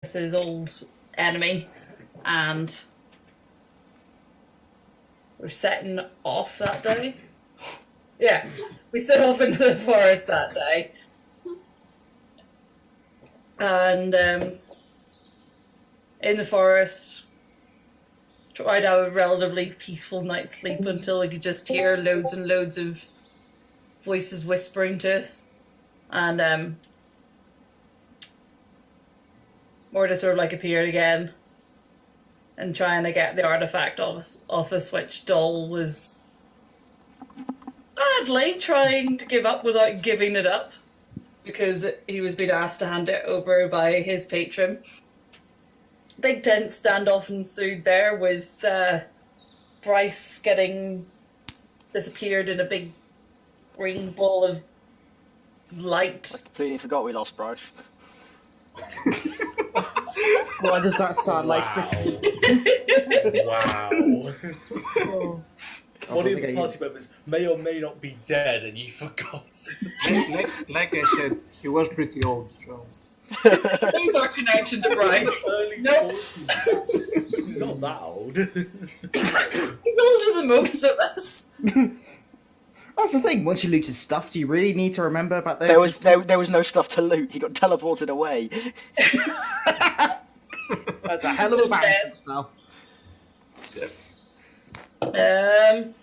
his old enemy, and we're setting off that day. Yeah, we set off into the forest that day. And in the forest, tried to have a relatively peaceful night's sleep until we could just hear loads and loads of voices whispering to us. And Morta sort of like appeared again and trying to get the artifact off us, which Doll was badly trying to give up without giving it up, because he was being asked to hand it over by his patron. Big tense standoff ensued there, with Bryce getting disappeared in a big green ball of light. I completely forgot we lost Bryce. Why does that sound like? Wow. One of the party members may or may not be dead, and you forgot. Like I said, he was pretty old, so. There's our connection to Bryce. Nope. He's not that old. He's older than most of us. That's the thing. Once you loot his stuff, do you really need to remember about their There was no stuff to loot. He got teleported away. That's a hell of a balance now. Then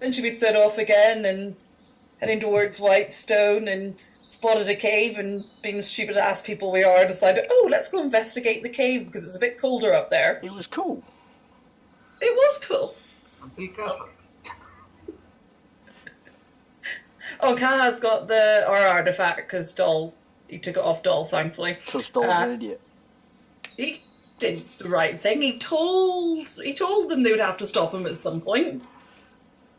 we set off again and heading towards Whitestone, and spotted a cave, and being the stupid ass people we are, decided, oh, let's go investigate the cave because it's a bit colder up there. It was cool. It was cool. Be careful. Oh, Kaz got our artifact because he took it off Doll, thankfully. Because Doll's an idiot. He did the right thing. He told them they would have to stop him at some point.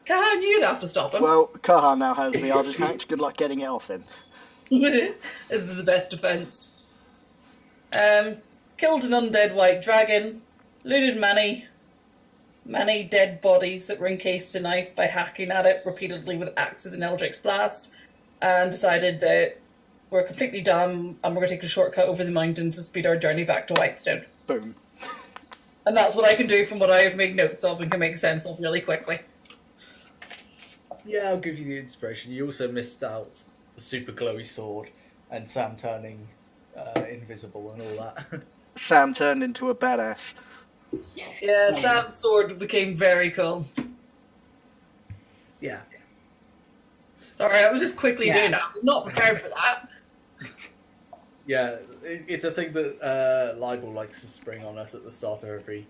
Kahan, you'd have to stop him. Well, Kahan now has the artifact. Good luck getting it off him. This is the best defense. Killed an undead white dragon, looted many dead bodies that were encased in ice by hacking at it repeatedly with axes and Eldritch Blast, and decided that we're completely dumb and we're going to take a shortcut over the mountains to speed our journey back to Whitestone. Boom. And that's what I can do from what I have made notes of and can make sense of really quickly. Yeah, I'll give you the inspiration. You also missed out the super glowy sword and Sam turning invisible and all that. Sam turned into a badass. Yeah, Sam's sword became very cool. Yeah. Sorry, I was just quickly doing that. I was not prepared for that. Yeah, it's a thing that Libel likes to spring on us at the start of every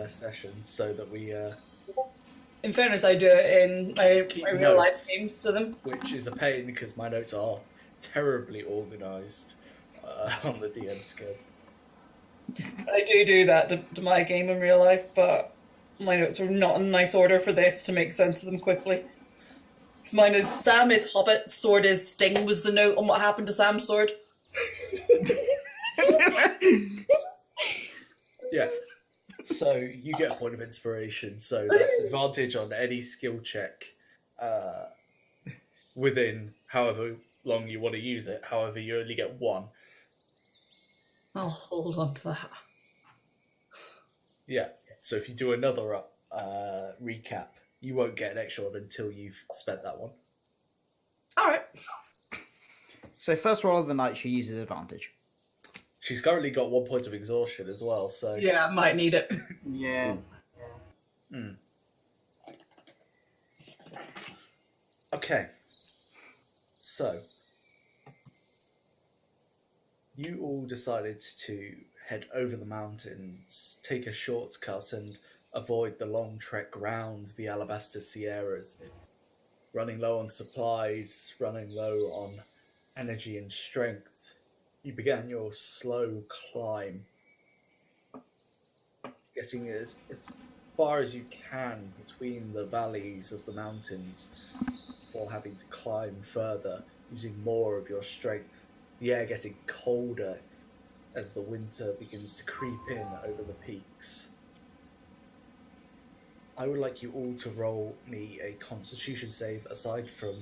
session, so that we... In fairness, I do it in my real life games to them. Which is a pain, because my notes are terribly organised on the DM skill. I do that to my game in real life, but my notes are not in nice order for this to make sense of them quickly. Because mine is Sam is Hobbit, sword is Sting was the note on what happened to Sam's sword. Yeah. So you get a point of inspiration, so that's advantage on any skill check within however long you want to use it. However, you only get one. I'll hold on to that. Yeah. So if you do another recap, you won't get an extra one until you've spent that one. Alright. So first roll of the night, she uses advantage. She's currently got 1 point of exhaustion as well, so... Yeah, I might need it. Yeah. Okay. So... you all decided to head over the mountains, take a shortcut and avoid the long trek round the Alabaster Sierras, running low on supplies, running low on energy and strength. You began your slow climb, getting as far as you can between the valleys of the mountains before having to climb further, using more of your strength. The air getting colder as the winter begins to creep in over the peaks. I would like you all to roll me a constitution save, aside from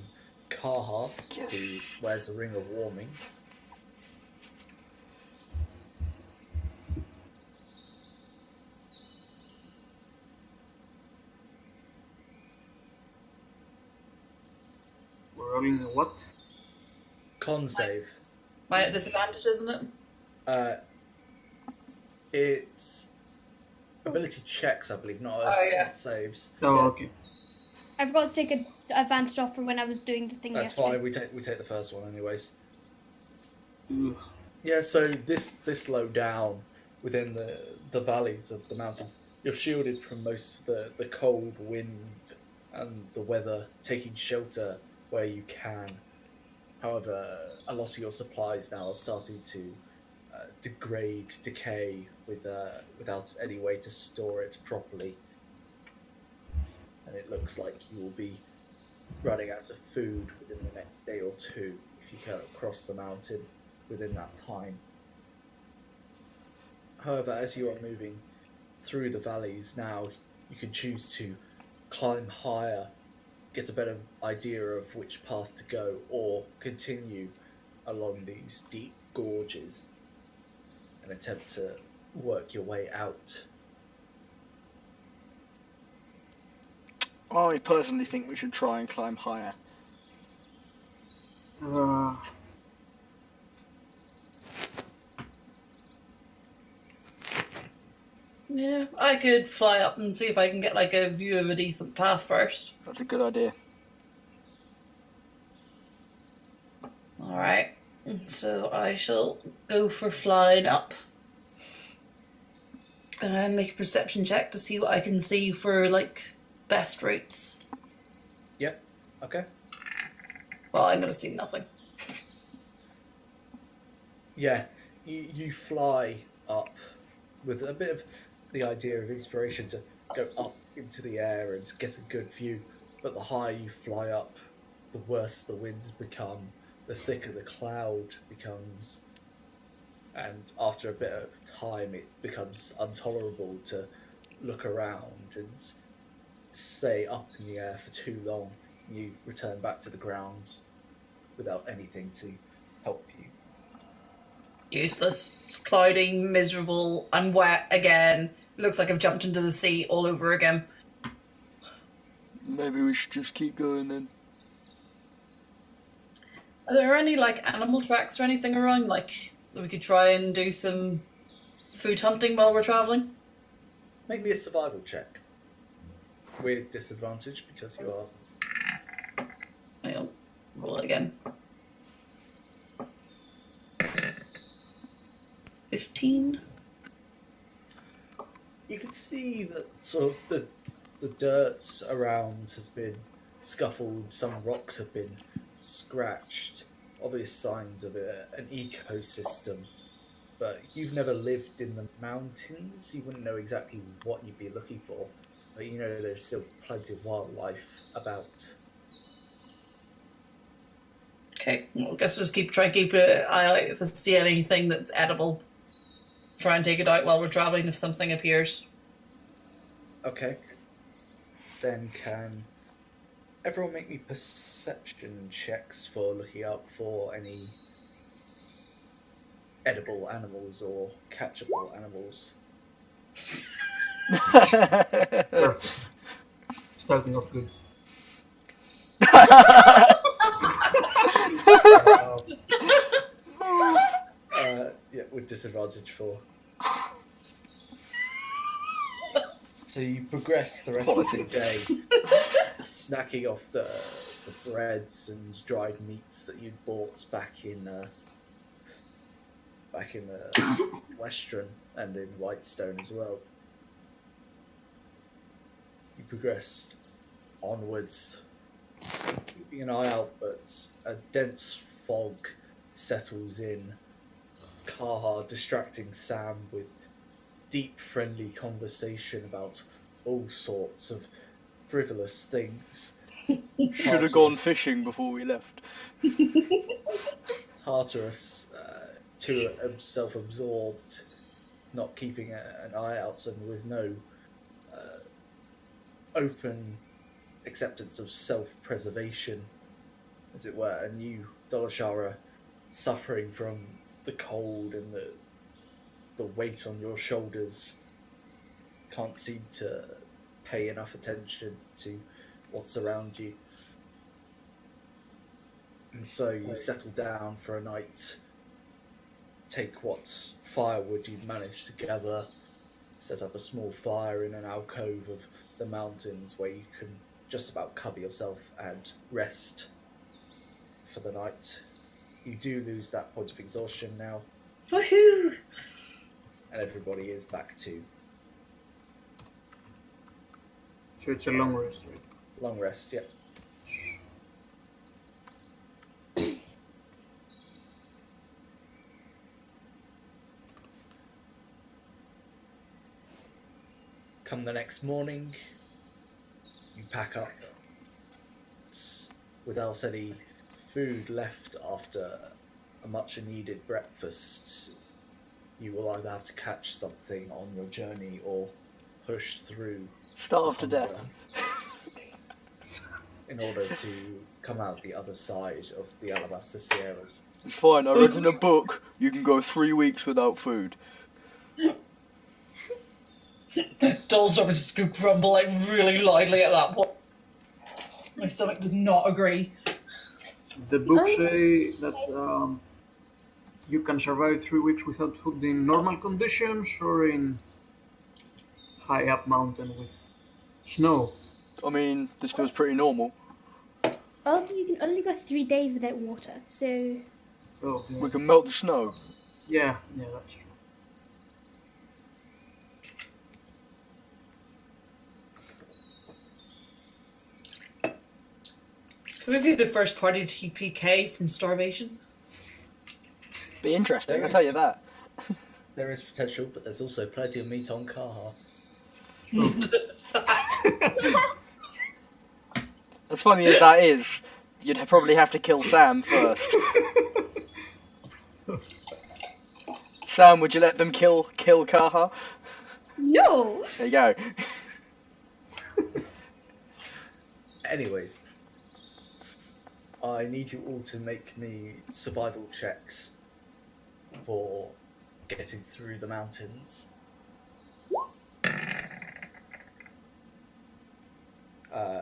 Kaha, who wears a ring of warming. Rolling a what? Con save. Mine at disadvantage, isn't it? It's ability checks, I believe, not Oh, yeah. saves. Oh, Yeah. okay. I forgot to take advantage off from when I was doing the thing That's yesterday. fine. We take the first one anyways. Ugh. Yeah. So this low down within the valleys of the mountains, you're shielded from most of the cold wind and the weather, taking shelter where you can. However, a lot of your supplies now are starting to degrade, decay, without any way to store it properly. And it looks like you will be running out of food within the next day or two if you can't cross the mountain within that time. However, as you are moving through the valleys now, you can choose to climb higher, get a better idea of which path to go, or continue along these deep gorges and attempt to work your way out. I personally think we should try and climb higher. Yeah, I could fly up and see if I can get like a view of a decent path first. That's a good idea. Alright, so I shall go for flying up. And make a perception check to see what I can see for like best routes. Yep. Okay. Well, I'm gonna see nothing. Yeah, you fly up with a bit of the idea of inspiration to go up into the air and get a good view. But the higher you fly up, the worse the winds become, the thicker the cloud becomes. And after a bit of time, it becomes intolerable to look around and stay up in the air for too long. You return back to the ground without anything to help you. Useless. It's cloudy, miserable, I'm wet again. Looks like I've jumped into the sea all over again. Maybe we should just keep going then. Are there any like animal tracks or anything around? Like that we could try and do some food hunting while we're travelling? Make me a survival check. With disadvantage because you are. Hang on, roll it again. 15. You can see that sort of the dirt around has been scuffled, some rocks have been scratched, obvious signs of an ecosystem. But you've never lived in the mountains, you wouldn't know exactly what you'd be looking for. But you know there's still plenty of wildlife about. Okay, well, I guess just try and keep an eye out if I see anything that's edible. Try and take it out while we're travelling if something appears. Okay. Then can everyone make me perception checks for looking out for any edible animals or catchable animals? Perfect. Starting off good. Yeah, with disadvantage for. So you progress the rest of the day, snacking off the breads and dried meats that you bought back in the Western and in Whitestone as well. You progress onwards, keeping an eye out, but a dense fog settles in. Kaha distracting Sam with deep, friendly conversation about all sorts of frivolous things. Should have gone fishing before we left. Tartarus, too self-absorbed, not keeping an eye out, and with no open acceptance of self-preservation, as it were, and you, Dolashara, suffering from the cold and the weight on your shoulders, can't seem to pay enough attention to what's around you. And so you settle down for a night, take what firewood you've managed to gather, set up a small fire in an alcove of the mountains where you can just about cover yourself and rest for the night. You do lose that point of exhaustion now, Woohoo! and everybody is back to So it's a long rest, right? long rest, yeah. Come the next morning, you pack up without any food left after a much needed breakfast. You will either have to catch something on your journey or push through Starve to death. hunger in order to come out the other side of the Alabaster Sierras. It's fine, I read in a book you can go 3 weeks without food. Doll's just go grumbling really loudly at that point. My stomach does not agree. The books say that you can survive 3 weeks without food in normal conditions or in high up mountain with snow. I mean, this feels pretty normal. Oh, you can only go 3 days without water, so... Oh, yeah. We can melt the snow. Yeah, that's true. Can we be the first party to TPK from starvation? Be interesting, I'll tell you that. There is potential, but there's also plenty of meat on Kaha. As funny as that is, you'd probably have to kill Sam first. Sam, would you let them kill Kaha? No! There you go. Anyways, I need you all to make me survival checks for getting through the mountains.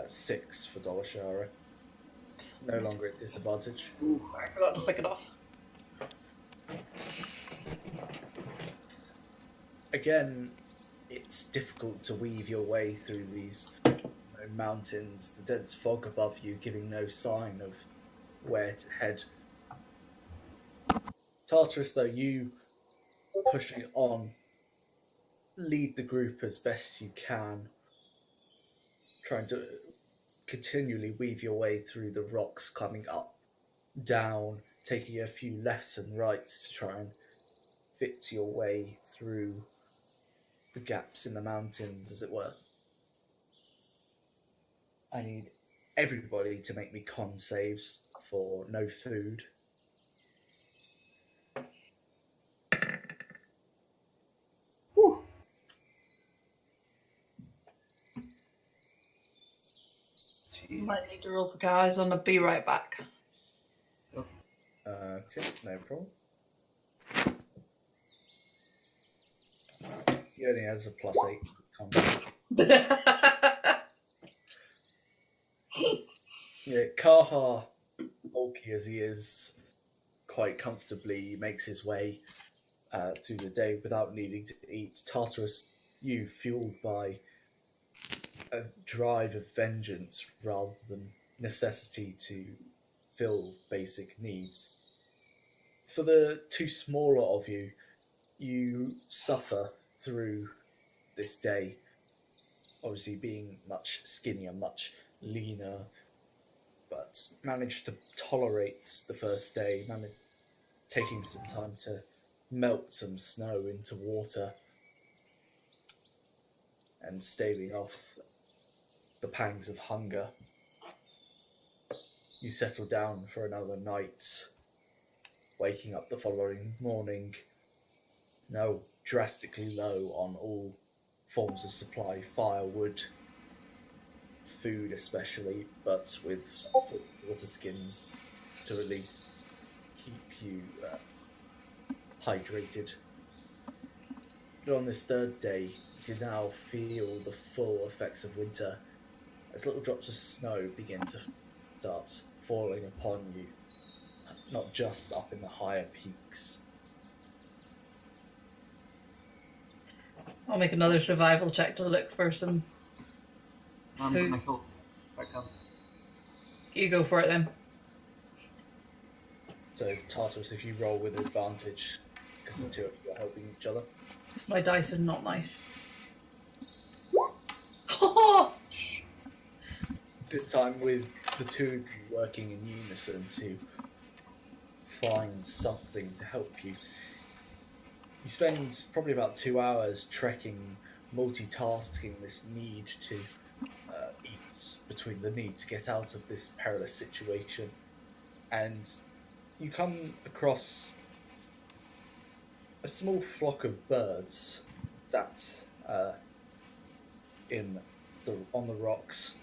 6 for Dolashara. No longer at disadvantage. I forgot to flick it off. Again, it's difficult to weave your way through these mountains, the dense fog above you giving no sign of where to head. Tartarus, though, you pushing on, lead the group as best you can, trying to continually weave your way through the rocks, climbing up, down, taking a few lefts and rights to try and fit your way through the gaps in the mountains, as it were. I need everybody to make me con saves for no food. Whew. Might need to roll for guys on the be right back. Okay, no problem. He only has a +8 combat. Yeah, Kaha, bulky as he is, quite comfortably makes his way through the day without needing to eat. Tartarus, you fueled by a drive of vengeance rather than necessity to fill basic needs. For the two smaller of you, you suffer through this day, obviously being much skinnier, much leaner, but managed to tolerate the first day, taking some time to melt some snow into water and staving off the pangs of hunger. You settle down for another night, waking up the following morning, now drastically low on all forms of supply, firewood, food especially, but with water skins to at least keep you hydrated. But on this third day, you can now feel the full effects of winter as little drops of snow begin to start falling upon you. not just up in the higher peaks. I'll make another survival check to look for some I'm food. gonna help if I can. You go for it then. So, Tartarus, if you roll with advantage, because the two of you are helping each other. Because my dice are not nice. This time with the two of you working in unison to find something to help you. You spend probably about 2 hours trekking, multitasking this need to eat, between the need to get out of this perilous situation. And you come across a small flock of birds that on the rocks.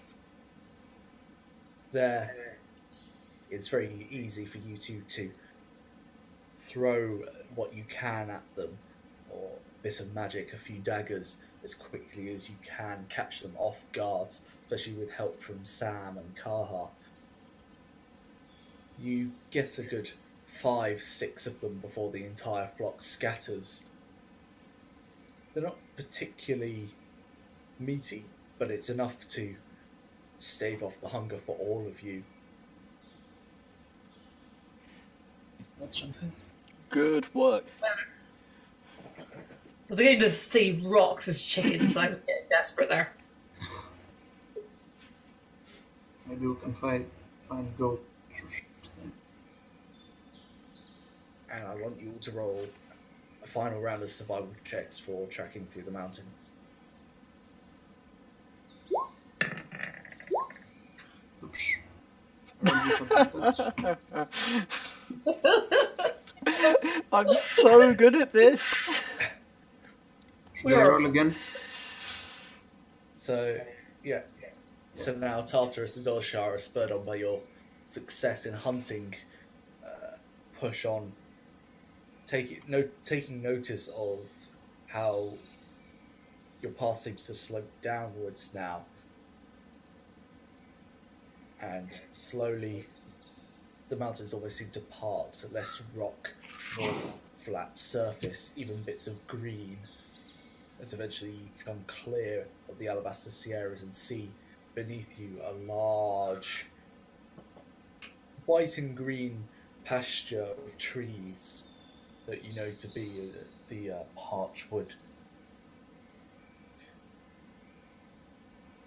There, it's very easy for you two to throw what you can at them, or a bit of magic, a few daggers, as quickly as you can, catch them off guard, especially with help from Sam and Kaha. You get a good 5-6 of them before the entire flock scatters. They're not particularly meaty, but it's enough to stave off the hunger for all of you. That's something. Good work. I'm beginning to see rocks as chickens. I was getting desperate there. Maybe we can find goats or something. And I want you all to roll a final round of survival checks for tracking through the mountains. Oops. Roll I'm so good at this. Should I roll again? So, yeah. So now Tartarus and Dolshar are spurred on by your success in hunting, push on, taking notice of how your path seems to slope downwards now. And slowly, the mountains almost seem to part, less rock, more flat surface, even bits of green, as eventually you become clear of the Alabaster Sierras and see beneath you a large white and green pasture of trees that you know to be the parch wood.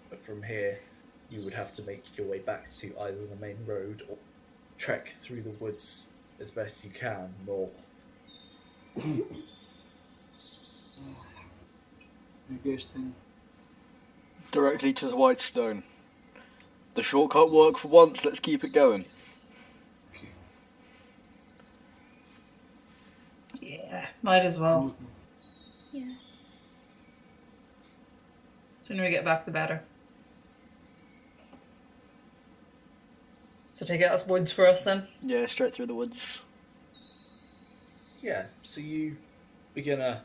But from here, you would have to make your way back to either the main road or trek through the woods as best you can north. Biggest thing. Directly to the Whitestone. The shortcut worked for once, let's keep it going. Yeah, might as well. Yeah. Sooner we get back, the better. So take it as woods for us then. Yeah, straight through the woods. Yeah, so you begin a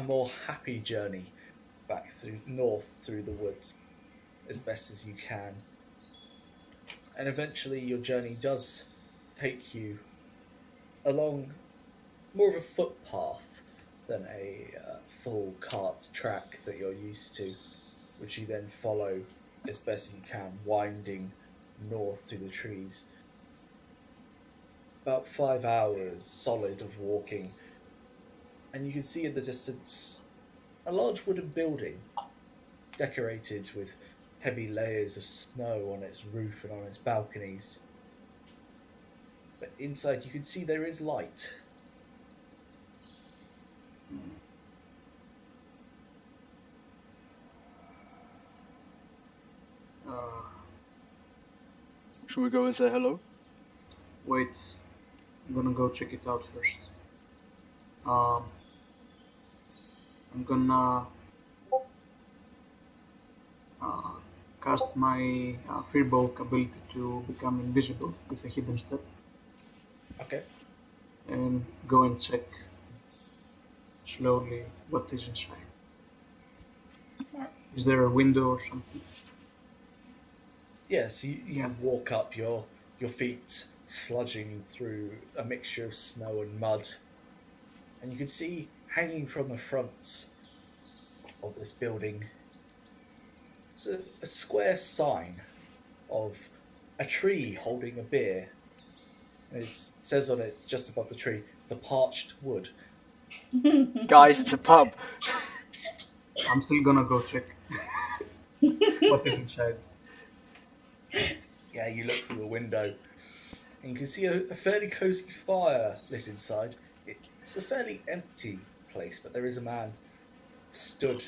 more happy journey back north through the woods as best as you can. And eventually your journey does take you along more of a footpath than a full cart track that you're used to, which you then follow as best as you can, winding north through the trees. About 5 hours solid of walking, and you can see in the distance a large wooden building decorated with heavy layers of snow on its roof and on its balconies. But inside you can see there is light. Should we go and say hello? Wait, I'm gonna go check it out first. I'm gonna cast my Firbolg ability to become invisible with a hidden step Okay. and go and check slowly what is inside. Is there a window or something? Yeah, so you walk up, your feet sludging through a mixture of snow and mud. And you can see hanging from the front of this building is a square sign of a tree holding a beer. And it says on it, just above the tree, "The Parched Wood." Guys, it's a pub. I'm still gonna go check what is inside. Yeah, you look through the window and you can see a fairly cozy fire lit inside. It's a fairly empty place, but there is a man stood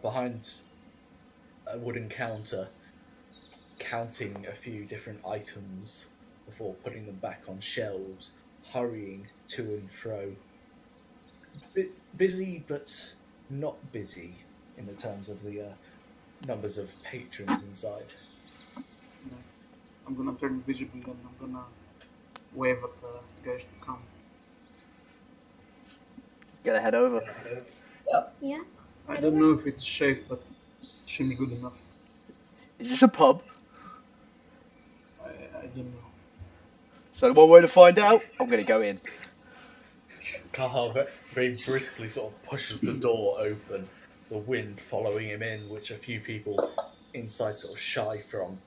behind a wooden counter, counting a few different items before putting them back on shelves, hurrying to and fro. Busy, but not busy in the terms of the numbers of patrons inside. I'm gonna turn visible and I'm gonna wave at the guys to come. Gotta head over. Yeah. I don't know if it's safe, but it seems good enough. Is this a pub? I don't know. So one way to find out, I'm gonna go in. Carl very briskly sort of pushes the door open, the wind following him in, which a few people inside sort of shy from.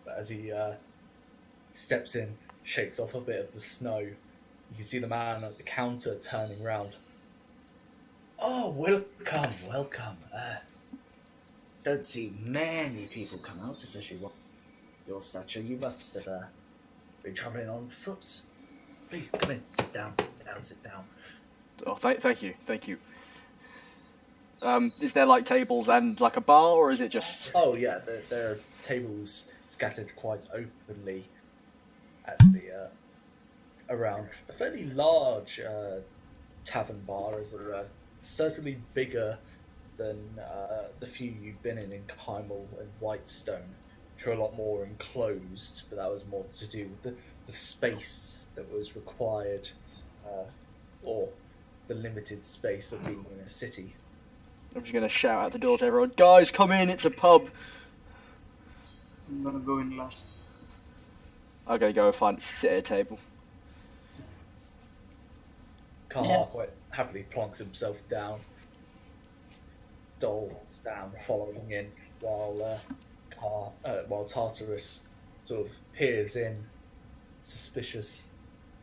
But as he steps in, shakes off a bit of the snow, you can see the man at the counter turning round. "Oh, welcome, welcome. Don't see many people come out, especially one your stature. You must have been travelling on foot. Please, come in, sit down, sit down. Oh, thank you. Is there like tables and like a bar, or is it just? Oh yeah, there are tables scattered quite openly at the around a fairly large tavern bar, as it were. Certainly bigger than the few you've been in Kymel and Whitestone, which are a lot more enclosed, but that was more to do with the space that was required, or the limited space of being in a city. I'm just gonna shout out the door to everyone. Guys, come in! It's a pub. I'm gonna go in last. I'm gonna go find sit at a table. Kahar quite happily plonks himself down. Dole's down, following in, while Tartarus sort of peers in, suspicious,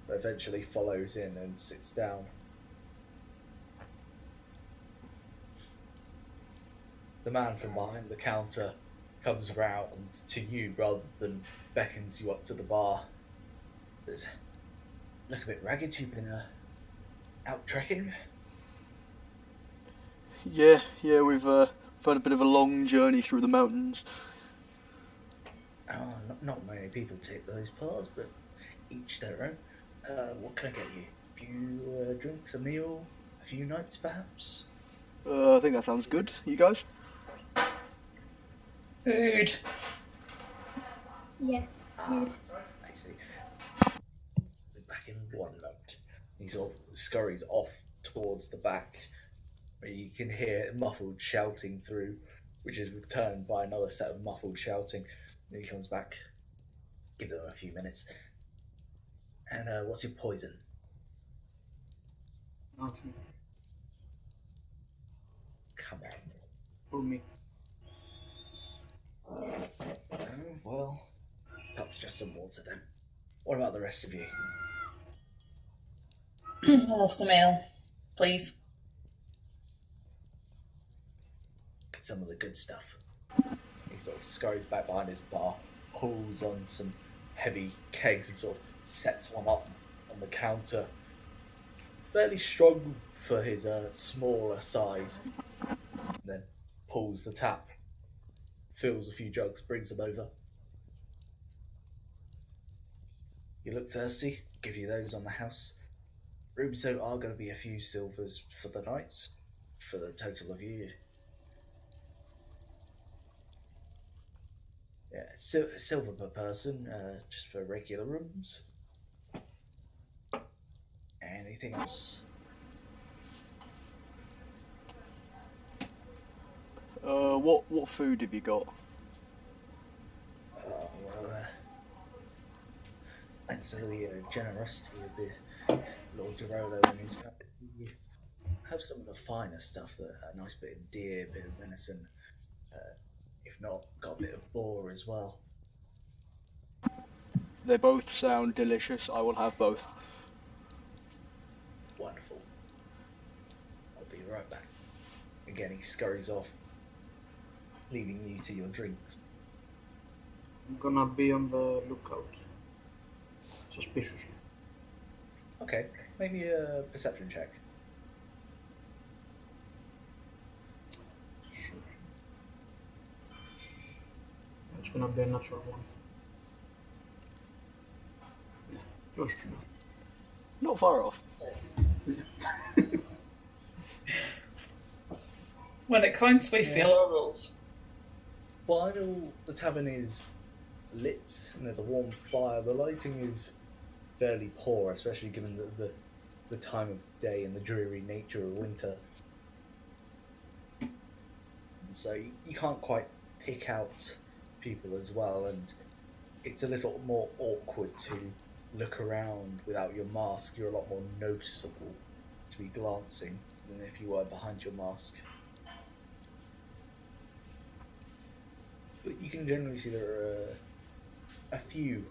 but eventually follows in and sits down. The man from behind the counter comes round to you rather than beckons you up to the bar. Says, "Look a bit ragged. You've been out trekking?" Yeah, we've had a bit of a long journey through the mountains. Oh, not many people take those paths, but each their own. What can I get you? A few drinks, a meal, a few nights, perhaps? I think that sounds good. You guys? Food. Yes. Good. I see. Be back in one moment. He sort of scurries off towards the back, where you can hear muffled shouting through, which is returned by another set of muffled shouting. Then he comes back. Give them a few minutes. And what's your poison? Nothing Come on. for me. Oh, well, perhaps just some water then. What about the rest of you? I'll have some ale, please. Get some of the good stuff. He sort of scurries back behind his bar, pulls on some heavy kegs and sort of sets one up on the counter. Fairly strong for his smaller size. And then pulls the tap, fills a few jugs, brings them over. You look thirsty? Give you those on the house. Rooms though are going to be a few silvers for the night, for the total of you. Yeah, silver per person, just for regular rooms. Anything else? What food have you got? Well, let's thanks to the generosity of the Lord Gerolo and his family, we have some of the finer stuff, a nice bit of deer, a bit of venison, if not, got a bit of boar as well. They both sound delicious. I will have both. Wonderful. I'll be right back. Again, he scurries off, leaving you to your drinks. I'm gonna be on the lookout. Suspiciously. Okay, maybe a perception check. Sure. It's gonna be a natural one. Yeah, close enough. Not far off. When it counts, we fail our rules. While the tavern is lit and there's a warm fire, the lighting is fairly poor, especially given the time of day and the dreary nature of winter. And so you can't quite pick out people as well, and it's a little more awkward to look around without your mask. You're a lot more noticeable to be glancing than if you were behind your mask. But you can generally see there are a few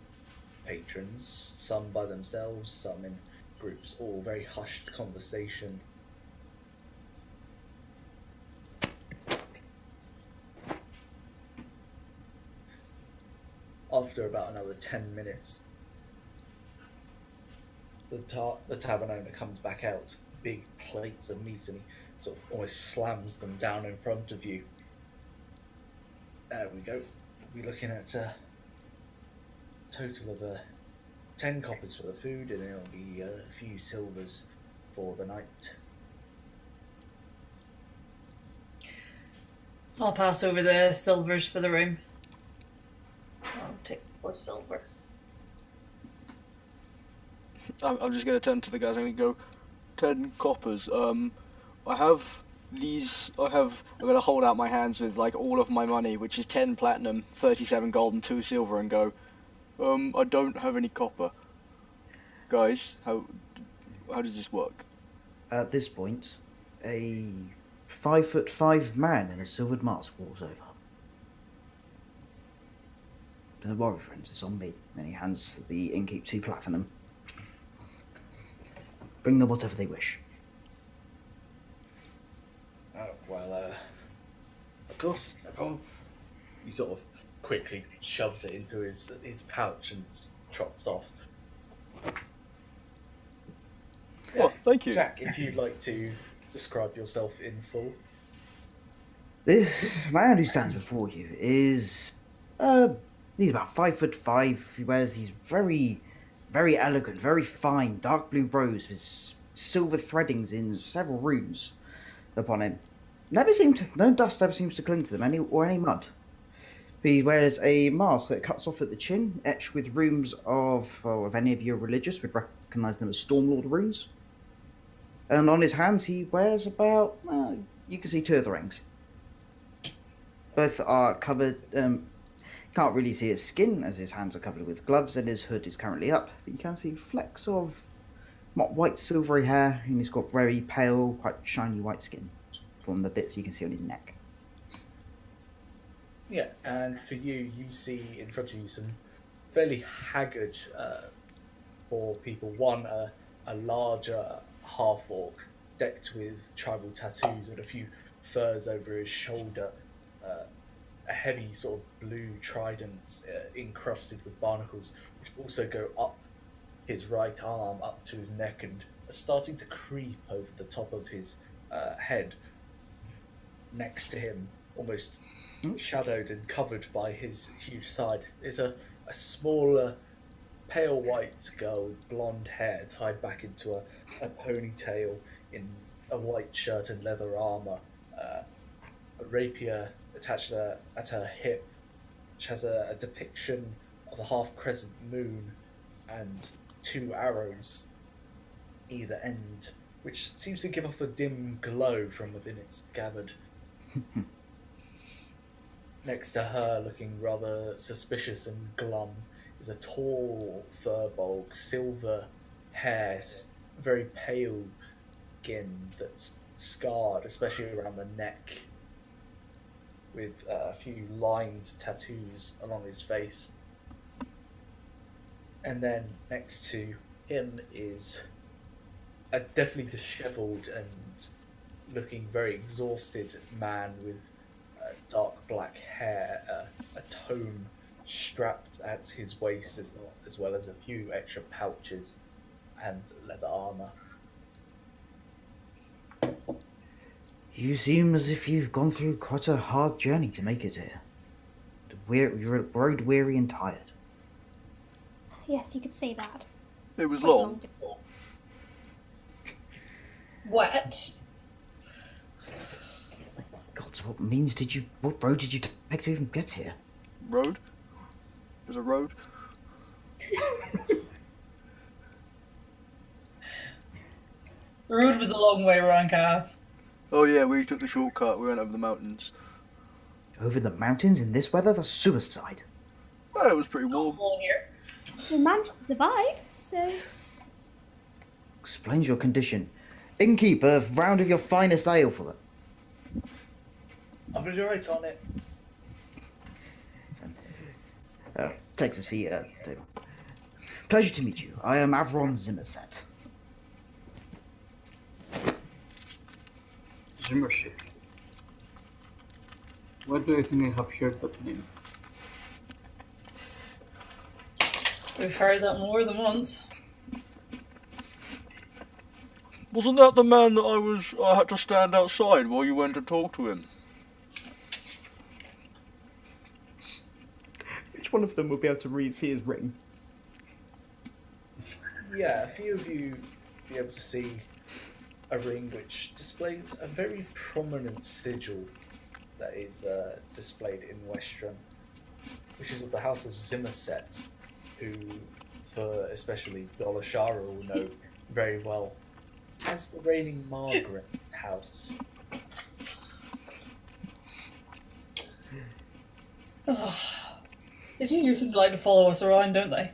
patrons, some by themselves, some in groups, all very hushed conversation. After about another 10 minutes, the tavern owner comes back out, big plates of meat, and he sort of almost slams them down in front of you. There we go. We'll be looking at a total of 10 coppers for the food, and it'll be a few silvers for the night. I'll pass over the silvers for the room. I'll take 4 silver. I'm just going to turn to the guys and go, 10 coppers. I have these, I'm going to hold out my hands with like all of my money, which is 10 platinum, 37 gold and 2 silver, and go, I don't have any copper. Guys, how does this work? At this point, a 5'5" man in a silvered mask walks over. The warrior friends, it's on me. And he hands the innkeep 2 platinum. Bring them whatever they wish. Oh, well, of course, no problem. He sort of quickly shoves it into his pouch and trots off. Oh, thank you. Jack, if you'd like to describe yourself in full. This man who stands before you is, he's about 5'5". He wears these very, very elegant, very fine dark blue robes with silver threadings in several runes upon him. No dust ever seems to cling to them, any mud. He wears a mask that cuts off at the chin, etched with runes of, well, if any of you are religious, would recognise them as Stormlord runes. And on his hands he wears about, you can see 2 of the rings. Both are covered, can't really see his skin as his hands are covered with gloves and his hood is currently up, but you can see flecks of not white silvery hair, and he's got very pale, quite shiny white skin from the bits you can see on his neck. Yeah, and for you, you see in front of you some fairly haggard 4 people. One, a larger half-orc decked with tribal tattoos with a few furs over his shoulder, a heavy sort of blue trident encrusted with barnacles, which also go up his right arm, up to his neck, and are starting to creep over the top of his head. Next to him, almost shadowed and covered by his huge side, is a smaller, pale white girl with blonde hair tied back into a ponytail in a white shirt and leather armor, a rapier attached at her hip, which has a depiction of a half-crescent moon and 2 arrows either end, which seems to give off a dim glow from within its scabbard. Next to her, looking rather suspicious and glum, is a tall furball, silver hair, very pale skin that's scarred, especially around the neck, with a few lined tattoos along his face. And then next to him is a definitely dishevelled and looking very exhausted man with dark black hair, a tome strapped at his waist, as well as a few extra pouches and leather armour. You seem as if you've gone through quite a hard journey to make it here. You're road weary and tired. Yes, you could say that. It was Quite a long. journey. Wet. God, so what road did you take to even get here? Road? There's a road. The road was a long way around, Car. Oh yeah, we took the shortcut. We went over the mountains. Over the mountains in this weather? That's suicide. Well, it was pretty warm. Warm here. We managed to survive, so Explains your condition. Innkeeper, a round of your finest ale for it. I'm gonna do right on it. Takes a seat at the table. Pleasure to meet you. I am Avron Zimmerset. Zimmership. Why do I think I have heard that name? We've heard that more than once. Wasn't that the man that I had to stand outside while you went to talk to him? Which one of them will be able to see his ring? Yeah, a few of you be able to see a ring which displays a very prominent sigil that is displayed in Westrum, which is of the House of Zimmerset, who, for especially Dolashara, will know very well as the reigning Margaret house. They do usually like to follow us around, don't they?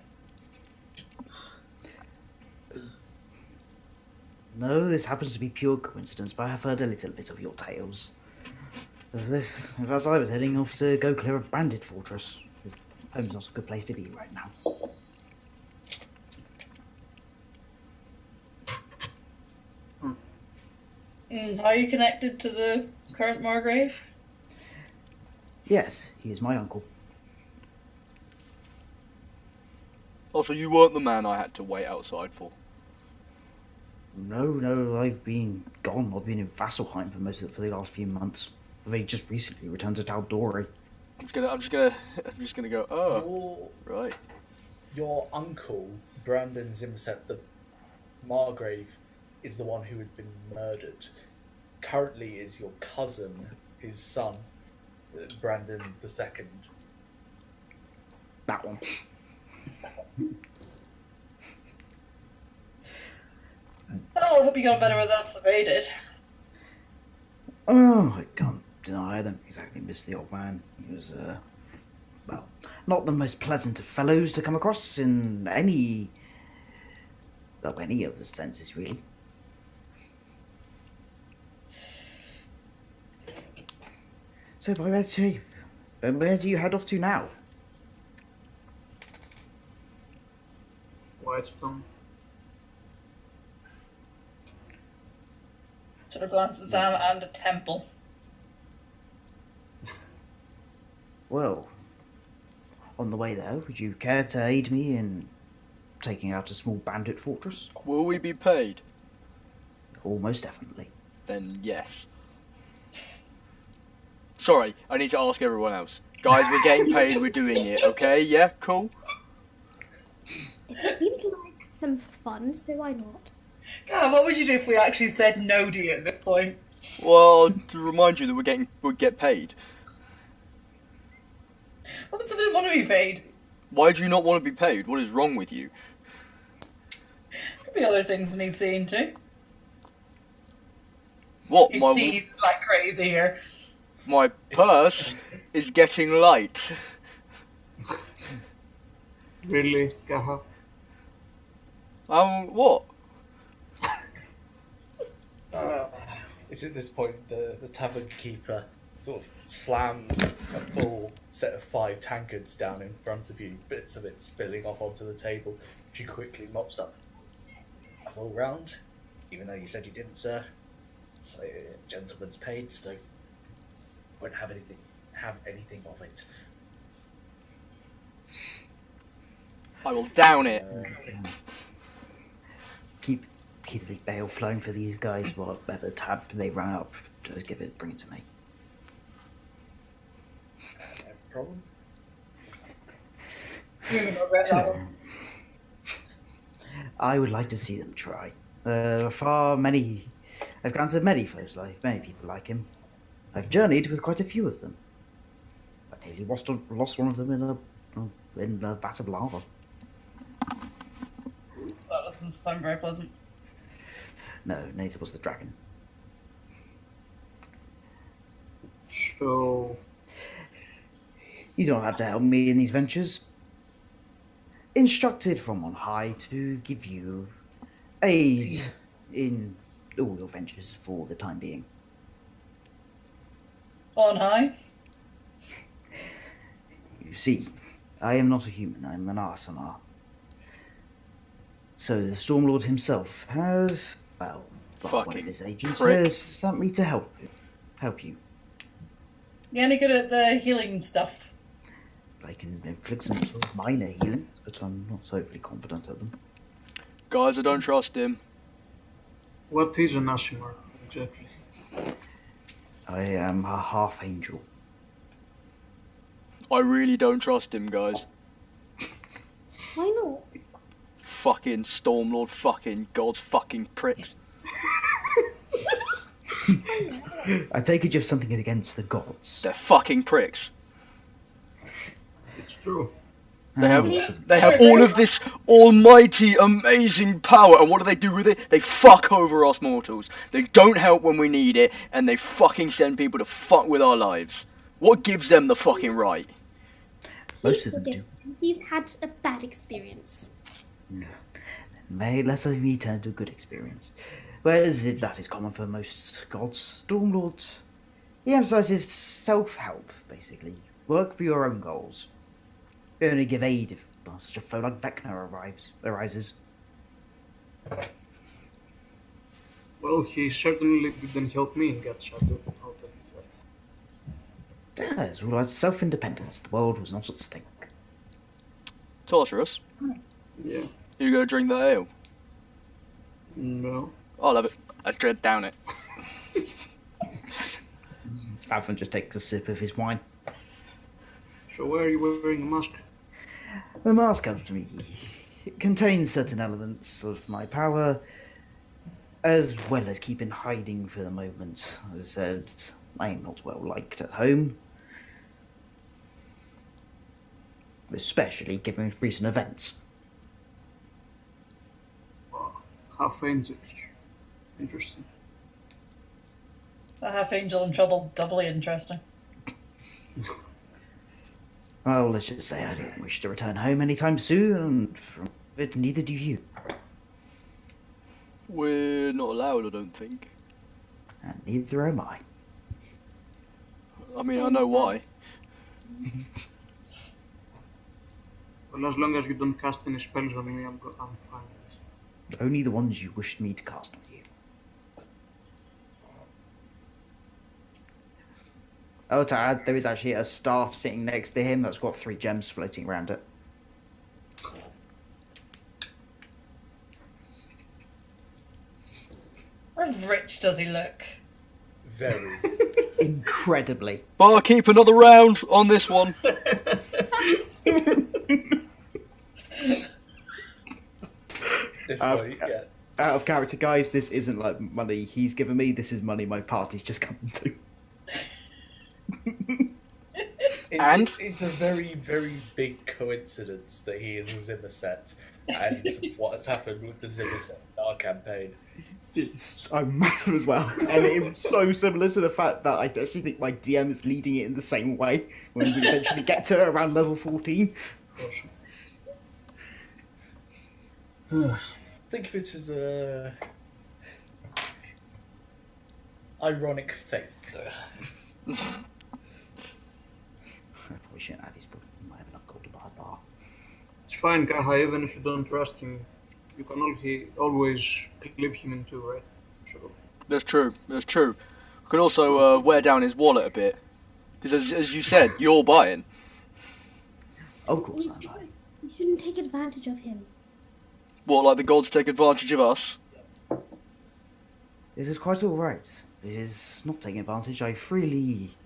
No, this happens to be pure coincidence, but I have heard a little bit of your tales. As I was heading off to go clear a bandit fortress. Home's not a good place to be right now. How are you connected to the current Margrave? Yes, he is my uncle. Oh, so you weren't the man I had to wait outside for? No, I've been gone. I've been in Vasselheim for the last few months. I've only just recently returned to Tal'Dorei. I'm just gonna go. Oh, right. Your uncle, Brandon Zimset, the Margrave, is the one who had been murdered. Currently is your cousin, his son, Brandon II. That one. Oh, I hope you got better with us than they did. Oh, I can't deny I don't exactly miss the old man. He was, well, not the most pleasant of fellows to come across in any of the senses, really. So, where do you head off to now? Whitestone. Sort of glance at Sam and a temple. Well, on the way there, would you care to aid me in taking out a small bandit fortress? Will we be paid? Almost definitely. Then yes. Sorry, I need to ask everyone else. Guys, we're getting paid, we're doing it, okay? Yeah, cool? it seems like some fun, so why not? God, what would you do if we actually said no to you at this point? Well, to remind you that we get paid. What if I didn't want to be paid? Why do you not want to be paid? What is wrong with you? Could be other things that need seeing too. What? He's teased like crazy here. My purse is getting light. Really, Gaha? What? It's at this point the tavern keeper sort of slams a full set of 5 tankards down in front of you, bits of it spilling off onto the table, which he quickly mops up. A full round, even though you said you didn't, sir. So, gentleman's paid, so won't have anything of it. I will down it. Keep the ale flowing for these guys. Whatever tab they run up, just bring it to me. No problem. You're gonna regret that one. I would like to see them try. I've gone to many people like him. I've journeyed with quite a few of them. I nearly lost one of them in a vat of lava. That doesn't sound very pleasant. No, neither was the dragon. So, You don't have to help me in these ventures. Instructed from on high to give you aid in all your ventures for the time being. On high? You see, I am not a human, I'm an Arsenar. So the Stormlord himself has, one of his agents has sent me to help you. You any good at the healing stuff? I can inflict some sort of minor healings, but I'm not so overly confident at them. Guys, I don't trust him. what is an Ashimar exactly? I am a half-angel. I really don't trust him, guys. Why not? Fucking Stormlord, fucking gods, fucking pricks. I take it you have something against the gods. They're fucking pricks. It's true. They have all of this almighty, amazing power, and what do they do with it? They fuck over us mortals. They don't help when we need it, and they fucking send people to fuck with our lives. What gives them the fucking right? Most of them do. He's had a bad experience. Let's hope he turn to a good experience. Whereas that is common for most gods, Stormlords. He emphasizes self-help, basically. Work for your own goals. You only give aid if such a foe like Vecna arises. Well, he certainly didn't help me get shut out of that. Yeah, it's all about self-independence. The world was not at stake. Torturous. Yeah. You gonna drink that ale? No. I'll have it. I dread down it. Alvin just takes a sip of his wine. So why are you wearing a mask? The mask comes to me. It contains certain elements of my power, as well as keeping hiding for the moment. As I said, I am not well liked at home. Especially given recent events. Half-angel. Interesting. A half-angel in trouble, doubly interesting. Well, let's just say I don't wish to return home anytime soon, and from it, neither do you. We're not allowed, I don't think. And neither am I. I mean, I know why. Well, as long as you don't cast any spells on me, I'm fine. Only the ones you wished me to cast on you. Oh, to add, there is actually a staff sitting next to him that's got 3 gems floating around it. How rich does he look? Very. Incredibly. Barkeep, another round on this one. This way, yeah. Out of character, guys, this isn't like money he's given me, this is money my party's just come to. It's a very, very big coincidence that he is a Zimmerset and what has happened with the Zimmerset in our campaign. I'm mad as well. And it's so similar to the fact that I actually think my DM is leading it in the same way when we eventually get to around level 14. Think of it as a ironic fate. I probably shouldn't add this, but I might have enough gold to buy a bar. It's fine, Kaha, even if you don't trust him, you can always clip him in two, right? So, That's true. That's true. I could also wear down his wallet a bit, because as you said, you're buying. Of course I'm right. You shouldn't take advantage of him. What, like the gods take advantage of us? This is quite alright. This is not taking advantage. I freely...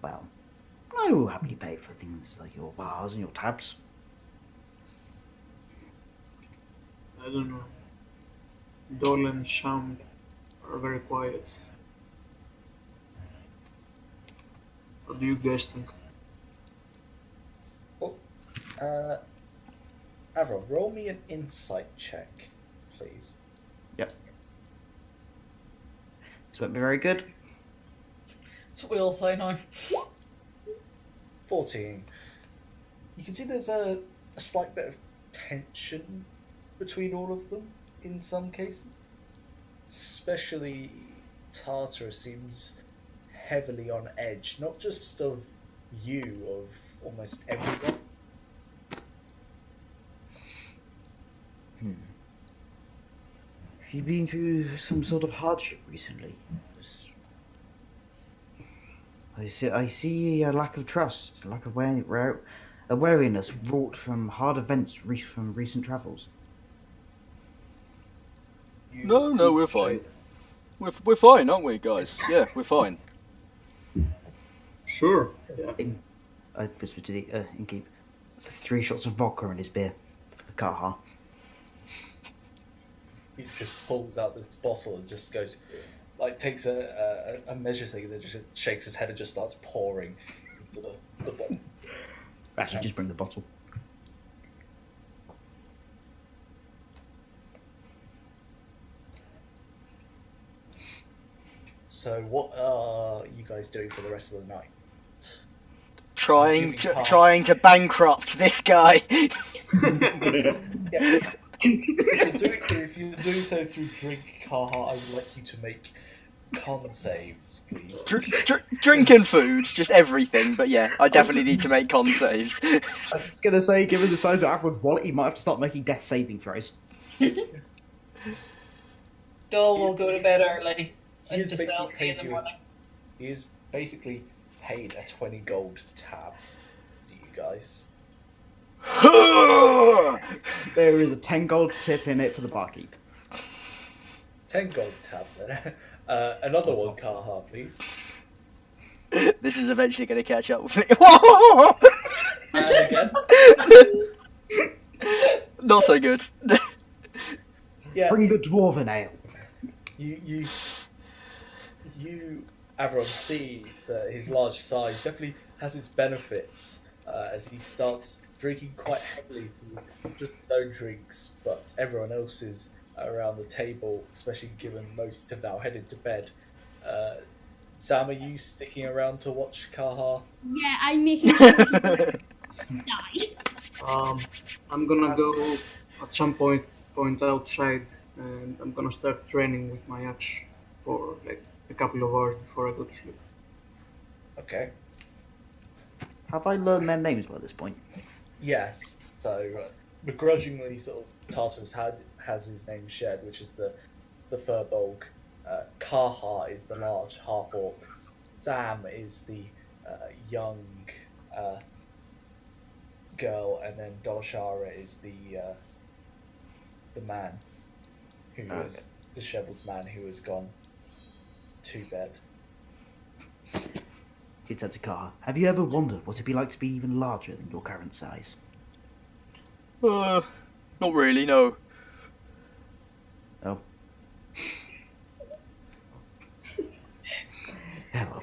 Well, I will happily pay for things like your bars and your tabs. I don't know. Dole and Sham are very quiet. What do you guys think? Avron, roll me an insight check, please. Yep. This won't be very good. That's what we all say now. 14. You can see there's a slight bit of tension between all of them in some cases. Especially Tartarus seems heavily on edge, not just of you, of almost everyone. Have you been through some sort of hardship recently? I see a lack of trust, a lack of awareness wrought from hard events from recent travels. No, we're fine. We're fine, aren't we, guys? Yeah, we're fine. Sure. Yeah. I whispered to the innkeep. 3 shots of vodka in his beer for Kaha. He just pulls out this bottle and just goes, like, takes a measure thing and then just shakes his head and just starts pouring into the bottle. Actually, just bring the bottle. So what are you guys doing for the rest of the night? Trying to bankrupt this guy. Yeah. If you're doing so through drink, Kaha, I would like you to make con saves, please. Drink and food, just everything. But yeah, I definitely need to make con saves. I was just gonna say, given the size of Avron's wallet, he might have to start making death saving throws. Dole will go to bed early He and is just basically I'll see in the paid you. morning. He is basically paid a 20 gold tab to you guys. There is a 10 gold tip in it for the barkeep. 10 gold tab then. Another one, Kaha, please. This is eventually going to catch up with me. And again. Not so good. Yeah. Bring the dwarven ale. You, Avron, see that his large size definitely has its benefits as he starts drinking quite heavily to not just his own drinks, but everyone else's around the table, especially given most have now headed to bed. Sam, are you sticking around to watch Kaha? Yeah, I'm making sure he doesn't die. I'm gonna go at some point outside, and I'm gonna start training with my axe for like a couple of hours before I go to sleep. Okay. Have I learned their names by this point? Yes. So, begrudgingly, sort of Tartarus has his name shared, which is the Furbolg. Kaha is the large half orc. Sam is the young girl, and then Dolashara is the man who is disheveled man who has gone to bed. He said to Kaha, have you ever wondered what it'd be like to be even larger than your current size? Not really, no. Oh. Yeah, well.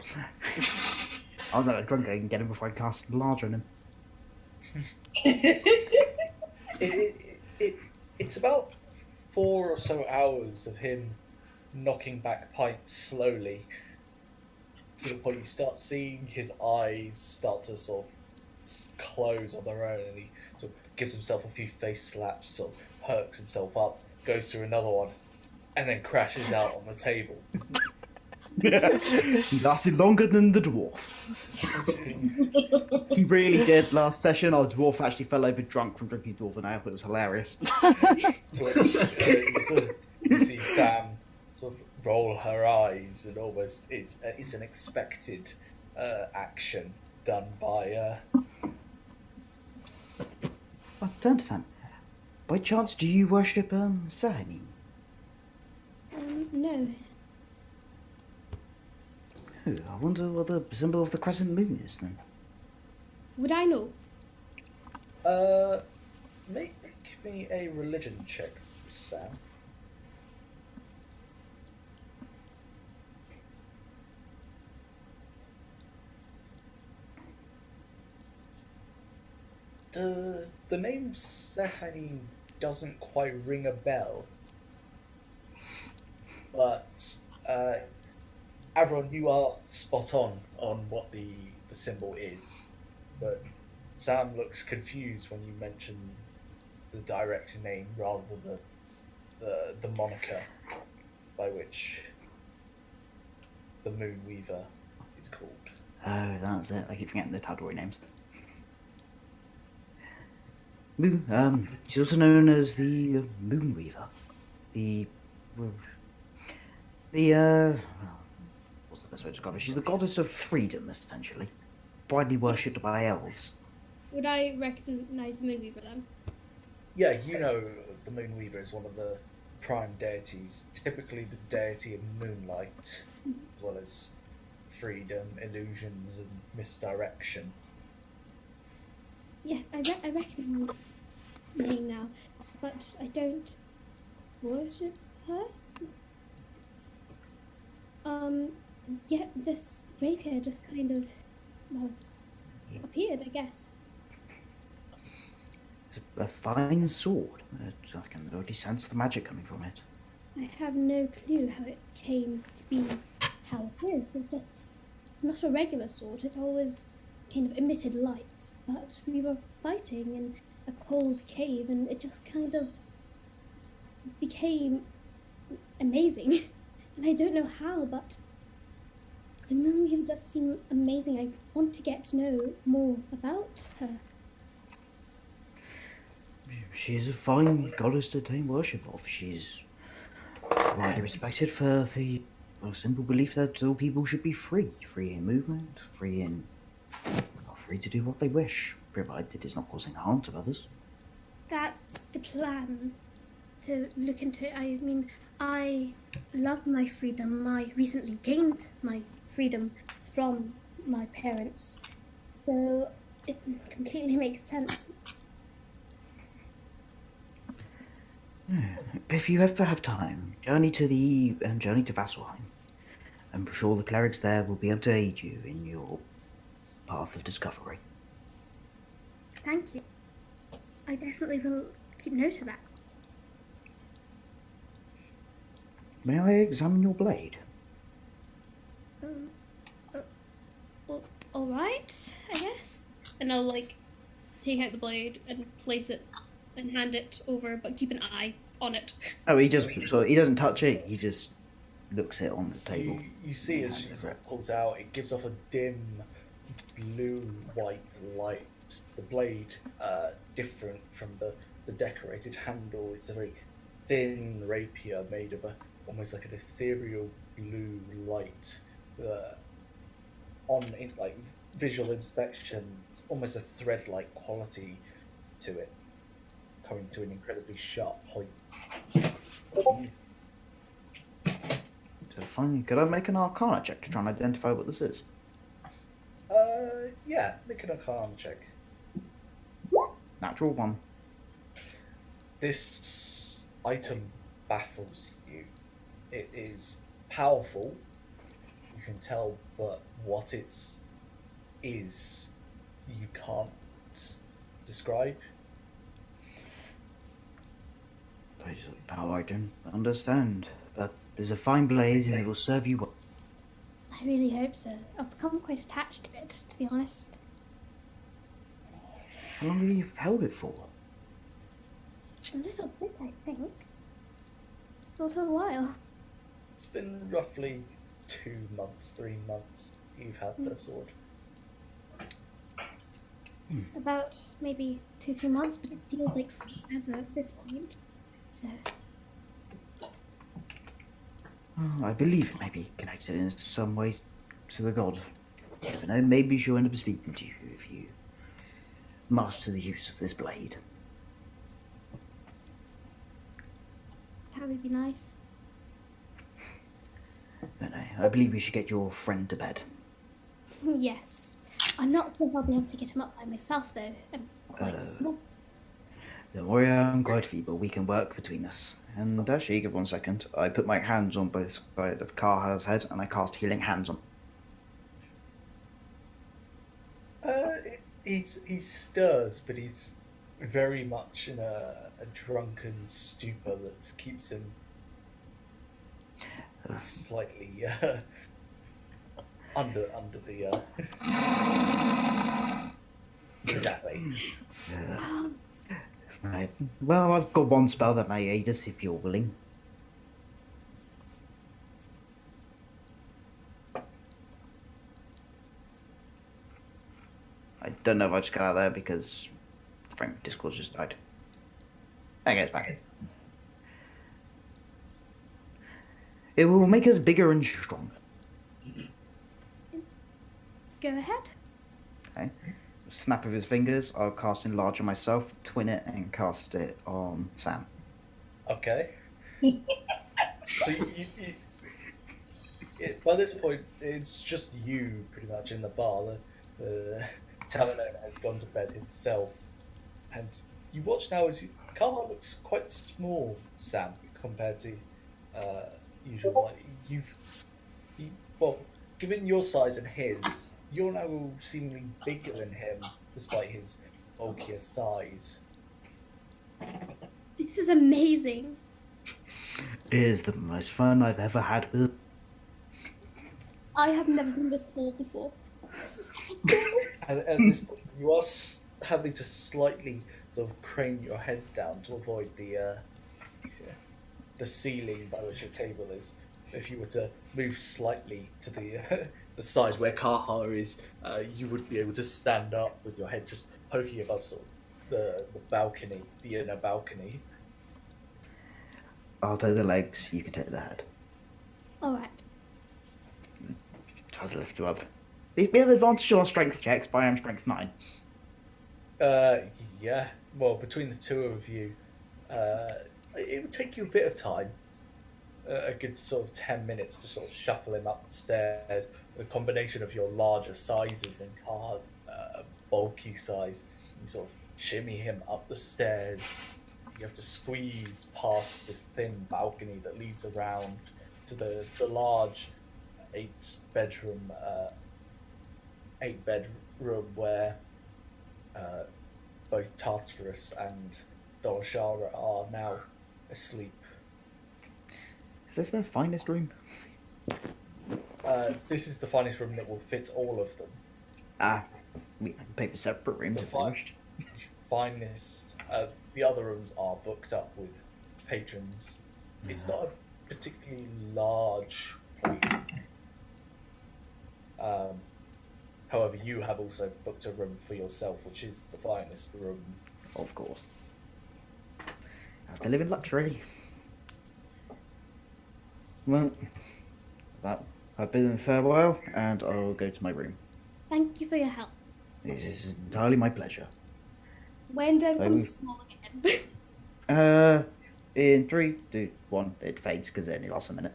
I was at a drunk and get him before I cast larger on him. It's about 4 or so hours of him knocking back pints slowly to the point you start seeing his eyes start to sort of close on their own, and he sort of gives himself a few face slaps, sort of perks himself up, goes through another one, and then crashes out on the table. He lasted longer than the dwarf. He really did last session. Our dwarf actually fell over drunk from drinking dwarven ale. It was hilarious. To which you see Sam sort of roll her eyes, and almost it's an expected action done by. I turn to Sam. By chance, do you worship Sahani? No. Oh, I wonder what the symbol of the crescent moon is then. Would I know? Make me a religion check, Sam. The name Sahani doesn't quite ring a bell, but Avron, you are spot on what the symbol is, but Sam looks confused when you mention the direct name rather than the moniker by which the Moonweaver is called. Oh, that's it. I keep forgetting the Tal'Dorei names. She's also known as the Moonweaver. What's the best way to describe her? She's the goddess of freedom, essentially. Widely worshipped by elves. Would I recognize the Moonweaver then? Yeah, you know the Moonweaver is one of the prime deities, typically the deity of moonlight, as well as freedom, illusions, and misdirection. Yes, I recognize the name now, but I don't worship her. Yet this rapier just kind of, well, appeared, I guess. It's a fine sword. I can already sense the magic coming from it. I have no clue how it came to be how it is. It's just not a regular sword. It always kind of emitted light, but we were fighting in a cold cave and it just kind of became amazing. And I don't know how, but the Moonweaver does seem amazing. I want to get to know more about her. She is a fine goddess to take worship of. She's widely respected for the simple belief that all people should be free. Free in movement, free to do what they wish, provided it is not causing harm to others. That's the plan, to look into it. I mean, I love my freedom. I recently gained my freedom from my parents, so it completely makes sense. If you ever have time, journey to Vasselheim. I'm sure the clerics there will be able to aid you in your path of discovery. Thank you. I definitely will keep note of that. May I examine your blade? All right, I guess. And I'll take out the blade and place it and hand it over, but keep an eye on it. Oh, he doesn't touch it. He just looks it on the table. You see as she sort of pulls out, it gives off a dim blue-white light. The blade, different from the decorated handle. It's a very thin rapier made of almost like an ethereal blue light. On visual inspection, almost a thread-like quality to it, coming to an incredibly sharp point. So finally, could I make an Arcana check to try and identify what this is? Yeah, make an Arcana check. Natural 1. This item baffles you. It is powerful, you can tell, but what it is, you can't describe. How I don't understand, but there's a fine blade and it will serve you well. I really hope so. I've become quite attached to it, to be honest. How long have you held it for? A little bit, I think. A little while. It's been roughly 2 months, 3 months you've had the sword. It's about maybe 2-3 months, but it feels like forever at this point. So, I believe it may be connected in some way to the god. You never know, maybe she'll end up speaking to you if you master the use of this blade. that would be nice. But no, I believe we should get your friend to bed. Yes. I'm not sure if I'll be able to get him up by myself, though. I'm quite small. Don't worry, I'm quite feeble. We can work between us. And actually, give 1 second. I put my hands on both sides of Karha's head, and I cast Healing Hands on. He stirs, but he's very much in a drunken stupor that keeps him slightly under the. Exactly. Right. Well, I've got one spell that may aid us if you're willing. I don't know if I just got out of there because Frank Discord just died. Okay, it's back. It will make us bigger and stronger. Go ahead. Okay. Snap of his fingers, I'll cast Enlarge on myself, twin it, and cast it on Sam. Okay. So by this point, it's just you pretty much in the bar. The Tal'Dorei has gone to bed himself, and you watch now as Karma looks quite small, Sam, compared to usual. Like well, given your size and his, you're now seemingly bigger than him, despite his bulkier size. This is amazing. It is the most fun I've ever had with. I have never been this tall before. This is great. And at this point, you are having to slightly sort of crane your head down to avoid the ceiling by which your table is. If you were to move slightly to the side where Kaha is, you would be able to stand up with your head just poking above sort of the balcony, the inner balcony. I'll take the legs, you can take the head. Alright. Tries to lift you up. We have advantage on our strength checks, but I am strength 9. Yeah. Well, between the two of you, it would take you a bit of time. A good sort of 10 minutes to sort of shuffle him up the stairs. A combination of your larger sizes and Kaha's bulky size. You sort of shimmy him up the stairs. You have to squeeze past this thin balcony that leads around to the large 8-bedroom where both Tartarus and Doroshara are now asleep. Is this their finest room? This is the finest room that will fit all of them. We can pay for separate rooms if we wished. Finest. The other rooms are booked up with patrons. It's not a particularly large place. However, you have also booked a room for yourself, which is the finest room. Of course. I have to live in luxury. Well, I bid them farewell, and I'll go to my room. Thank you for your help. This is entirely my pleasure. When do I become will- small again? In 3, 2, 1, it fades because it only lasts a minute.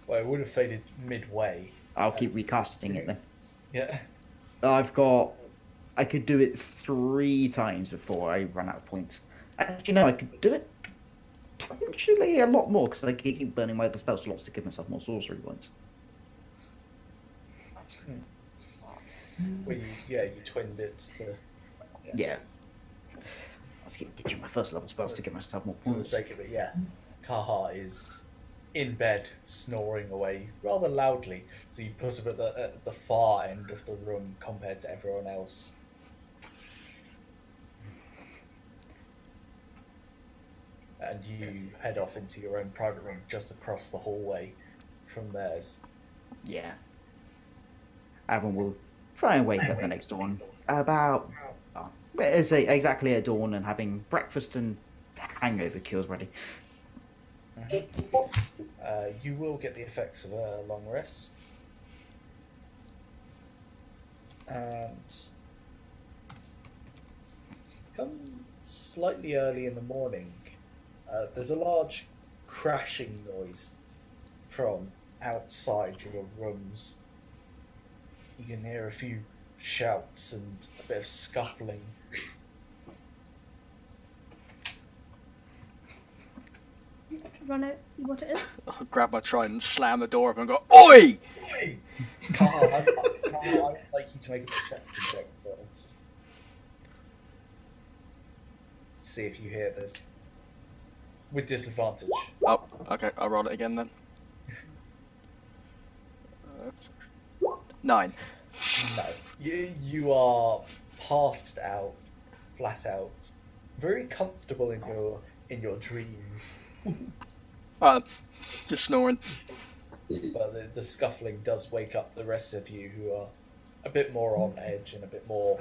Well, it would have faded midway. I'll keep recasting it then. Yeah. I could do it 3 times before I run out of points. Actually, no, I could do it potentially a lot more because I keep burning my other spell slots to give myself more sorcery points. Well, you twinned it to, Yeah. I was keep ditching my first level spells to give myself more for the points. sake of it, yeah. Kaha is in bed, snoring away rather loudly. So you put him at the far end of the room compared to everyone else. and you head off into your own private room just across the hallway from theirs. Yeah. Everyone will try and wake up the next dawn about, let's say exactly at dawn, and having breakfast and hangover cures ready. You will get the effects of a long rest. And come slightly early in the morning, there's a large crashing noise from outside your rooms. You can hear a few shouts and a bit of scuffling. Run out, see what it is. I'll grab my trident, slam the door open, and go, "Oi!" Carl, I'd like you to make a perception check first. See if you hear this. With disadvantage. Oh, okay, I'll roll it again then. 9. No. You are passed out, flat out, very comfortable in your dreams. Just snoring. But the scuffling does wake up the rest of you, who are a bit more on edge and a bit more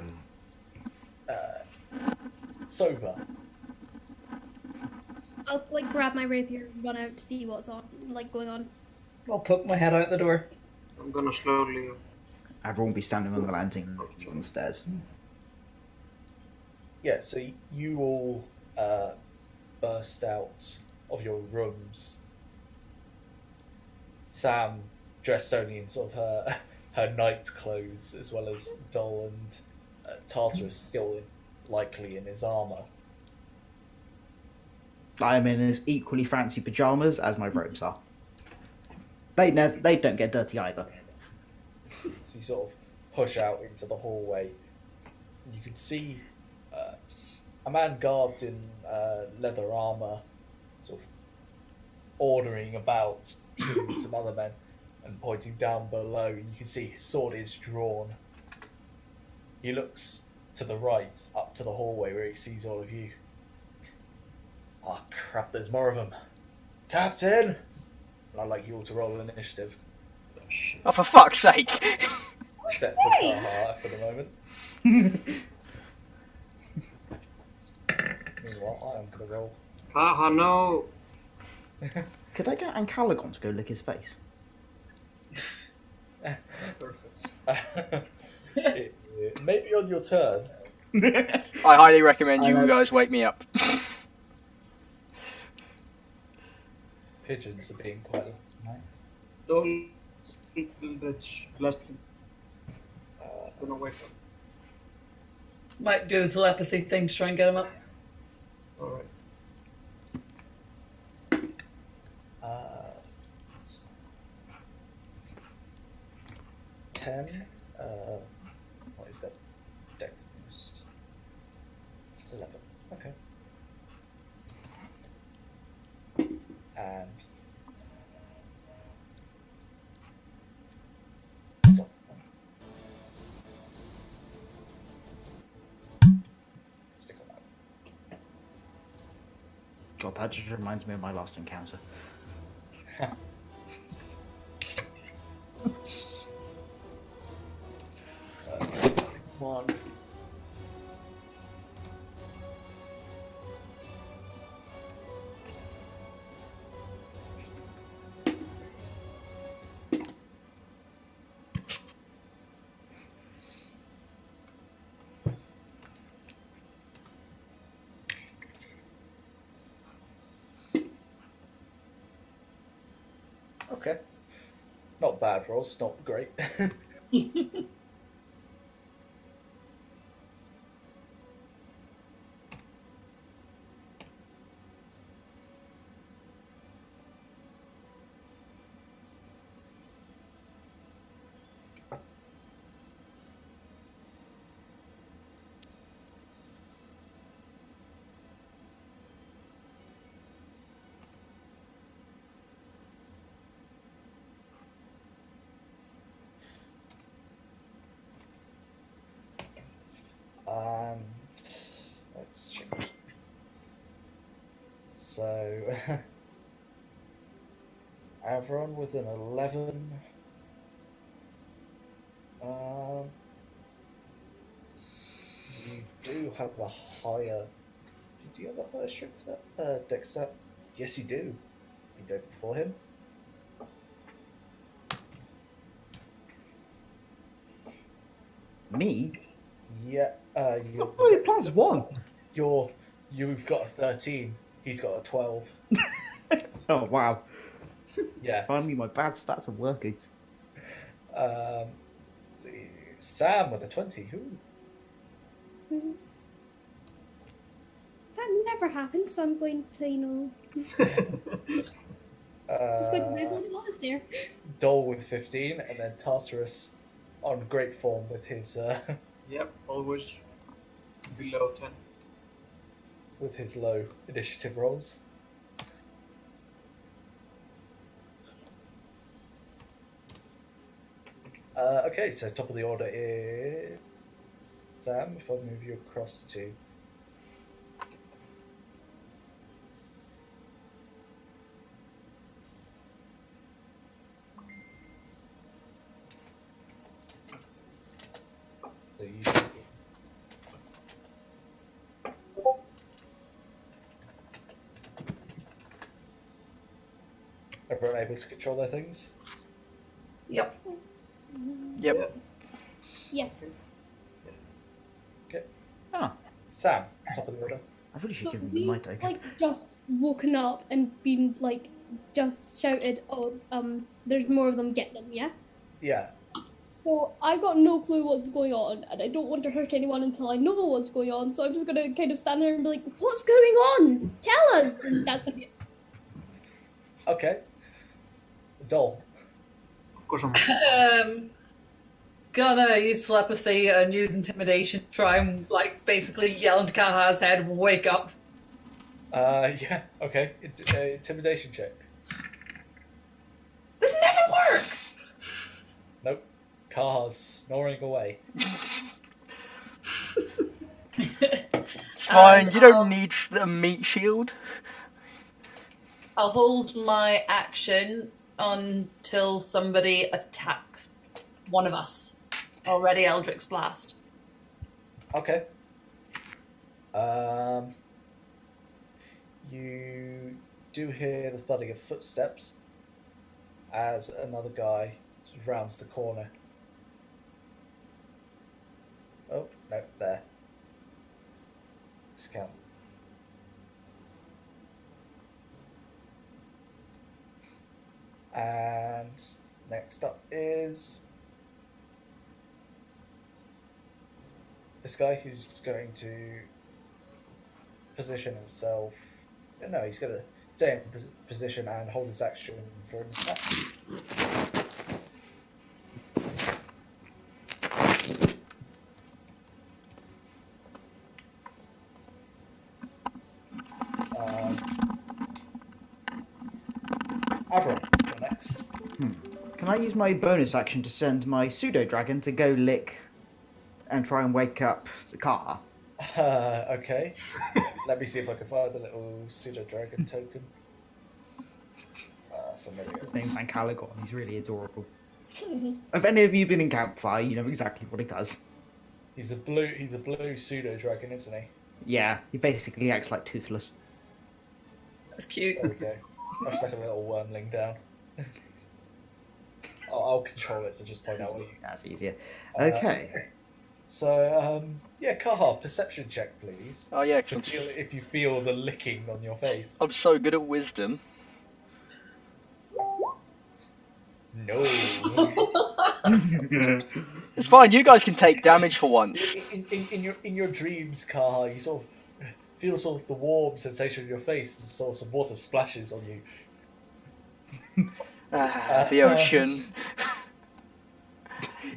sober. I'll grab my rapier and run out to see what's going on. I'll poke my head out the door. I'm gonna slowly. Everyone will be standing on the landing looking on the stairs. Yeah, so you all burst out of your rooms. Sam, dressed only in sort of her night clothes, as well as Dol and Tartarus still likely in his armour. I'm in as equally fancy pajamas as my robes are. They don't get dirty either. So you sort of push out into the hallway. You can see a man garbed in leather armour, sort of ordering about to some other men and pointing down below. You can see his sword is drawn. He looks to the right, up to the hallway where he sees all of you. Oh crap, there's more of them. Captain! I'd like you all to roll an initiative. Oh, for fuck's sake! Except for Kaha for the moment. Meanwhile, I am going to roll. Haha, no! Could I get Ancalagon to go lick his face? Maybe on your turn. I highly recommend you guys wake me up. Pigeons are being quite nice. Don't. That's last. Gonna wake up. Might do the telepathy thing to try and get him up. Alright. 10. What is that? Dex boost. 11. Okay. And so stick on that. God, that just reminds me of my last encounter. One. Okay. Not bad rolls, not great. Avron with an 11. You do have a higher. Do you have a higher strength stat? Dex stat? Yes, you do. You go before him. Me? Yeah. You. Oh, +1. You've got a 13. He's got a 12. Oh, wow. Yeah. Finally, my bad stats are working. Sam with a 20. Ooh. Mhm. That never happened, so I'm going to, just going to wriggle the bars there. Dole with 15, and then Tartarus on great form with his Yep, always below 10. with his low initiative rolls. Okay, so top of the order is Sam. If I move you across to so you everyone able to control their things? Yep. Yep. Yeah. Okay. Ah, Sam, top of the order. I really should So give him we, my token. like, just woken up and been, like, just shouted, oh, there's more of them, get them, yeah? Yeah. So I've got no clue what's going on, and I don't want to hurt anyone until I know what's going on, so I'm just gonna kind of stand there and be like, what's going on? Tell us! And that's gonna be it. Okay. Dole. Of course, I'm Gonna use telepathy and use intimidation to try and, like, basically yell into Kaha's head, wake up. Yeah. Okay. Intimidation check. This never works! Nope. Kaha's snoring away. Fine, And you don't need a meat shield. I'll hold my action until somebody attacks one of us. Already Eldrick's Blast. Okay. You do hear the thudding of footsteps as another guy sort of rounds the corner. Oh, no, there. Discount. And next up is this guy who's going to position himself. No, he's going to stay in position and hold his action for an attack. Avron, you're next. Can I use my bonus action to send my pseudo dragon to go lick and try and wake up Kaha? Okay. Let me see if I can find a little pseudo dragon token. Familiar. His name's Mancalagon. He's really adorable. If any of you been in Campfire, you know exactly what he does. He's a blue pseudo dragon, isn't he? Yeah, he basically acts like Toothless. That's cute. There we go. That's like a little wormling down. I'll control it to just point out what you. That's easier. Okay. So, yeah, Kaha, perception check, please. Oh yeah, To 'cause feel if you feel the licking on your face. I'm so good at wisdom. No. It's fine, you guys can take damage for once. In your dreams, Kaha, you sort of feel sort of the warm sensation in your face as sort of some water splashes on you. The ocean.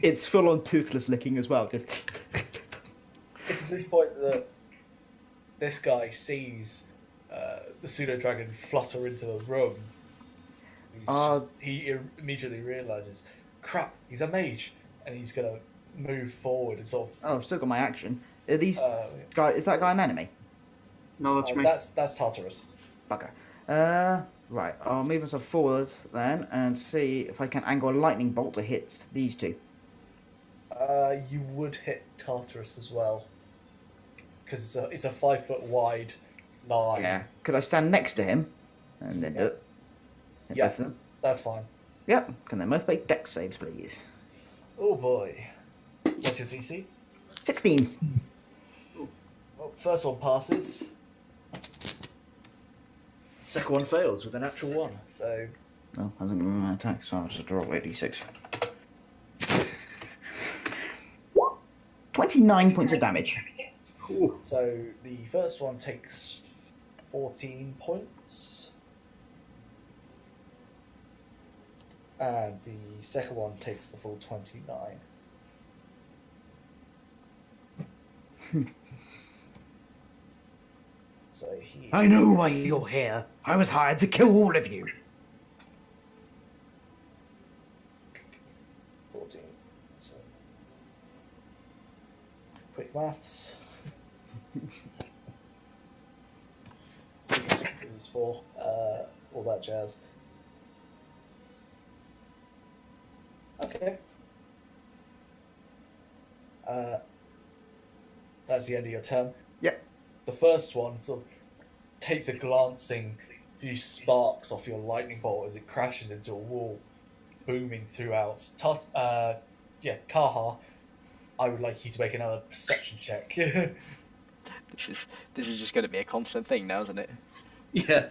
It's full on Toothless licking as well. Just... It's at this point that this guy sees the pseudo dragon flutter into the room. He immediately realizes, crap, he's a mage, and he's gonna move forward and sort of. Oh, I've still got my action. Are these Yeah. guy? Is that guy an enemy? No, that's me. That's Tartarus. Okay. Right, I'll move myself forward then and see if I can angle a lightning bolt to hit these two. You would hit Tartarus as well, because it's a 5 foot wide line. Yeah. Could I stand next to him and then do it? Hit Yeah. both of them? That's fine. Yep. Can they both make dex saves, please? Oh boy. What's your DC? 16. Well, first one passes. Second one fails with a natural 1. So Oh, hasn't given me my attack, so I'll just draw a d6. 29 points of damage. So the first one takes 14 points. And the second one takes the full 29. So he... I know why you're here. I was hired to kill all of you. 14. So... Quick maths. It was 4. All that jazz. Okay. That's the end of your turn. Yep. The first one sort of takes a glancing few sparks off your lightning bolt as it crashes into a wall, booming throughout. Kaha, I would like you to make another perception check. This is just going to be a constant thing now, isn't it? Yeah.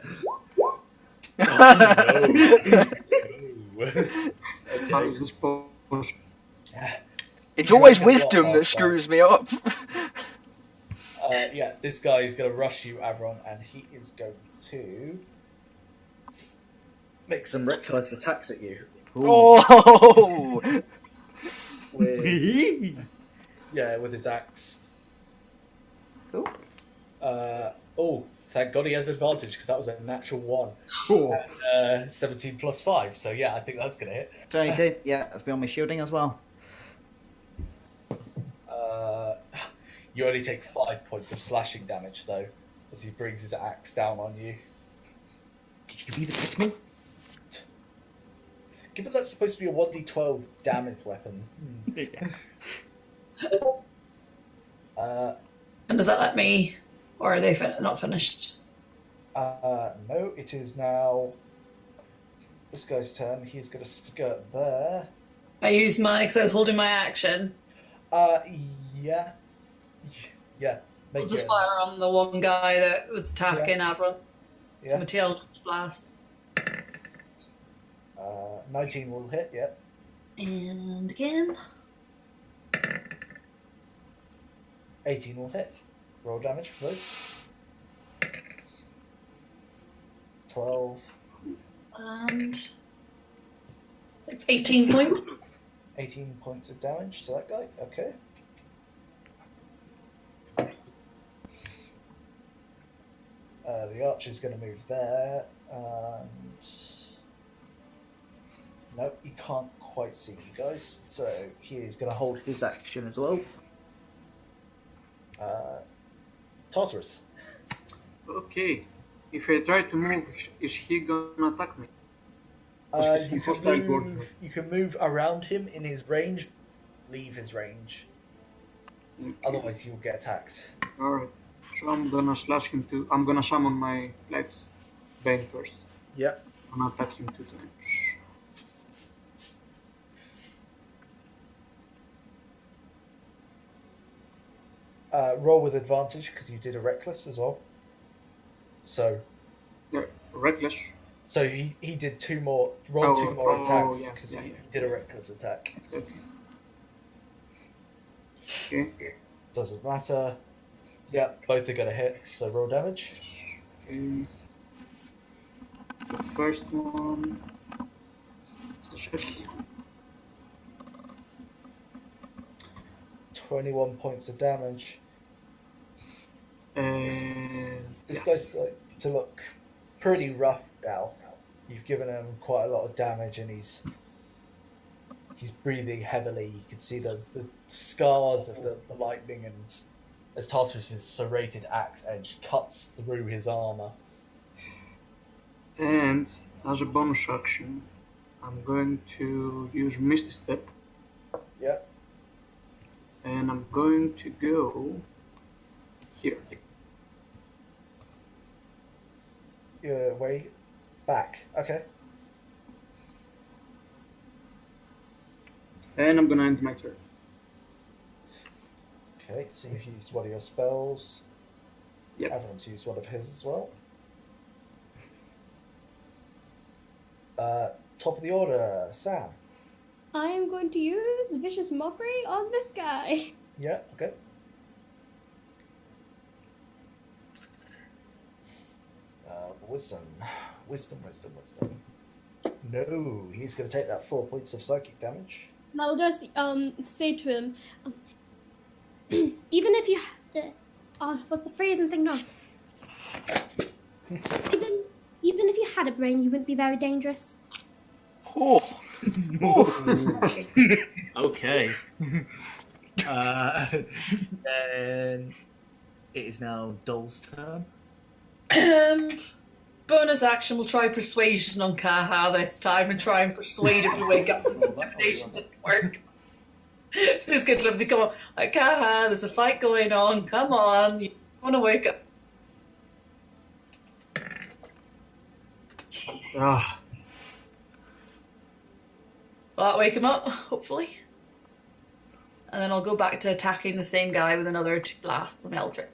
How is this possible? It's always wisdom that screws me up. Yeah, this guy is going to rush you, Avron, and he is going to make some reckless attacks at you. Oh! With his axe. Cool. Thank God he has advantage because that was a natural 1. Cool. 17 plus 5, so yeah, I think that's going to hit. 22. Yeah, that's beyond my shielding as well. You only take 5 points of slashing damage, though, as he brings his axe down on you. Did you leave the pistol? Given that's supposed to be a 1d12 damage weapon. And does that let me, or are they not finished? No, it is now this guy's turn. He's going to skirt there. I used because I was holding my action. Yeah. Yeah. I'll just fire on the one guy that was attacking Avron. Yeah. So Mateo blast. 19 will hit, yeah. And again. 18 will hit. Roll damage for both. 12. And it's 18 points. 18 points of damage to that guy. Okay. The archer's going to move there, and nope, he can't quite see you guys, so he is going to hold his action as well. Tartarus. Okay. If I try to move, is he gonna attack me? You can move around him in his range, leave his range. Okay. Otherwise, you'll get attacked. Alright. So I'm gonna slash him too. I'm gonna summon my light bane first. Yep. And attack him 2 times. Roll with advantage because you did a reckless as well. So. Yeah, reckless. So he did 2 more. Roll 2 more attacks because he did a reckless attack. Okay. Doesn't matter. Yeah, both are going to hit. So roll damage. Okay. The first one. The second one. 21 points of damage. This guy's like to look pretty rough now. You've given him quite a lot of damage, and he's breathing heavily. You can see the scars of the lightning, and as Tartarus's serrated axe edge cuts through his armor. And as a bonus action, I'm going to use Misty Step, Yeah. and I'm going to go here. You're way back. Okay. And I'm gonna end my turn. Okay, so you've used one of your spells. Yep. Everyone's used one of his as well. Top of the order, Sam. I am going to use Vicious Mockery on this guy. Yeah, okay. Wisdom. Wisdom. No, he's going to take that 4 points of psychic damage. And I'll just say to him, even if you, what's the phrase I'm thinking of? Even if you had a brain, you wouldn't be very dangerous. Oh. Okay. Then it is now Dole's turn. Bonus action, we'll try persuasion on Kaha this time and try and persuade him to wake up. The intimidation didn't work. So he's going to everything. Come on, like, Kaha, there's a fight going on. Come on, you want to wake up. Ah, Will that wake him up, hopefully? And then I'll go back to attacking the same guy with another blast from Eldritch.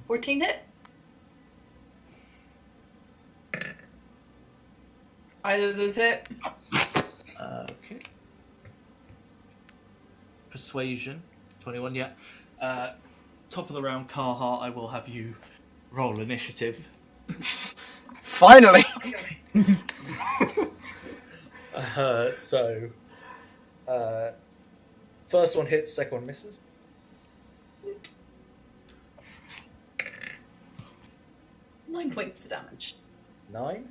14 hit? Either of those hit? Okay. Persuasion, 21, yeah. Top of the round, Carhart, I will have you roll initiative. Finally! First one hits, second one misses. Nine points of damage. 9.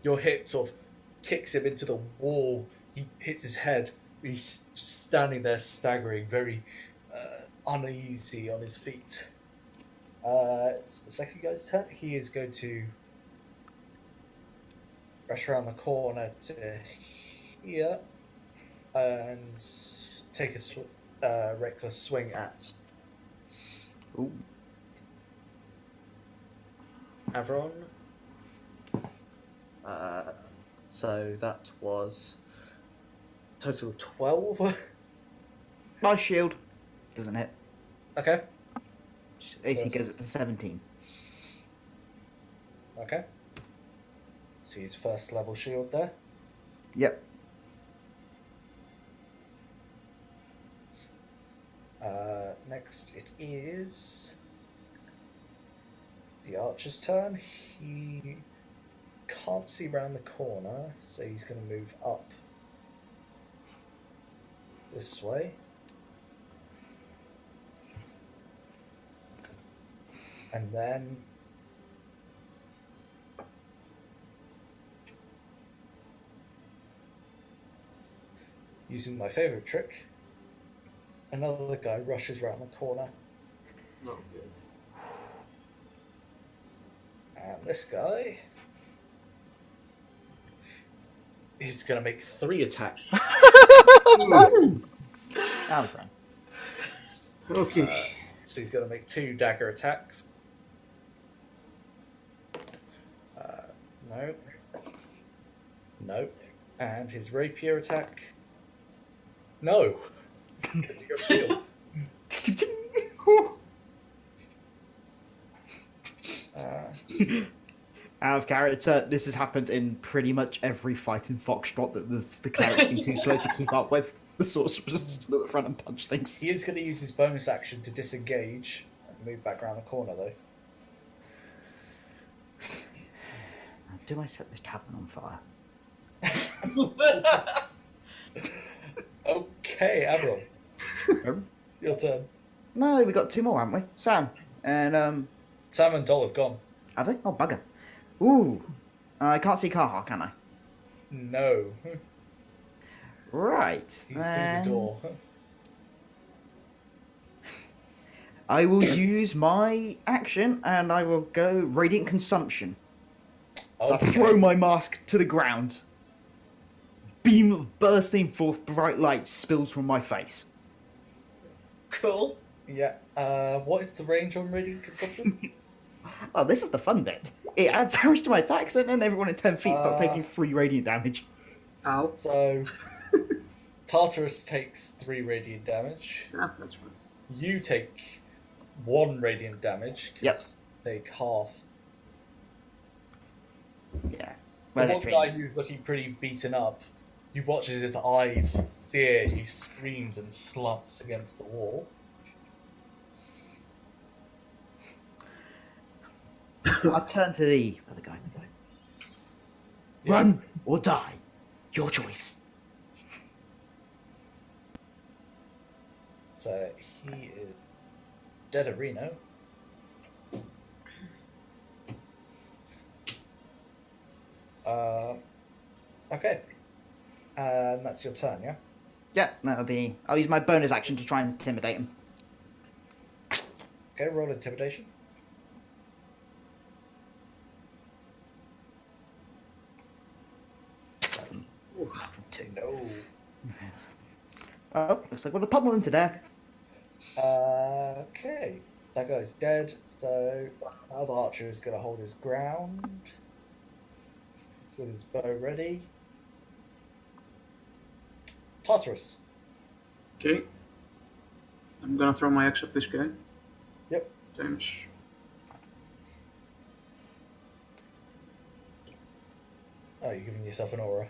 Your hit sort of kicks him into the wall. He hits his head. He's just standing there staggering, very uneasy on his feet. It's the second guy's turn. He is going to rush around the corner to here and take a reckless swing at Ooh. Avron. So that was a total of 12. My shield doesn't hit. Okay. AC Yes. goes up to 17. Okay. So he's first level shield there. Yep. Next it is the archer's turn. He can't see round the corner, so he's going to move up this way. And then using my favourite trick, another guy rushes round the corner. no good. And this guy is going to make 3 attacks. That was fine. Okay. So he's going to make 2 dagger attacks. No. No. And his rapier attack. No. Because he got shield. Out of character, this has happened in pretty much every fight in Foxtrot that the cleric's been too slow to keep up with. The sorcerer just stood at the front and punch things. He is going to use his bonus action to disengage and move back around the corner, though. Do I set this tavern on fire? Okay, Avron. Your turn. No, we got 2 more, haven't we? Sam and Sam and Dol have gone. have they? Oh bugger! Ooh, I can't see Carhart, can I? No. Right. He's through the door. I will use my action and I will go Radiant Consumption. I throw my mask to the ground. Beam of bursting forth bright light spills from my face. Cool. Yeah. What is the range on radiant consumption? Oh, this is the fun bit. It adds damage to my attacks, and then everyone in 10 feet starts taking 3 radiant damage. Ow. So, Tartarus takes 3 radiant damage. Yeah, that's fine. You take 1 radiant damage. 'Cause Yep. Take half. Yeah. The Well, one guy who's looking pretty beaten up, you watch as his eyes sear, he screams and slumps against the wall. I turn to the other guy. Yeah. Run or die. Your choice. So he is dead at Reno. Okay. And that's your turn, yeah? Yeah, that'll be. I'll use my bonus action to try and intimidate him. Okay, roll intimidation. Ooh, 2. No. Oh, looks like we're pummel him to death. Okay. That guy's dead, so the other archer is going to hold his ground with his bow ready. Tartarus. Okay. I'm gonna throw my axe at this guy. Yep. Times. Oh, you're giving yourself an aura.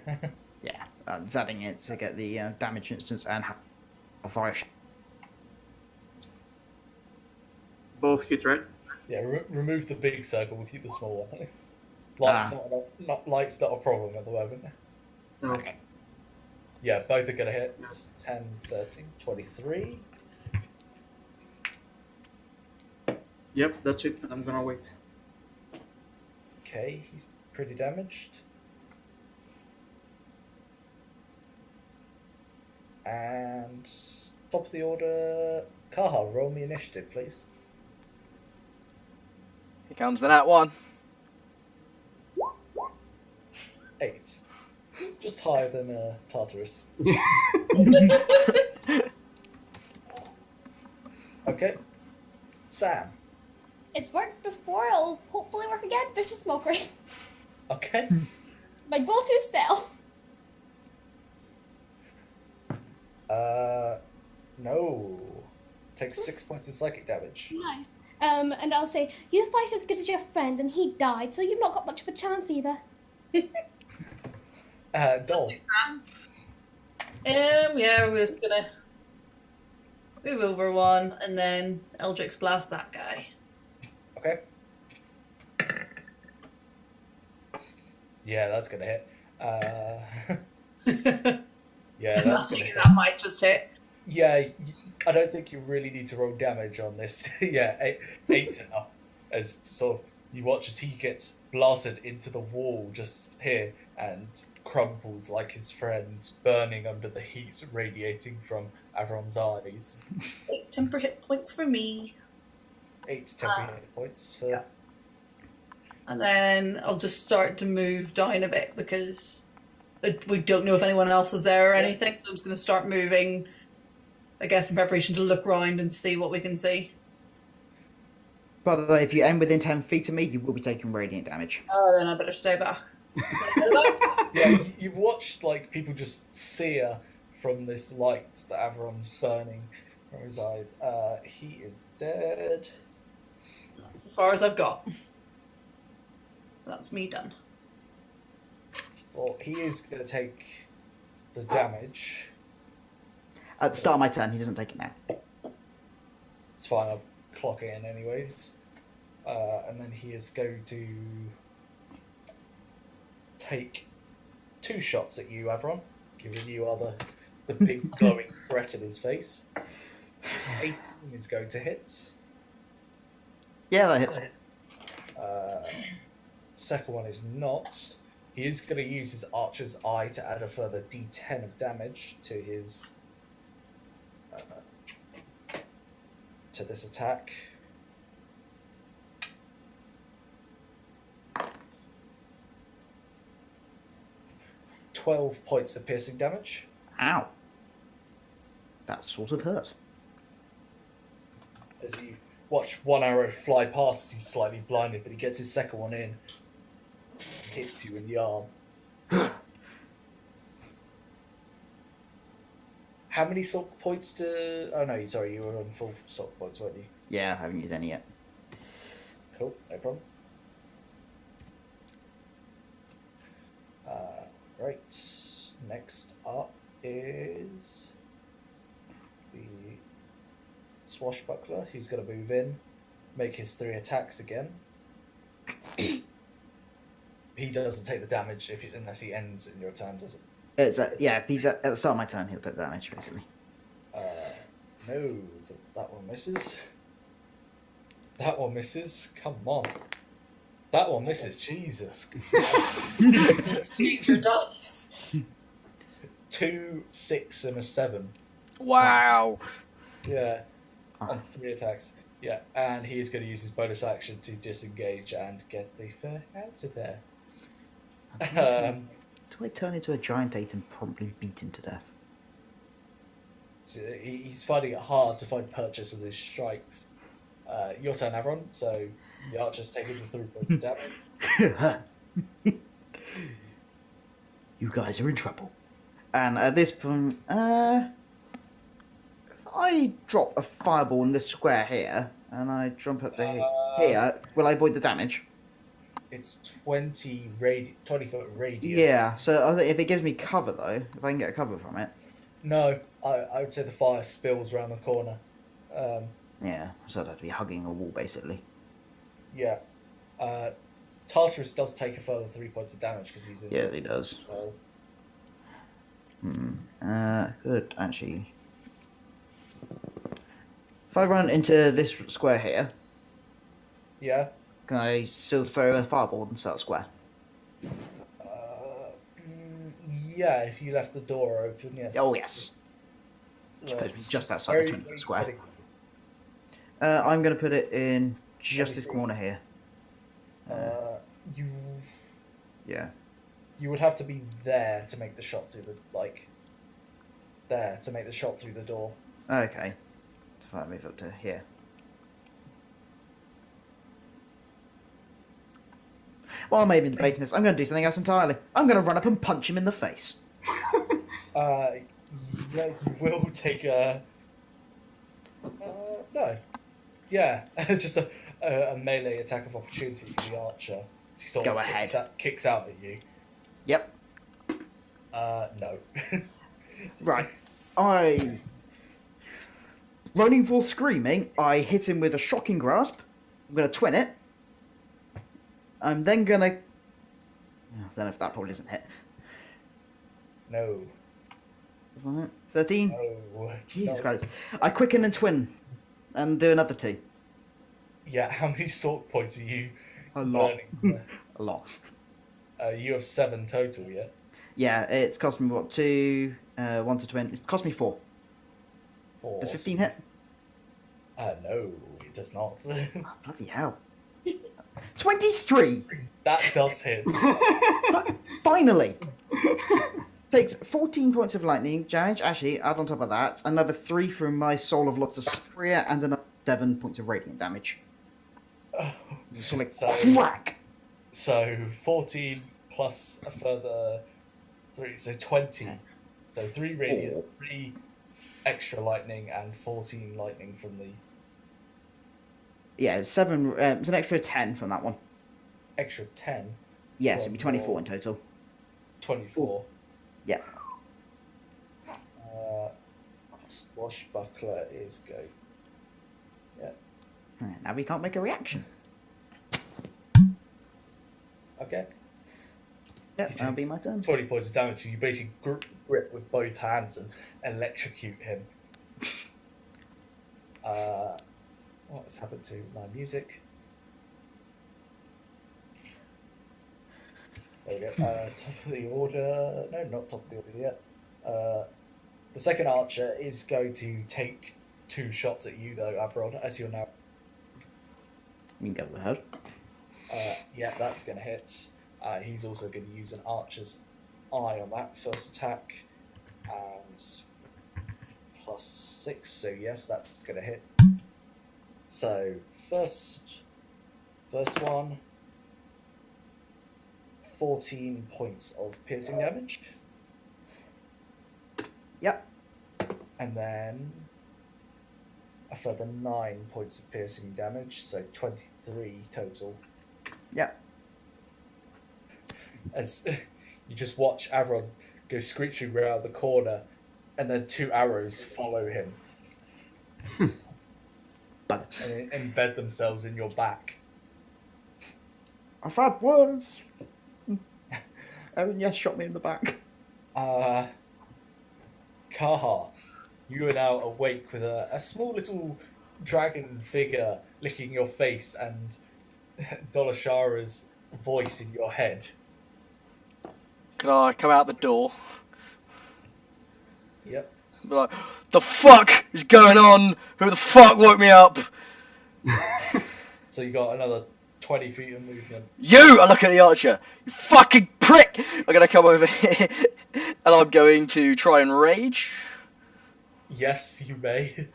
Yeah, I'm adding it to get the damage instance and a fire. Both hit, right? Yeah, remove the big circle, we'll keep the small one. Light's not a problem at the moment. No. Okay. Yeah, both are going to hit. It's 10, 13, 23. Yep, that's it. I'm gonna wait. Okay, he's pretty damaged. And top of the order, Kaha, roll me initiative, please. Here comes the nat 1. 8. Just higher than Tartarus. Okay. Sam. It's worked before, it'll hopefully work again. Vicious Smoker. Okay. My go-to spell. No. Takes 6 points of psychic damage. Nice. And I'll say, you fight as good as your friend and he died, so you've not got much of a chance either. Dol. Yeah, we're just gonna move over one and then Eldritch Blast that guy. Okay. Yeah, that's gonna hit. Yeah, that's gonna hit. That might just hit. Yeah, I don't think you really need to roll damage on this. Yeah, 8's enough. As sort of you watch as he gets blasted into the wall just here and crumples like his friend, burning under the heat radiating from Avron's eyes. 8 temper hit points for me. 8 temporary hit points. For... Yeah. And then I'll just start to move down a bit because we don't know if anyone else is there or anything. So I'm just going to start moving, I guess, in preparation to look round and see what we can see. By the way, if you aim within 10 feet of me, you will be taking radiant damage. Oh, then I better stay back. Yeah, you've watched like people just sear from this light that Avron's burning from his eyes. He is dead. That's as far as I've got. That's me done. Well, he is going to take the damage. At the start of my turn, he doesn't take it now. It's fine, I'll clock it in anyways. And then he is going to take 2 shots at you, Avron, giving you the big glowing threat in his face. 18 is going to hit. Yeah, that hits. Second one is not. He is going to use his Archer's Eye to add a further D10 of damage to his to this attack. "12 points of piercing damage." Ow. That sort of hurt. As you watch one arrow fly past, he's slightly blinded, but he gets his second one in. Hits you in the arm. How many sock points to... Oh no, sorry, you were on full sock points, weren't you? Yeah, I haven't used any yet. Cool, no problem. Right, next up is the swashbuckler. He's going to move in, make his 3 attacks again. He doesn't take the damage unless he ends in your turn, does it? Yeah, if he's at the start of my turn, he'll take the damage, basically. No, that one misses. That one misses. Come on. That one misses. Jesus. Change your dice. 2, 6, and a 7. Wow. Yeah. On 3 attacks. Yeah, and he is going to use his bonus action to disengage and get the fuck out of there. Do I turn into a giant ape and promptly beat him to death? So he's finding it hard to find purchase with his strikes. Your turn, Avron. So the archer's taking the 3 points of damage. You guys are in trouble. And at this point, if I drop a fireball in this square here, and I jump up to here, will I avoid the damage? It's 20 foot radius. Yeah, so I think if it gives me cover, though, if I can get a cover from it. No, I would say the fire spills around the corner. Yeah, so I'd have to be hugging a wall, basically. Yeah. Tartarus does take a further 3 points of damage because he's in. Yeah, he does. Well. Good, actually. If I run into this square here, Yeah. can I still throw a fireball into that square? Yeah, if you left the door open, yes. Oh, yes. Which puts me just outside the 20-foot square. very- I'm going to put it in just Let me this see. corner here. You Yeah. you would have to be there to make the shot through the there to make the shot through the door. Okay. If I move up to here. While I'm even debating this, I'm going to do something else entirely. I'm going to run up and punch him in the face. Yeah, you will take a. No. Yeah, just a melee attack of opportunity for the archer. He sort Go of ahead. Kicks out at you. Yep. No. Right. Running for screaming, I hit him with a shocking grasp. I'm going to twin it. I'm then going to... I don't know if that probably doesn't hit. No. 13? No. Jesus No. Christ. I quicken and twin. And do another 2. Yeah, how many sword points are you A lot. burning? A lot. You have 7 total, yeah? Yeah, it's cost me, what, 2, 1 to twin. It's cost me 4. 4. Does 15 hit? No, it does not. Oh, bloody hell. 23! That does hit. Finally! Takes 14 points of lightning damage. Actually, add on top of that, another 3 from my Soul of Lotosphria and another 7 points of radiant damage. Just like So- crack! So 14 plus a further 3, so 20. So 3 radiant, 3 extra lightning, and 14 lightning from the Yeah, it's 7. It's an extra 10 from that one. extra 10. Yeah, so it'd be 24 in total. 24. Yeah. Swashbuckler is go. Now we can't make a reaction. Okay. Yep, that'll be my turn. 20 points of damage. You basically grip with both hands and electrocute him. What has happened to my music? There we go. Top of the order. No, not top of the order yet. The second archer is going to take 2 shots at you though, Avron, as you're now. You can go ahead. Yeah, that's going to hit. He's also going to use an Archer's Eye on that first attack. And +6, so yes, that's going to hit. So, first one, 14 points of piercing damage. Yep. And then a further 9 points of piercing damage, so 23 total. Yep. As you just watch Avron go screeching around the corner, and then 2 arrows follow him and embed themselves in your back. I've had worse. Erin, yes, shot me in the back. Kaha, you are now awake with a small little dragon figure licking your face and Dolashara's voice in your head. Can I come out the door? Yep. Be like, the fuck is going on? Who the fuck woke me up? So you got another 20 feet of movement. You! I look at the archer. You fucking prick! I'm gonna come over here and I'm going to try and rage. Yes, you may.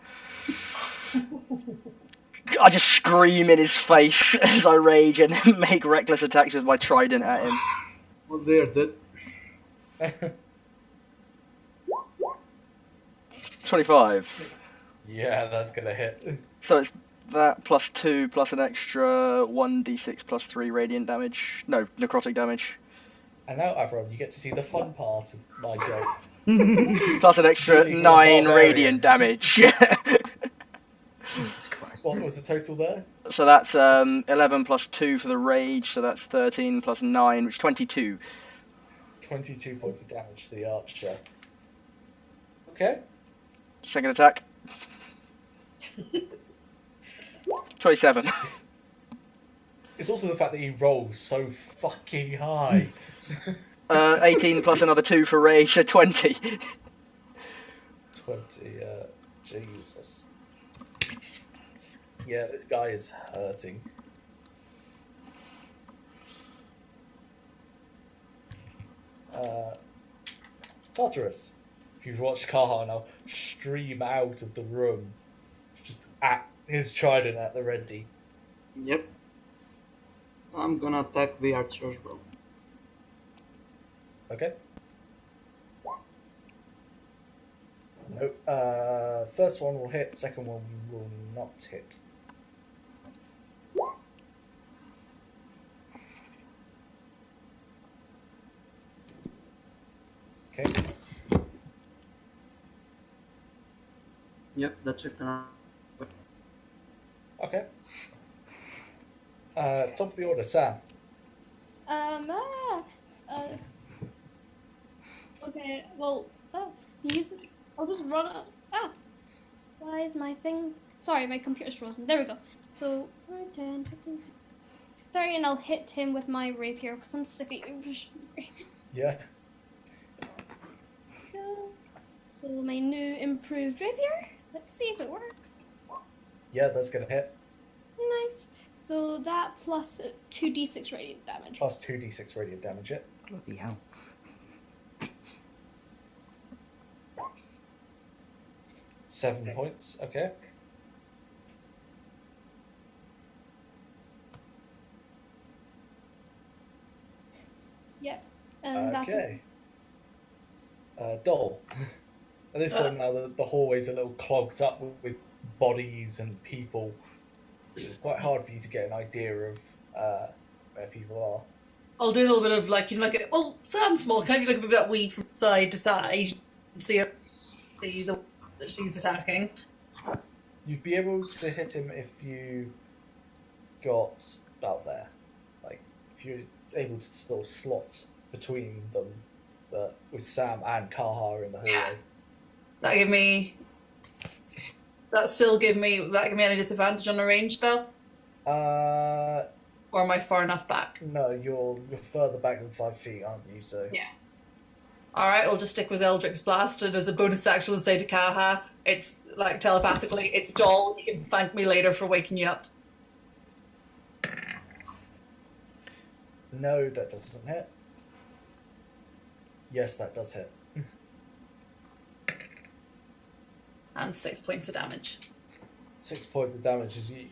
I just scream in his face as I rage and make reckless attacks with my trident at him. Well, they're dead. 25. Yeah, that's gonna hit. So it's that plus 2 plus an extra 1d6 plus 3 radiant damage. No, necrotic damage. And now, Avron, you get to see the fun part of my job. Plus an extra Dealing with 9 barbarian. radiant damage. Jesus Christ. What was the total there? So that's 11 plus 2 for the rage, so that's 13 plus 9, which is 22. 22 points of damage to the archer. Okay. Second attack. 27. It's also the fact that he rolls so fucking high. 18 plus another 2 for rage, so 20. 20, Jesus. Yeah, this guy is hurting. Tartarus, you've watched Kaha now stream out of the room, just at his trident at the ready. Yep. I'm gonna attack the archer as well. Okay. Nope. First one will hit, second one will not hit. Okay. Yep, that's it. Okay. Top of the order, Sam. Okay, well, I'll just run out. Why is my thing? Sorry, my computer's frozen. There we go. So, 10, 15, 30, and I'll hit him with my rapier because I'm sick of English. Yeah. So, my new improved rapier. Let's see if it works. Yeah, that's gonna hit. Nice. So, that plus 2d6 radiant damage. Plus 2d6 radiant damage, it. Bloody hell. 7 points, okay. Yep. And that's Okay. Dol. At this point now, the hallway's a little clogged up with bodies and people. It's quite hard for you to get an idea of where people are. I'll do a little bit of well, Sam's small. Can you look a bit of that weave from side to side and see the that she's attacking? You'd be able to hit him if you got about there. Like, if you're able to sort of slot between them, but with Sam and Kaha in the hallway. That give me any disadvantage on a range spell? Or am I far enough back? No, you're further back than 5 feet, aren't you? So Yeah. Alright, I'll just stick with Eldritch Blast, and as a bonus action, we'll say to Kaha, it's like telepathically, it's Doll, you can thank me later for waking you up. No, that doesn't hit. Yes, that does hit. And 6 points of damage. 6 points of damage as you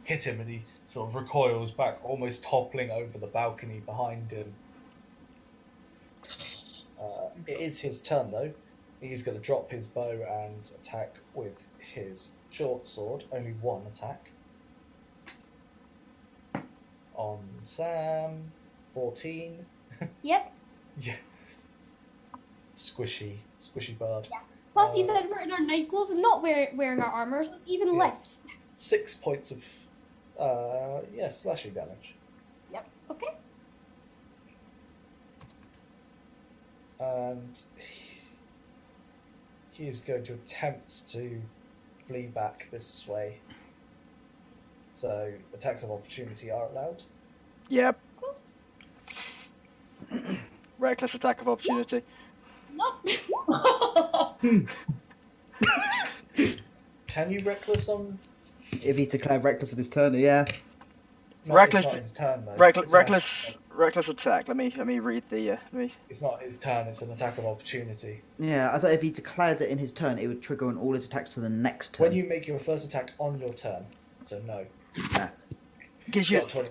hit him and he sort of recoils back, almost toppling over the balcony behind him. It is his turn though. He's going to drop his bow and attack with his short sword. Only one attack. On Sam. 14. Yep. Yeah. Squishy bird. Yeah. Plus, you said we're in our night clothes and not wearing our armor, so it's even less. 6 points of slashing damage. Yep. Okay. And he is going to attempt to flee back this way. So attacks of opportunity are allowed. Yep. Reckless attack of opportunity. Nope. Can you reckless on? If he's declared reckless at his turn, yeah. No, Reckless- It's not his turn though. Reckless attack. Let me read the. It's not his turn. It's an attack of opportunity. Yeah, I thought if he declared it in his turn, it would trigger on all his attacks to the next turn. When you make your first attack on your turn, so no. Gives you. Not 20,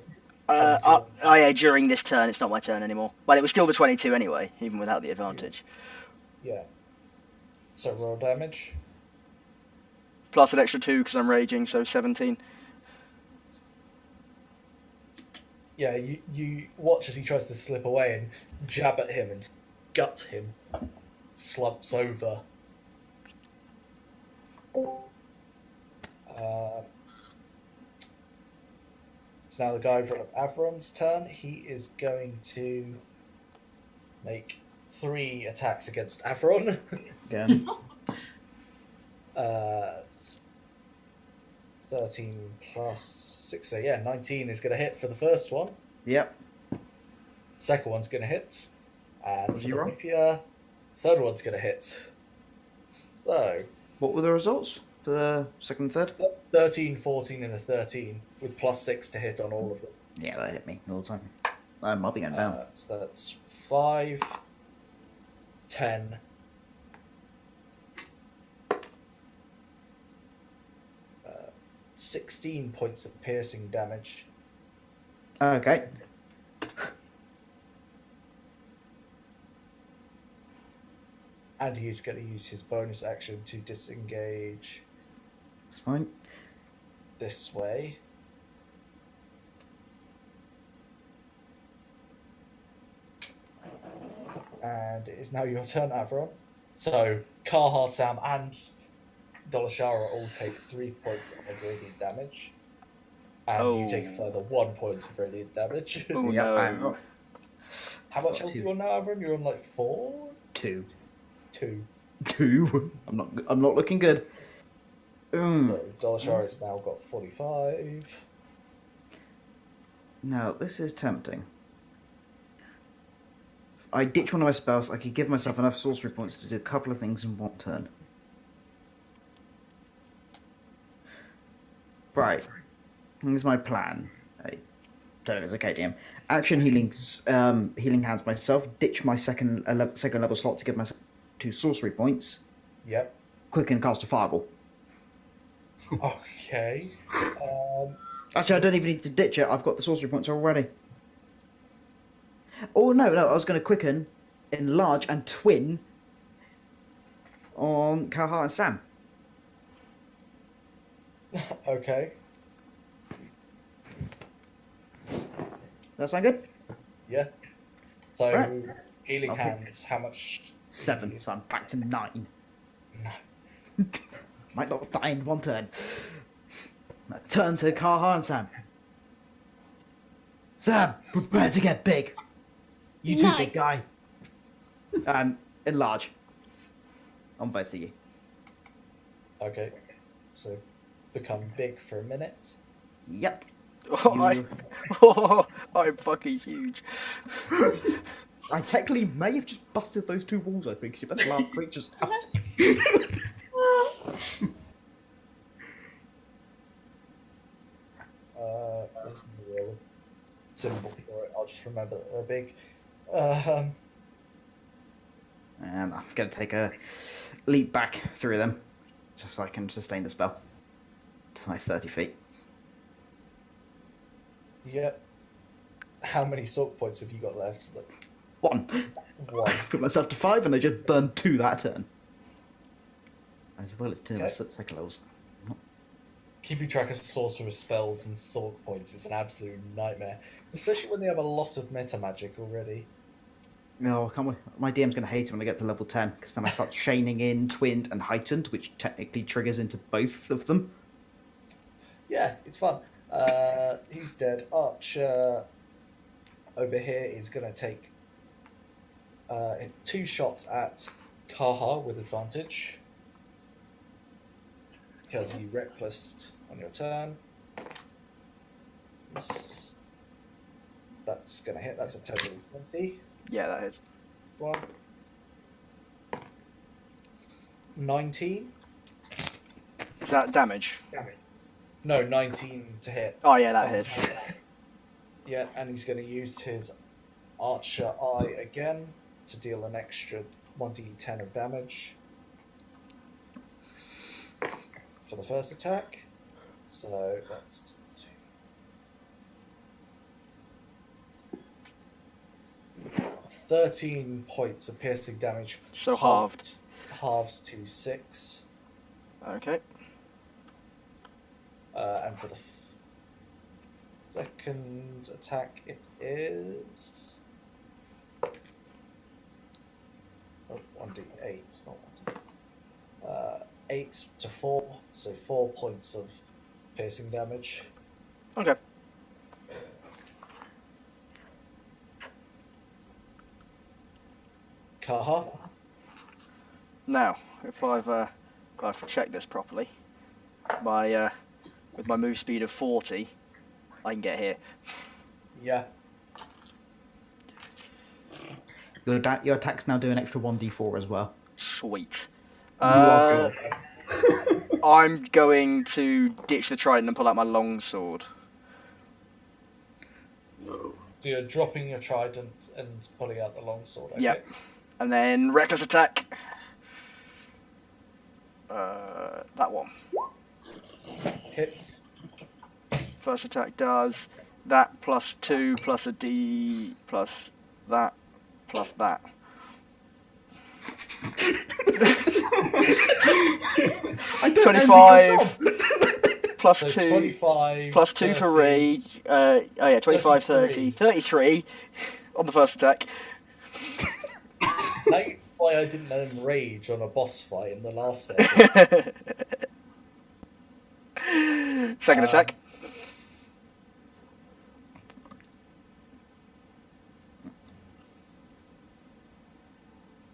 Yeah, during this turn, it's not my turn anymore. But it was still the 22 anyway, even without the advantage. Yeah. So roll damage. Plus an extra 2 because I'm raging, so 17. Yeah, you watch as he tries to slip away and jab at him and gut him. Slumps over. It's now the guy in front of Avron's turn. He is going to make 3 attacks against Avron. Again. 13 plus 6, so yeah, 19 is going to hit for the first one. Yep. Second one's going to hit. And for the 0. rapier, third one's going to hit. So, What were the results for the second and third? 13, 14, and a 13, with plus 6 to hit on all of them. Yeah, that hit me all the time. I'll be going down. So that's 5, 10, 16 points of piercing damage. Okay. And he's going to use his bonus action to disengage That's fine. this way. And it is now your turn, Avron. So, Kaha, Sam, and Dolashara all take 3 points of radiant damage. And you take a further 1 point of radiant damage. Oh Yep, no. How much health are you on now, Avron? You're on like 4? 2. 2. 2. I'm not looking good. So, Dolashara's now got 45. Now, this is tempting. If I ditch one of my spells, I could give myself enough sorcery points to do a couple of things in one turn. Right. Here's my plan. I don't know if it's okay, DM. Action healing hands myself. Ditch my second level slot to give myself 2 sorcery points. Yep. Quicken cast a fireball. Okay. Actually, I don't even need to ditch it. I've got the sorcery points already. Oh, no, I was going to quicken, enlarge, and twin on Kaha and Sam. Okay. That sound good? Yeah. So, Right. healing Okay. hands, how much? 7, so I'm back to 9. No. Might not die in one turn. Now turn to Kaha and Sam. Sam, prepare to get big. You too, big Nice. guy. Enlarge. On both of you. Okay. So, become big for a minute. Yep. Oh, You- I'm fucking huge. I technically may have just busted those 2 walls open because you better laugh creatures now. There's no real symbol for it. I'll just remember that they're big. And I'm going to take a leap back through them, just so I can sustain the spell to like 30 feet. Yep. How many salt points have you got left? 1. One. Put myself to 5, and I just burned 2 that turn. As well as 2 Okay. second levels. Keeping track of sorcerer spells and salt points is an absolute nightmare, especially when they have a lot of meta magic already. No, my DM's going to hate it when I get to level 10, because then I start chaining in Twinned and Heightened, which technically triggers into both of them. Yeah, it's fun. He's dead. Archer over here is going to take 2 shots at Kaha with advantage. Because you reckless on your turn. That's going to hit. That's a total of 20. Yeah, that is. 1. 19. Is that damage? No, 19 to hit. Oh yeah, that hits. Yeah, and he's going to use his Archer Eye again to deal an extra 1d10 of damage for the first attack. So that's 2. 13 points of piercing damage. So halved. Halved to 6. Okay. And for the second attack, it is 1d8. It's not 1d8. 8 to 4, so 4 points of piercing damage. Okay. Kaha. Now, if I've checked this properly, with my move speed of 40, I can get here. Yeah. Your attack's now do an extra 1d4 as well. Sweet. You are good. I'm going to ditch the trident and pull out my longsword. No. So you're dropping your trident and pulling out the longsword. Okay? Yep. And then reckless attack. That one. Hits. First attack does that plus 2 plus a D plus that plus that. I don't 25 plus So 2 25 plus 2 for 30. rage. 25, 30, 33 on the first attack. That's why I didn't let him rage on a boss fight in the last session. Second attack.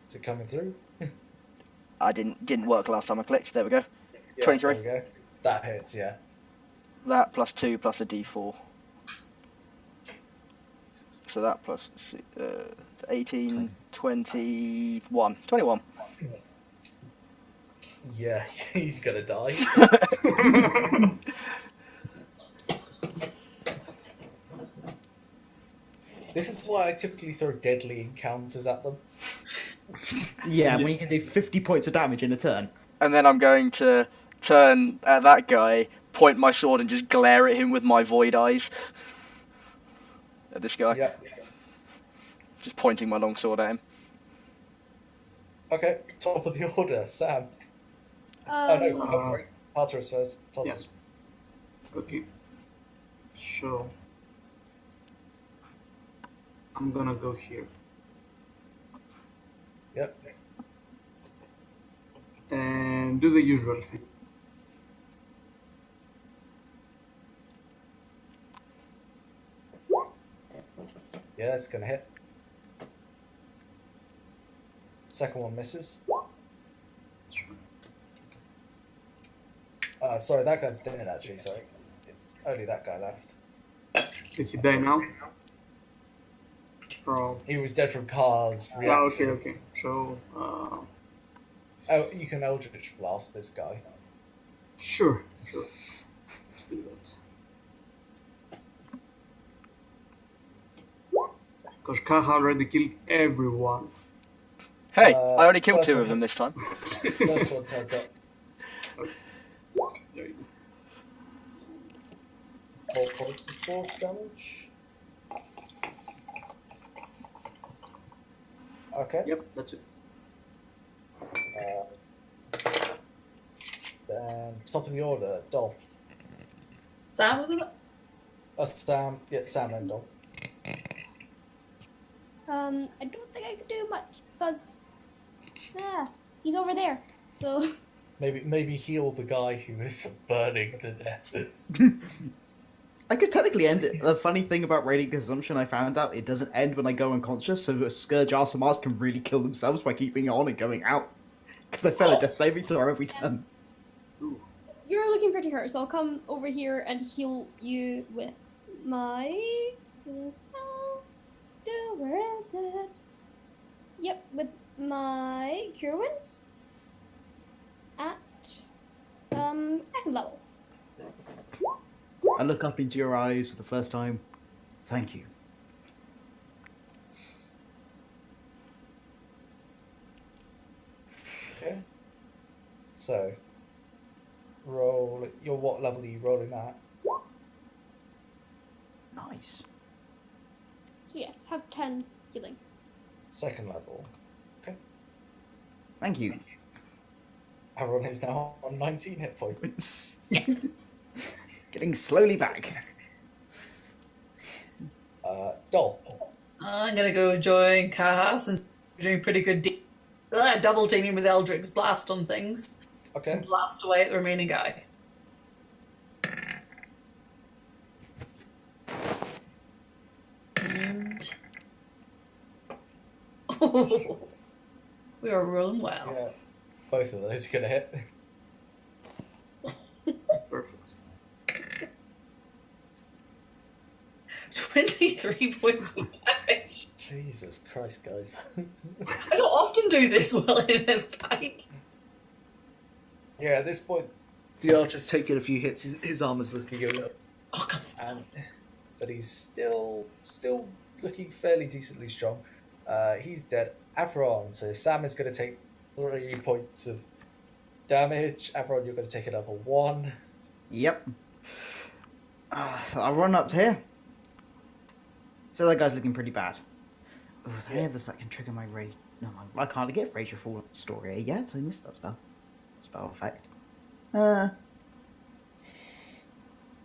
Is it coming through? I didn't work last time I clicked. There we go. Yeah, 23. There we go. That hits, yeah. That plus 2 plus a D4. So that plus 18, 21. 21. Yeah, he's gonna die. This is why I typically throw deadly encounters at them. Yeah, when you can do 50 points of damage in a turn. And then I'm going to turn at that guy, point my sword, and just glare at him with my void eyes. At this guy. Yep. Just pointing my long sword at him. Okay, top of the order, Sam. Oh no, I'm sorry. Tartarus first. Tartarus. Yeah. Okay. So I'm gonna go here. Yep. And do the usual thing. Yeah, it's gonna hit. Second one misses. Sorry, that guy's dead actually, sorry. It's only that guy left. Did he die now? From. He was dead from Car's Yeah, reaction. okay. So, Oh, you can Eldritch Blast this guy. sure. Let's do that. Because Kaha already killed everyone. Hey, I already killed first 2 one of them this hits. time. First one turns up. There you go. 4 points of force damage. Okay. Yep, that's it. Then top of the order, Dol. Sam, wasn't it? Sam. Yeah, Sam and Dol. I don't think I could do much because he's over there. So Maybe heal the guy who is burning to death. I could technically end it. The funny thing about radiant consumption, I found out it doesn't end when I go unconscious, so a Scourge Arsamars can really kill themselves by keeping on and going out. Because I fail a death saving throw every turn. Ooh. you're looking pretty hurt, so I'll come over here and heal you with my where is it? Yep, with my cure wounds at second level. I look up into your eyes for the first time. Thank you. Okay. So, roll. What level are you rolling at? Nice. So yes, have 10 healing. Second level. Thank you. Everyone is now on 19 hit points. Yeah. Getting slowly back. Dol. I'm gonna go join Kaha since we're doing pretty good. Double teaming with Eldrick's blast on things. Okay. And blast away at the remaining guy. And we are rolling well. Yeah. Both of those are gonna hit. Perfect. 23 points of damage. Jesus Christ, guys. I don't often do this well in a fight. Yeah, at this point, the archer's taken a few hits. His armor's looking a little, Oh, come but he's still looking fairly decently strong. He's dead. Avron. So Sam is going to take 3 points of damage. Avron, you're going to take another 1. Yep. I'll run up to here. So that guy's looking pretty bad. Oh, is there any others that can trigger my rage? No, I can't get Fraser Fall story yet, so I missed that spell. Spell effect.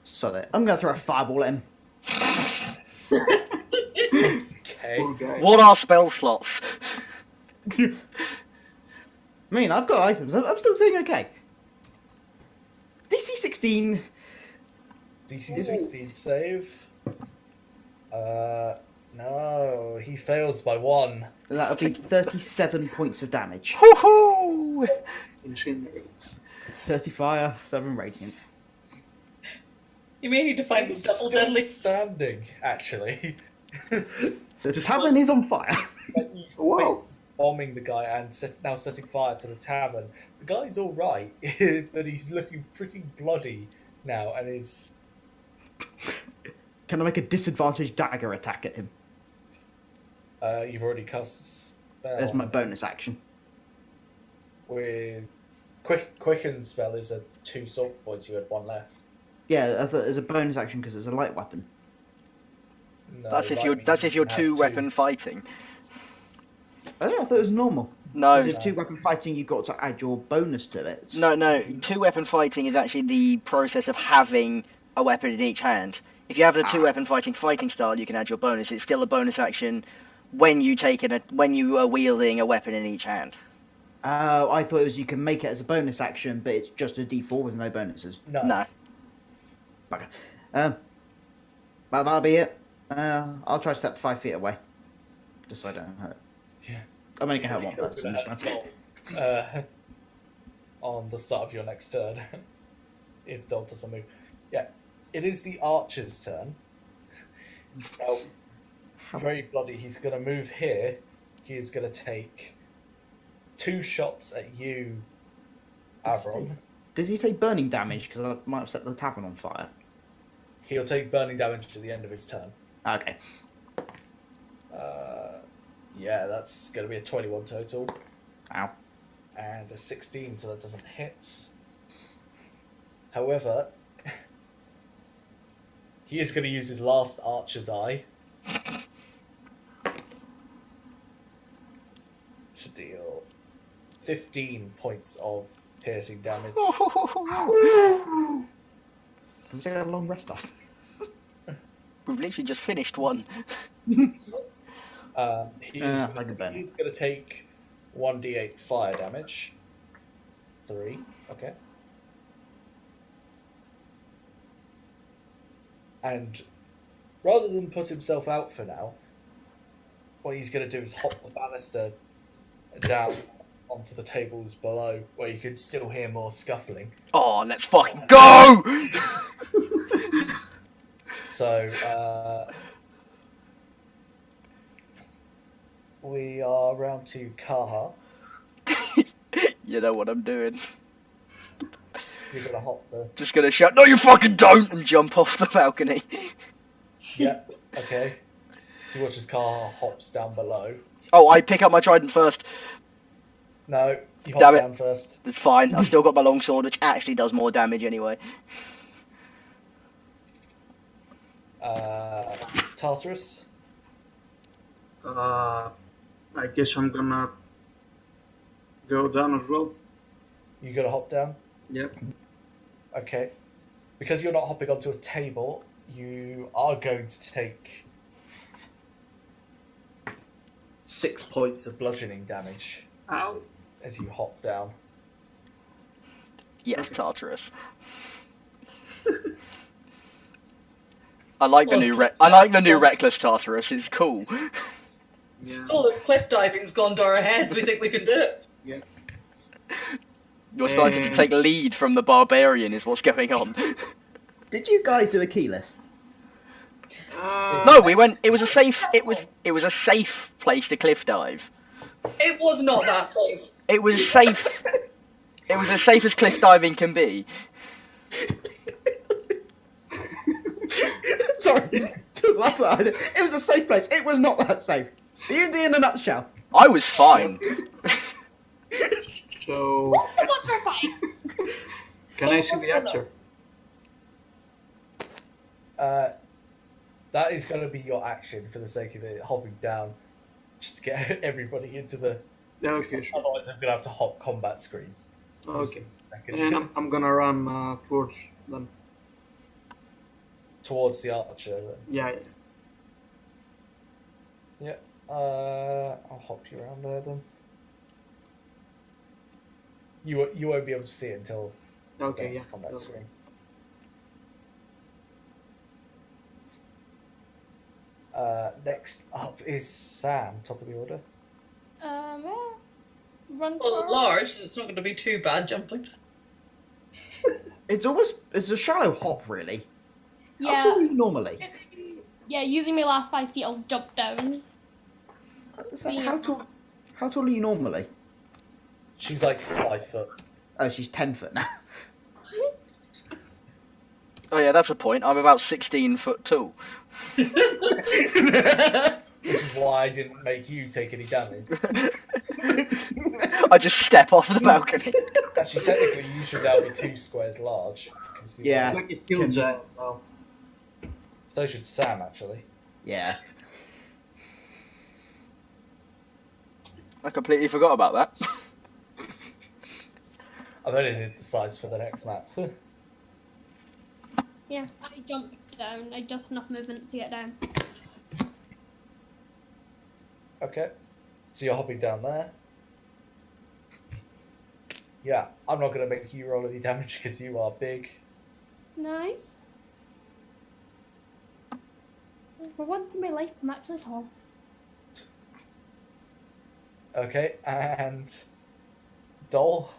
Sod it. I'm gonna throw a fireball at him. Okay. Poor guy. What are spell slots? I mean, I've got items. I'm still doing okay. DC 16. DC 16 save. No, he fails by 1. That'll be 37 points of damage. Woohoo! Incinerate. 30 fire, 7 radiant. You may need to find He's double still deadly. standing, actually. The tavern is on fire. Wow. Bombing the guy and now setting fire to the tavern. The guy's all right, but he's looking pretty bloody now, and is Can I make a disadvantaged dagger attack at him? you've already cast a spell. There's my bonus action. With quicken spell is a 2 salt points. You had 1 left. Yeah, I thought there's a bonus action because it's a light weapon. No, That's if light you're means that's you if you're can have 2 weapon fighting. I don't know, I thought it was normal. No, 'Cause if 2 weapon fighting, you've got to add your bonus to it. no. 2 weapon fighting is actually the process of having a weapon in each hand. If you have the 2 weapon fighting style, you can add your bonus. It's still a bonus action when you when you are wielding a weapon in each hand. I thought it was you can make it as a bonus action, but it's just a D4 with no bonuses. No. Okay. But that'll be it. I'll try to step 5 feet away. Just so I don't hurt. Yeah. I'm only going to hurt one person this time. On the start of your next turn, if Dol doesn't move. Yeah, it is the archer's turn. Now, very bloody. He's going to move here. He is going to take 2 shots at you, Avron. Does he take burning damage? Because I might have set the tavern on fire. He'll take burning damage to the end of his turn. Okay. Yeah, that's going to be a 21 total. Ow. And a 16, so that doesn't hit. However, he is going to use his last Archer's Eye to deal 15 points of piercing damage. Can we take a long rest off? We've literally just finished one. He's like a burn. going to take 1d8 fire damage. 3, okay. And rather than put himself out for now, what he's going to do is hop the banister down onto the tables below, where you can still hear more scuffling. Oh, let's fucking go! So, we are round to Kaha. You know what I'm doing. You're going to hop the... Just gonna shout, no you fucking don't! And jump off the balcony. Yeah, okay. So you watch as Kaha hops down below. Oh, I pick up my trident first. No, you Damn hop it. down first. It's fine, I've still got my longsword, which actually does more damage anyway. Tartarus? I guess I'm gonna go down as well. You got to hop down? Yep. Okay. Because you're not hopping onto a table, you are going to take 6 points of bludgeoning damage Ow. as you hop down. Yes, Tartarus. I like the new Reckless Tartarus, it's cool. Yeah. So all this cliff diving's gone to our heads. We think we can do it. Yeah. You're starting to take lead from the barbarian is what's going on. Did you guys do a keyless? No, we went. It was a safe place to cliff dive. It was not that safe. It was safe. It was as safe as cliff diving can be. Sorry. It was a safe place. It was not that safe. D&D in a nutshell. I was fine. So, Most of us were fine. can I see the actor? That is going to be your action for the sake of it, hopping down, just to get everybody into the... Yeah, okay, sure. Otherwise I'm going to have to hop combat screens. Okay. And I'm gonna run towards them. Towards the archer, then. Yeah. Yeah. I'll hop you around there, then. You won't be able to see it until Okay, the yeah. next combat So, screen. Next up is Sam, top of the order. Yeah. Run Well, for large. It's not going to be too bad jumping. It's a shallow hop, really. How Yeah. tall are you normally? Yeah, using my last 5 feet, I'll jump down. How tall are you normally? She's like 5 foot. Oh, she's 10 foot now. Oh yeah, that's a point. I'm about 16 foot tall. Which is why I didn't make you take any damage. I just step off the balcony. Actually, technically, you should now be 2 squares large. Yeah. like a kill giant now. So should Sam, actually. Yeah. I completely forgot about that. I've only need the size for the next map. Yeah, I jumped down. I just enough movement to get down. Okay. So you're hopping down there. Yeah, I'm not going to make you roll any damage because you are big. Nice. For once in my life, I'm actually tall. Okay, and Dol.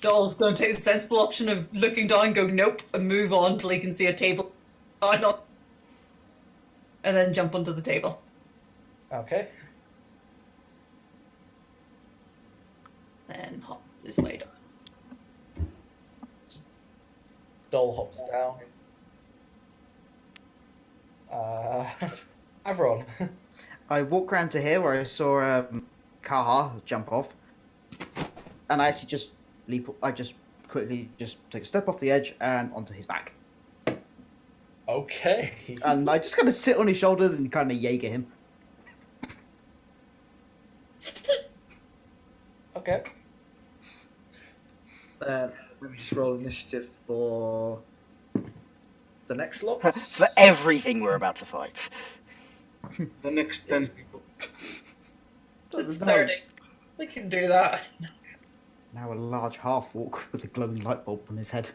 Doll's going to take the sensible option of looking down, go nope, and move on till he can see a table. Oh, not. And then jump onto the table. Okay. Then hop his way down. Dole hops down. Avron. I walk around to here where I saw Kaha jump off, and I actually just leap. I just quickly just take a step off the edge and onto his back, Okay. and I just kind of sit on his shoulders and kind of Jaeger him. Okay. Let me just roll initiative for The next lot. For everything we're about to fight. The next 10 people. Just 30. We can do that. Now a large half walk with a glowing light bulb on his head.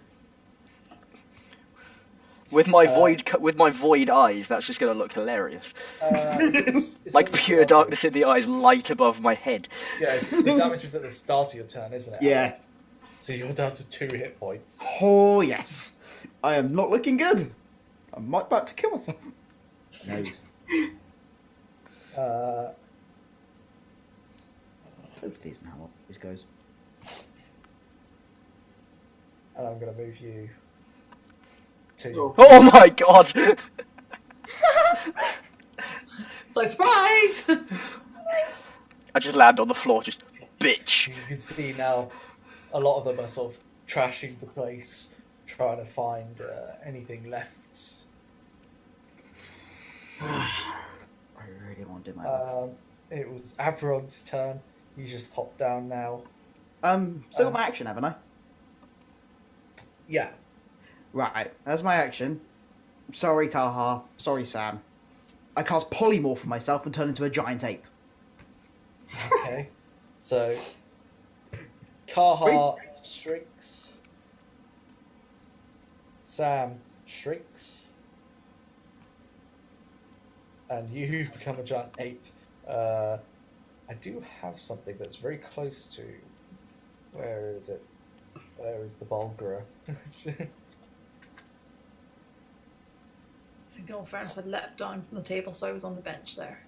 With my void eyes, that's just gonna look hilarious. It's Like at the pure start of- darkness in the eyes, light above my head. Yeah, the damage is at the start of your turn, isn't it? Yeah. So you're down to 2 hit points. Oh yes, I am not looking good. I might about to kill myself. Knows. Hopefully isn't how this goes. And I'm going to move you to... Oh my god! It's like, surprise! Nice. I just land on the floor, just bitch. You can see now a lot of them are sort of trashing the place, trying to find anything left. I really want to do my It was Avron's turn. You just hop down now. Still got my action, haven't I? Yeah. Right, that's my action. Sorry, Kaha. Sorry, Sam. I cast polymorph for myself and turn into a giant ape. Okay. So, Kaha shrinks. Sam shrinks. And you become a giant ape. I do have something that's very close to... Where is it? Where is the Bulgara? I think all fairness had let down from the table, so I was on the bench there.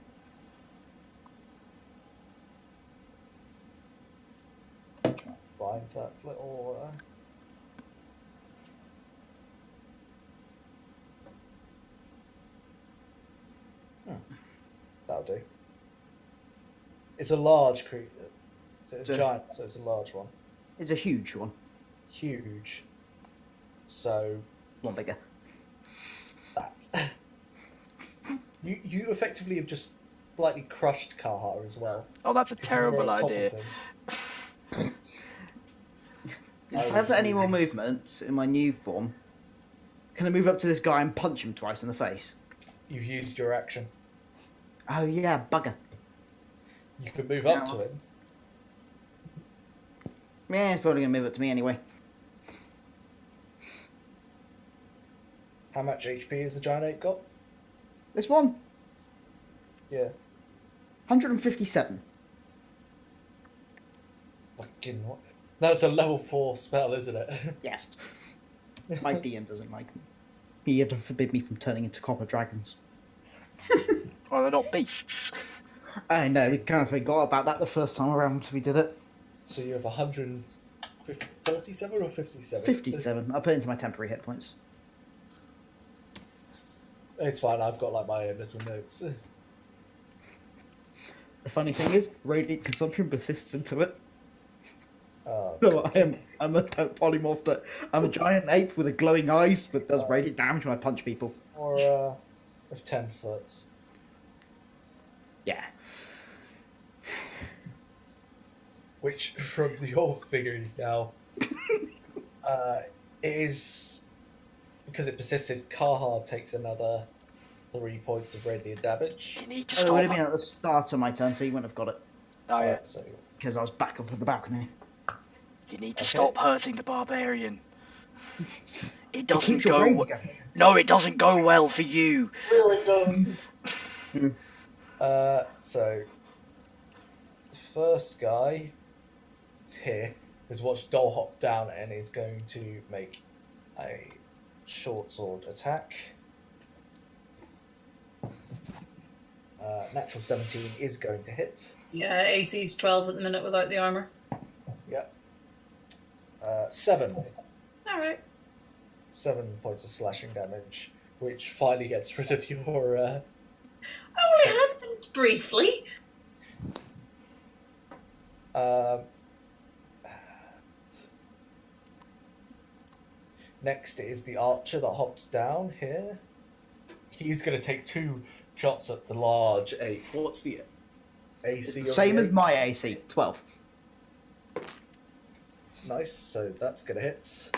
Find that little... That'll do. It's a large creature. It's a giant, so it's a large one. It's a huge one. Huge. So One bigger. that. You effectively have just slightly crushed Kaha as well. Oh, that's a It's terrible more on top of idea. him. If I have any more movement in my new form, can I move up to this guy and punch him twice in the face? You've used your action. Oh yeah, bugger. You can move up No. to him. Yeah, he's probably gonna move up to me anyway. How much HP has the giant ape got? This one, Yeah. 157. Fucking what? That's a level 4 spell, isn't it? Yes. My DM doesn't like me. He had to forbid me from turning into copper dragons. Oh, they're not beasts. I know, we kind of forgot about that the first time around we did it. So you have 147 or 57? 57. I put it into my temporary hit points. It's fine, I've got like my own little notes. The funny thing is, radiant consumption persists into it. Oh, So I'm a polymorph. I'm a giant ape with a glowing eyes, but does radiant damage when I punch people. or of 10 foot. Yeah. Which, from your figures now, it is, because it persisted, Kaha takes another 3 points of radiant damage. You need to Oh, it stop. would have been at the start of my turn, so you wouldn't have got it. Oh, yeah. So, Because I was back up on the balcony. You need to Okay. stop hurting the barbarian. It It doesn't keeps your go. brain going. No, it doesn't go well for you. Really doesn't. so, the first guy is here, has watched Dole hop down and is going to make a short sword attack. Natural 17 is going to hit. Yeah, AC's 12 at the minute without the armor. Yep. 7. All right. 7 points of slashing damage, which finally gets rid of your. Only happened briefly. Next is the archer that hops down here. He's going to take 2 shots at the large 8. What's the AC? It's the same as my AC, 12. Nice, so that's going to hit.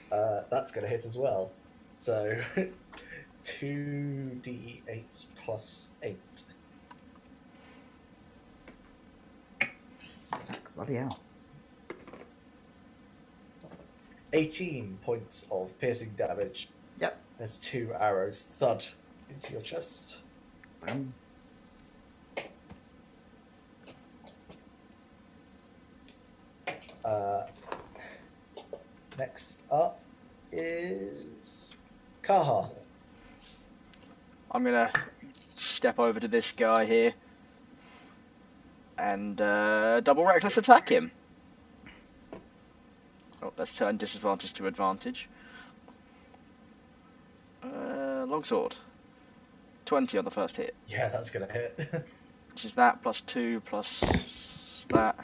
That's going to hit as well. So 2d8 plus 8. Bloody hell. 18 points of piercing damage. Yep. There's 2 arrows thud into your chest. Next up is Kaha. I'm gonna step over to this guy here and double reckless attack him. Oh, let's turn disadvantage to advantage. Longsword. 20 on the first hit. Yeah, that's gonna hit. Which is that plus 2 plus that.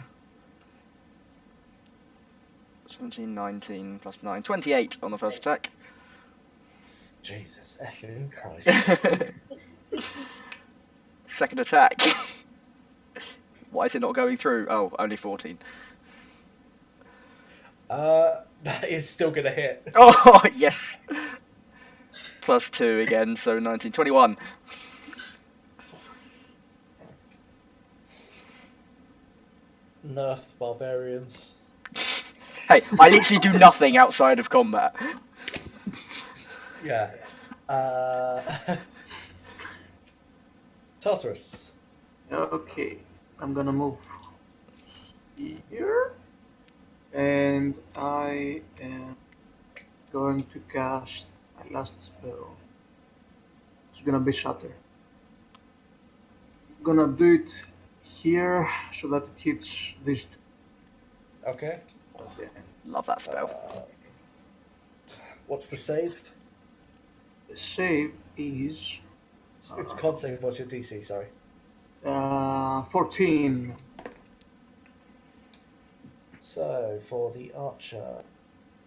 17, 19 plus 9. 28 on the first attack. Jesus effing Christ. Second attack. Why is it not going through? Oh, only 14. That is still gonna hit. Oh, yes. Plus 2 again, so 19. 21. Nerf barbarians. Hey, I literally do nothing outside of combat. Yeah. Tartarus. Okay, I'm gonna move here, and I am going to cast my last spell. It's gonna be Shatter. I'm gonna do it here so that it hits these two. Okay. Okay. Love that spell. What's the save? The save is It's a con save. What's your DC? Sorry. 14. So for the archer,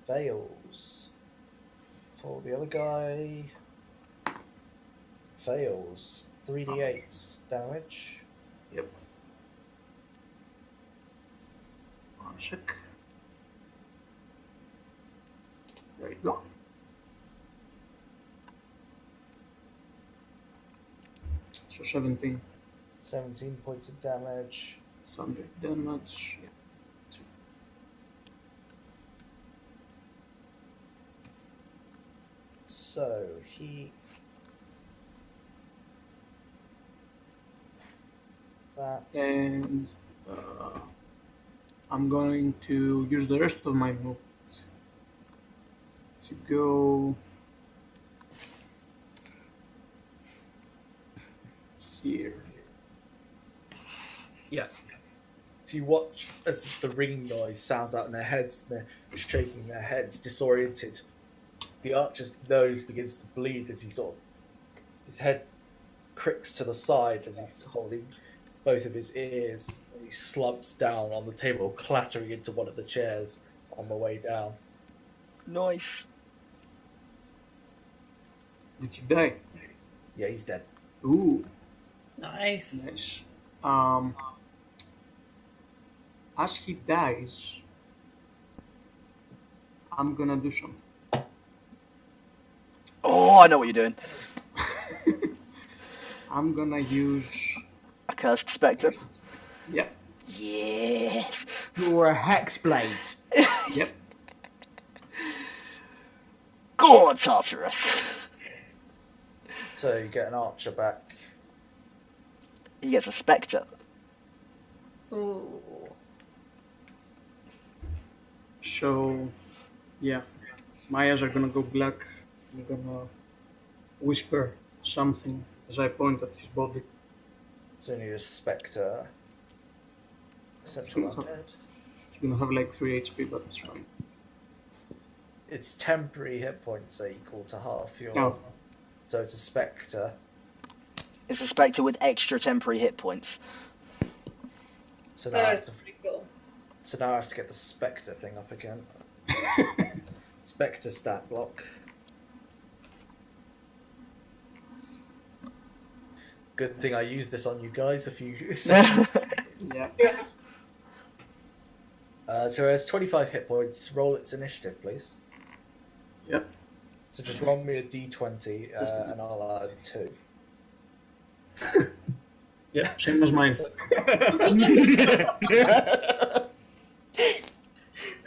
fails. For the other guy, fails. 3d8 damage. Yep. One sec. There you go. So 17. 17 points of damage. Subject damage. Yeah. So he. That. And I'm going to use the rest of my movement to go here. Yeah. So you watch as the ringing noise sounds out in their heads, and they're shaking their heads, disoriented. The archer's nose begins to bleed as he his head cricks to the side as he's holding both of his ears, and he slumps down on the table, clattering into one of the chairs on the way down. Nice. Did you die? Yeah, he's dead. Ooh, Nice. nice. As he dies, I'm gonna do something. Oh, I know what you're doing. I'm gonna use. A cursed spectre. Yep. Yes. You're a hexblade. Yep. Go on, Tartarus. So you get an archer back. He gets a spectre. Ooh. So, yeah, my eyes are gonna go black. I'm gonna whisper something as I point at his body. It's only a spectre. Essential Mhm. undead. He's gonna have like 3 HP, but it's fine. Its temporary hit points are equal to half your. Oh. So it's a spectre. It's a spectre with extra temporary hit points. So now, I have That's to, pretty cool. so now I have to get the spectre thing up again. Spectre stat block. Good thing I used this on you guys a few. Yeah. So it has 25 hit points. Roll its initiative, please. Yep. So just roll me a d20 and I'll add 2. Yeah, same as mine.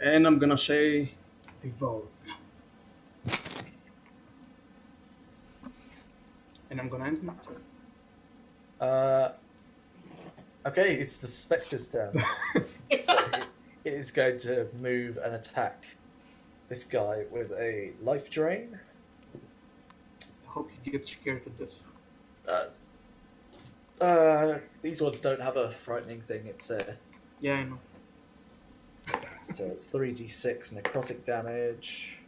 And I'm gonna say devour. And I'm gonna end my turn. Okay, it's the spectre's turn. So it is going to move and attack this guy with a life drain. I hope he gets scared to death. These ones don't have a frightening thing. It's Yeah, I know. so it's 3d6 necrotic damage.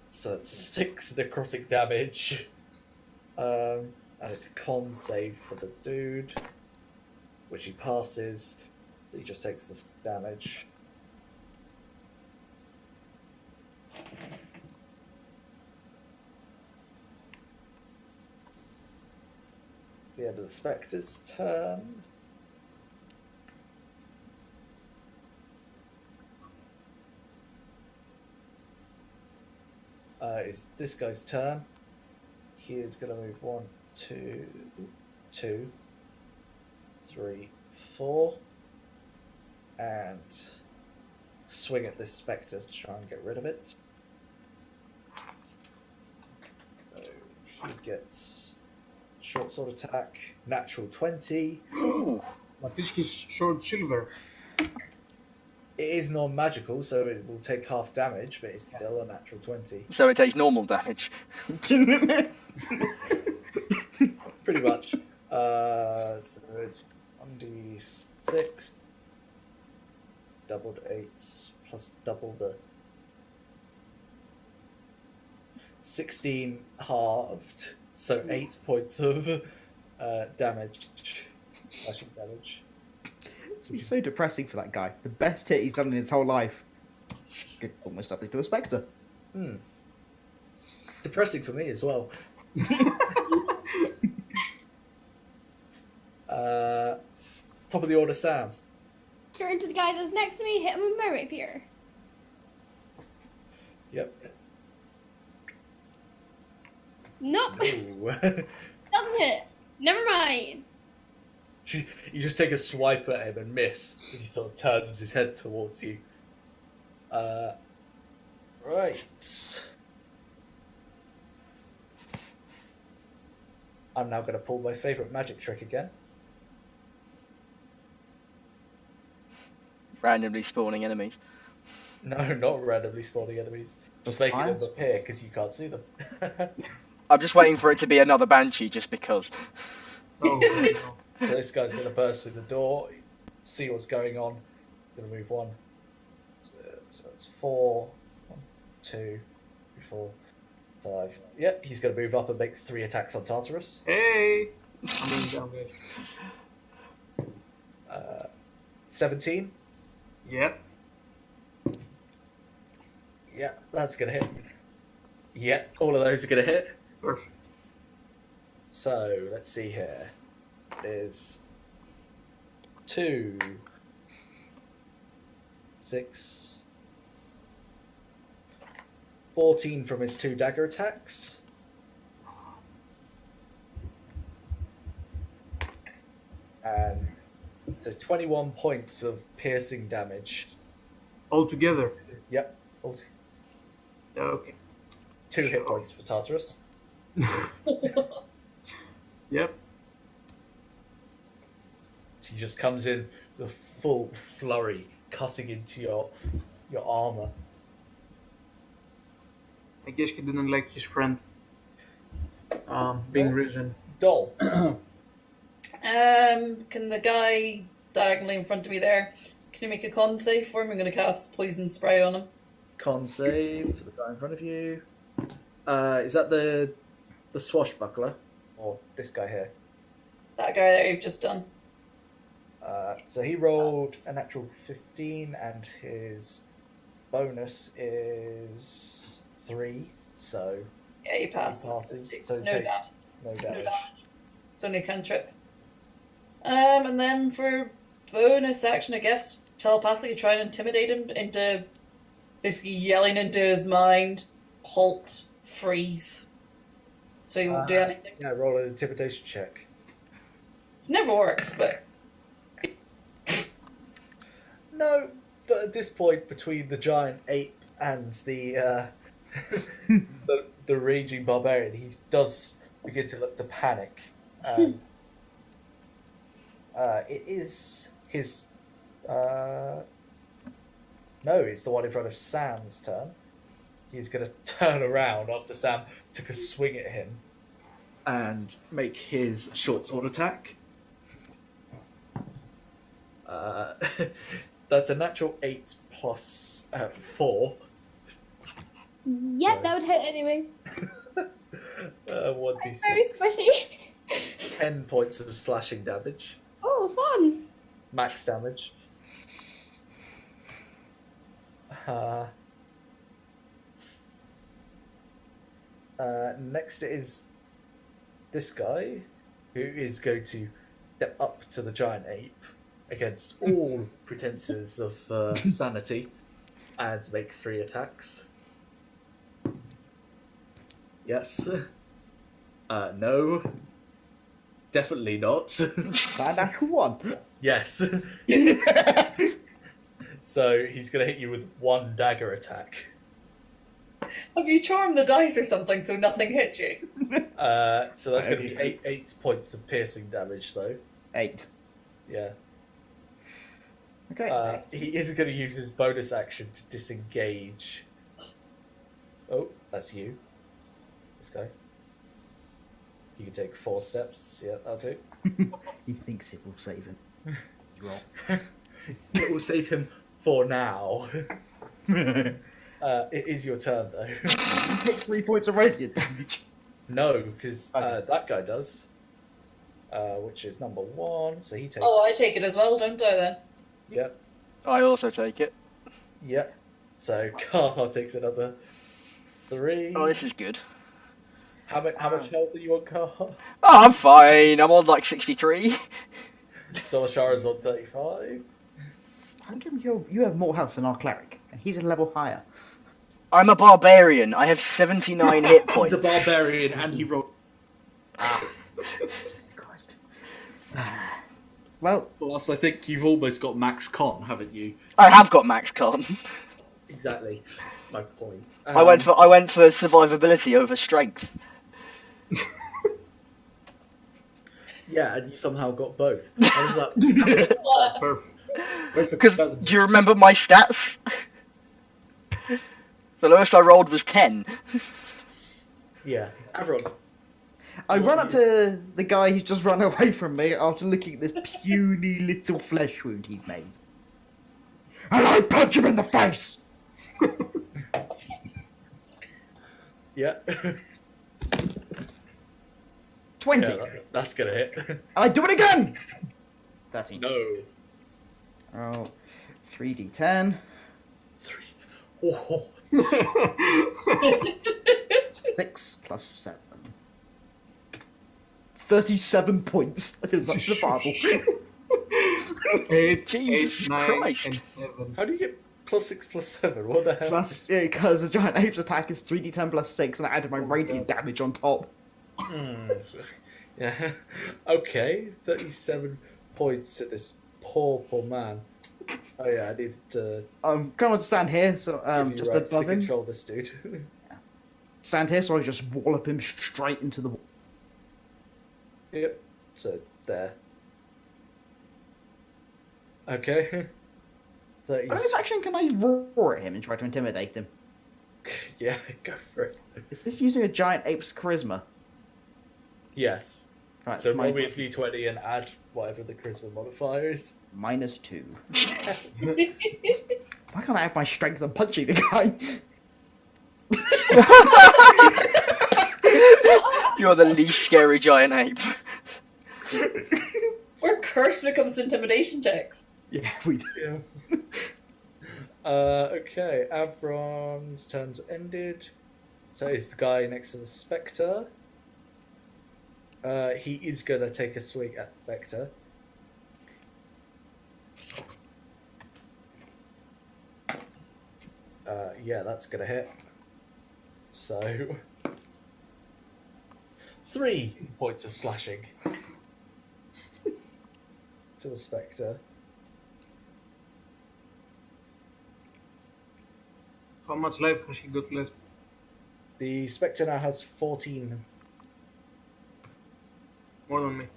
So it's 6 necrotic damage. And it's a con save for the dude, which he passes. So he just takes this damage. The end of the spectre's turn. It's this guy's turn. He is going to move 1, 2, 2, 3, 4, and swing at this spectre to try and get rid of it. So he gets short sword attack, natural 20. But this is sword silver. It is non-magical, so it will take half damage, but it's still a natural 20. So it takes normal damage. Pretty much. So it's 1d6, doubled 8, plus double the 16 halved, so 8 points of damage. Slashing damage. It's been so depressing for that guy. The best hit he's done in his whole life. Get almost nothing to a spectre. Depressing for me as well. Top of the order, Sam. Turn to the guy that's next to me, hit him with my rapier. Yep. Nope, Ooh. doesn't hit. Never mind. You just take a swipe at him and miss as he sort of turns his head towards you. Right. I'm now going to pull my favourite magic trick again. Randomly spawning enemies. No, not randomly spawning enemies. Just making them appear because you can't see them. I'm just waiting for it to be another banshee just because. Oh, no. So this guy's going to burst through the door, see what's going on. Going to move 1. So it's 4, 1, 2, 3, 4, 5. Yep, he's going to move up and make 3 attacks on Tartarus. Hey! I'm going down there. 17. Yep. Yeah, that's going to hit. Yeah, all of those are going to hit. Perfect. So, let's see here. There's 2, 6, 14 from his 2 dagger attacks. And so 21 points of piercing damage. All together. Yep. Okay. 2 hit points for Tartarus. Yep. He just comes in with a full flurry, cutting into your armor. I guess he didn't like his friend. being No. risen. Doll. Can the guy diagonally in front of me there, can you make a con save for him? I'm going to cast poison spray on him. Con save for the guy in front of you. Is that the swashbuckler? Or this guy here? That guy there you've just done. So he rolled a natural 15 and his bonus is 3. So Yeah, he he passes. passes. So No takes damage. no No damage. damage. It's only a cantrip. And then for bonus action, I guess, telepathically try and intimidate him into basically yelling into his mind, halt, freeze. So he won't do anything. Yeah, roll an intimidation check. It never works, but No, but at this point, between the giant ape and the the raging barbarian, he does begin to look to panic. It is his. No, it's the one in front of Sam's turn. He's going to turn around after Sam took a swing at him and make his short sword attack. That's a natural 8 plus 4. Yep, that would hit anyway. 1d6. Very squishy. 10 points of slashing damage. Oh, fun. Max damage. Next is this guy, who is going to step up to the giant ape against all pretenses of sanity and make 3 attacks. Yes. No. Definitely not. That natural one. Yes. So he's going to hit you with 1 dagger attack. have you charmed the dice or something so nothing hits you? So that's going to be 8 points of piercing damage, though. 8. Yeah. Okay. He is going to use his bonus action to disengage. Oh, that's you. This guy. You can take 4 steps. Yeah, I'll do. He thinks it will save him. He's wrong. It will save him for now. It is your turn, though. Does he take 3 points of radiant damage? No, because Okay. that guy does. Which is number 1. So he takes. Oh, I take it as well, don't I then? Yep. I also take it. Yep. So Carl takes another 3. Oh, this is good. How much health are you on, Carl? Oh, I'm fine. I'm on like 63. Dolashara's on 35. How come you have more health than our cleric, and he's a level higher? I'm a barbarian. I have 79 hit He's points. a barbarian and he rolled. Jesus Christ. Well, Plus, I think you've almost got max con, haven't you? I have got max con. Exactly. My point. I went for survivability over strength. Yeah, and you somehow got both. I was like, Perfect. Perfect Because balance. do you remember my stats? The lowest I rolled was 10. yeah, everyone. I run up to the guy who's just run away from me after looking at this puny little flesh wound he's made. And I punch him in the face! Yeah. 20! Yeah, that's gonna hit. And I do it again! 13. No. Oh, 3d10. 3. Oh. 6 plus 7. 37 points. That is not survival. 8, Jesus 9, Christ. and 7. How do you get +6 + 7? What the hell? Plus, yeah, because the giant ape's attack is 3d10 plus 6, and I added my radiant damage on top. Yeah. Okay, 37 points to this poor man. Oh yeah, I need to I'm going to stand here, so give you just rights to above him. control this dude. Stand here, so I just wallop him straight into the wall. Yep. So there. Okay. 30. Bonus action, can I roar at him and try to intimidate him? Yeah, go for it. Is this using a giant ape's charisma? Yes. Right, So it's roll me a d20 and add whatever the charisma modifier is. -2. Why can't I have my strength on punching the guy? You're the least scary giant ape. We're cursed when it comes to intimidation checks. Yeah, we do. Yeah. Okay, Avron's turn's ended. So it's the guy next to the Spectre. He is going to take a swing at Spectre. Yeah, that's going to hit. So 3 points of slashing to the Spectre. How much life has he got left? The Spectre now has 14. More than me.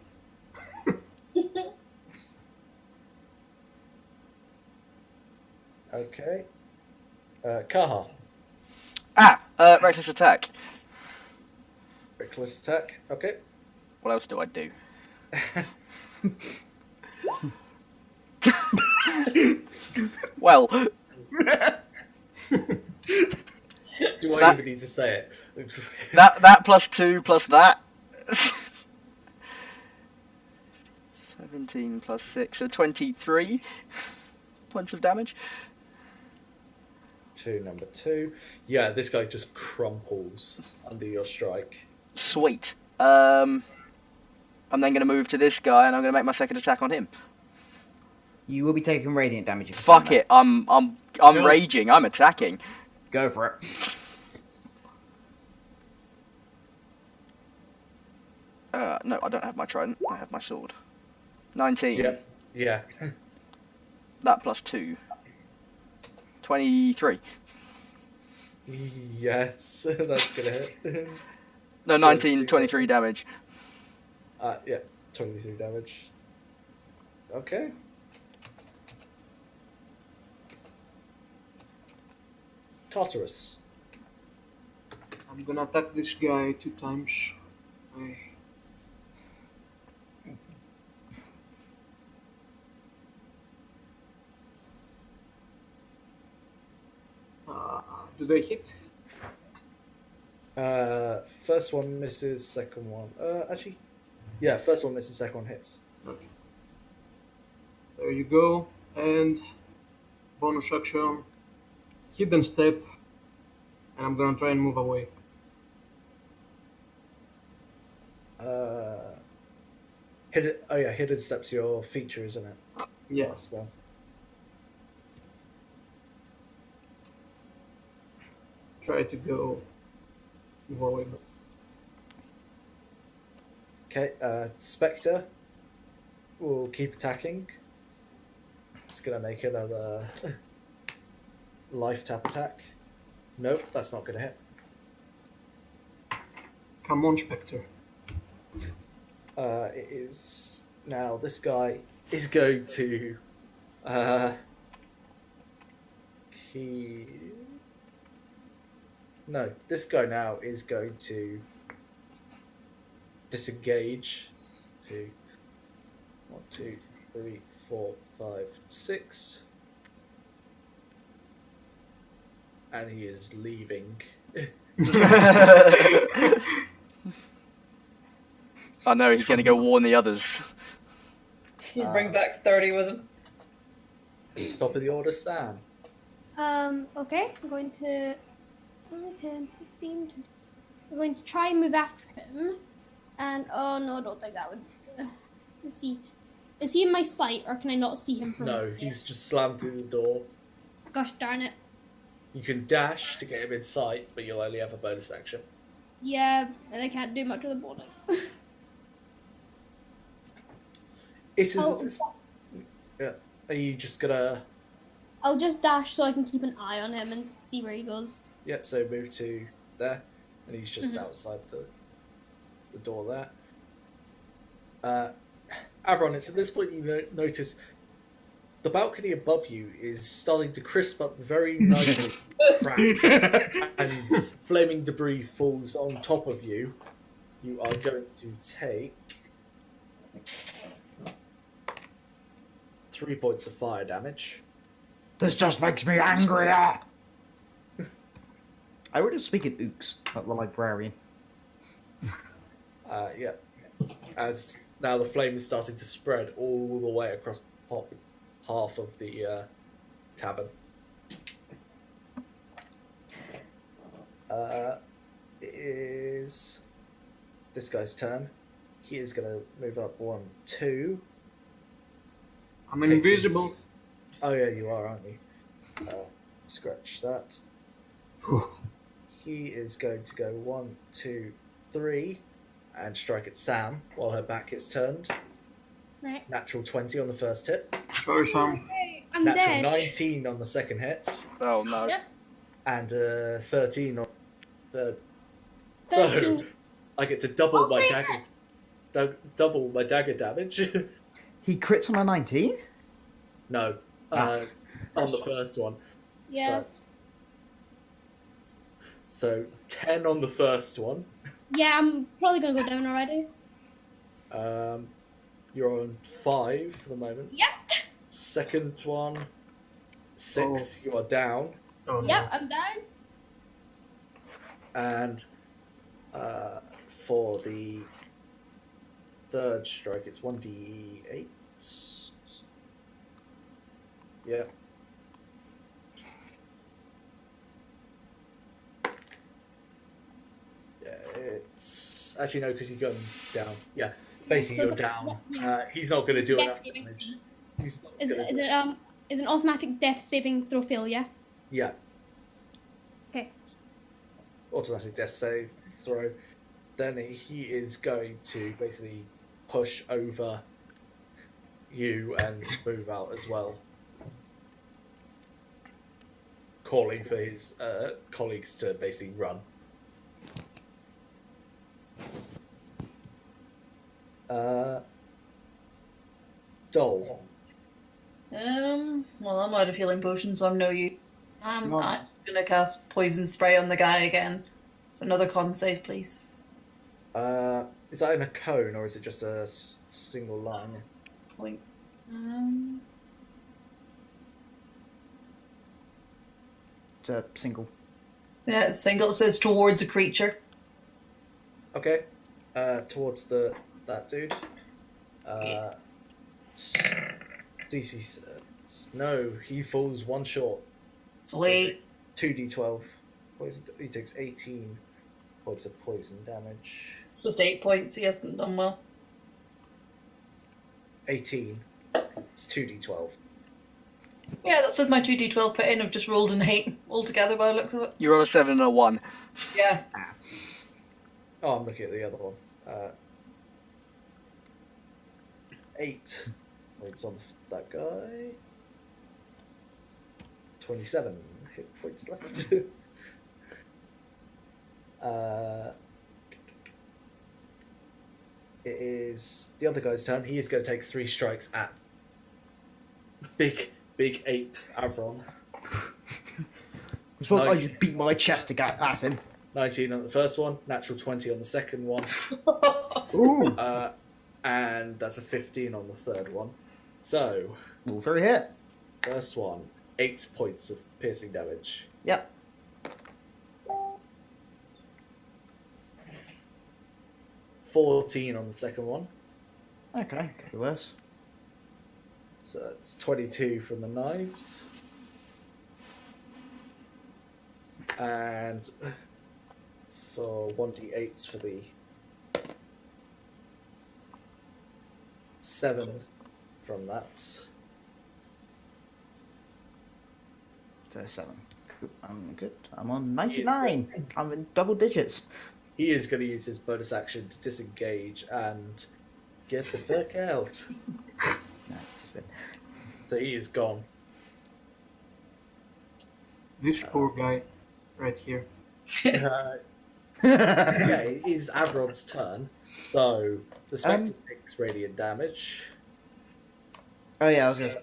Okay. Kaha. Reckless attack. Reckless attack. Okay. What else do I do? Well, Do I That- even need to say it? that plus 2 plus that. 17 plus 6, so 23 points of damage. Number 2. Yeah, this guy just crumples under your strike. Sweet. I'm then going to move to this guy, and I'm going to make my second attack on him. You will be taking radiant damage if you Fuck stand it, I'm raging. I'm attacking. there. Go for it. No, I don't have my trident. I have my sword. 19. Yeah. Yeah. That plus 2. 23. Yes, that's gonna hit. No, 19, 23 damage. Yeah, 23 damage. Okay. Tartarus. I'm gonna attack this guy 2 times. Do they hit? First one misses, second one. Actually, yeah, first one misses, second one hits. Okay. There you go. And bonus action, hidden step, and I'm gonna try and move away. Hidden step's your feature, isn't it? Yeah. As well. Try to go move away. Okay, Spectre will keep attacking. It's gonna make another life tap attack. Nope, that's not gonna hit. Come on, Spectre. It is now. This guy is going to. No, this guy now is going to disengage. 1, 2, 3, 4, 5, 6, and he is leaving. I know he's going to go warn the others. You bring back 30 with him. Top of the order, Stan. Okay, I'm going to 10, 15, 20. I'm going to try and move after him. And, oh no, I don't think that would... let's see. Is he in my sight, or can I not see him from No, here? he's just slammed through the door. Gosh darn it. You can dash to get him in sight, but you'll only have a bonus action. Yeah, and I can't do much with a bonus. It is. I'll, Yeah. Are you just gonna? I'll just dash so I can keep an eye on him and see where he goes. Yeah. So move to there, and he's just outside the door there. Avron, it's at this point you notice the balcony above you is starting to crisp up very nicely, crack, and flaming debris falls on top of you. You are going to take 3 points of fire damage. This just makes me angrier. I would just speak in ooks, like the librarian. Yeah. As now the flame is starting to spread all the way across the top half of the tavern. It is this guy's turn. He is going to move up 1, 2. I'm Take invisible. his- Oh yeah, you are, aren't you? Scratch that. He is going to go 1, 2, 3, and strike at Sam while her back is turned. Right. Natural 20 on the first hit. Sorry, Sam. Hey, I'm Natural dead. 19 on the second hit. Oh no. Yep. And 13 on the third. 13. So I get to double Oh, my three dagger. Double my dagger damage. He crits on a 19? No, on the first one. Yeah. So 10 on the first one. Yeah, I'm probably gonna go down already. You're on 5 for the moment. Yep. Second one, 6. You are down, Oh, no. Yep, I'm down. and for the third strike, it's 1d8. Yeah. Yeah, it's actually no, because you're going down. Yeah, basically So you're it's- down. yeah. He's not going to do Yeah, enough yeah. damage. He's not Is gonna it, do- is an automatic death saving throw fail, yeah? Yeah, Okay. automatic death save throw. Then he is going to basically push over you and move out as well, calling for his colleagues to basically run. Dole. Well, I'm out of healing potions, so I'm no use. I'm Right. gonna cast poison spray on the guy again. So another con save, please. Is that in a cone or is it just a single line? Point. It's a single. Yeah, it's single. It says towards a creature. Okay. Towards that dude. DC. No, he falls 1 short. Wait. 2d12. Poison. He takes 18 points of poison damage. Just 8 points. He hasn't done well. 18. It's 2d12. Yeah, that's with my 2d12 put in. I've just rolled an 8 altogether by the looks of it. You're on a 7 and a 1. Yeah. Oh, I'm looking at the other one. 8 points on that guy. 27 hit points left. It is the other guy's turn. He is going to take 3 strikes at big ape Avron. I suppose I just beat my chest to get at him. 19 on the first one, natural 20 on the second one, Ooh. and that's a 15 on the third one. So, All 3 hit. first one, 8 points of piercing damage. Yep. 14 on the second one. Okay, could be worse. So it's 22 from the knives. And for 1d8s for the 7 from that. So 7. Cool. I'm good. I'm on 99. I'm in double digits. He is going to use his bonus action to disengage and get the fuck out. No, just been. So he is gone. This poor guy, right here. Yeah, it is Avron's turn. So the Spectre takes radiant damage. Oh yeah, I was just.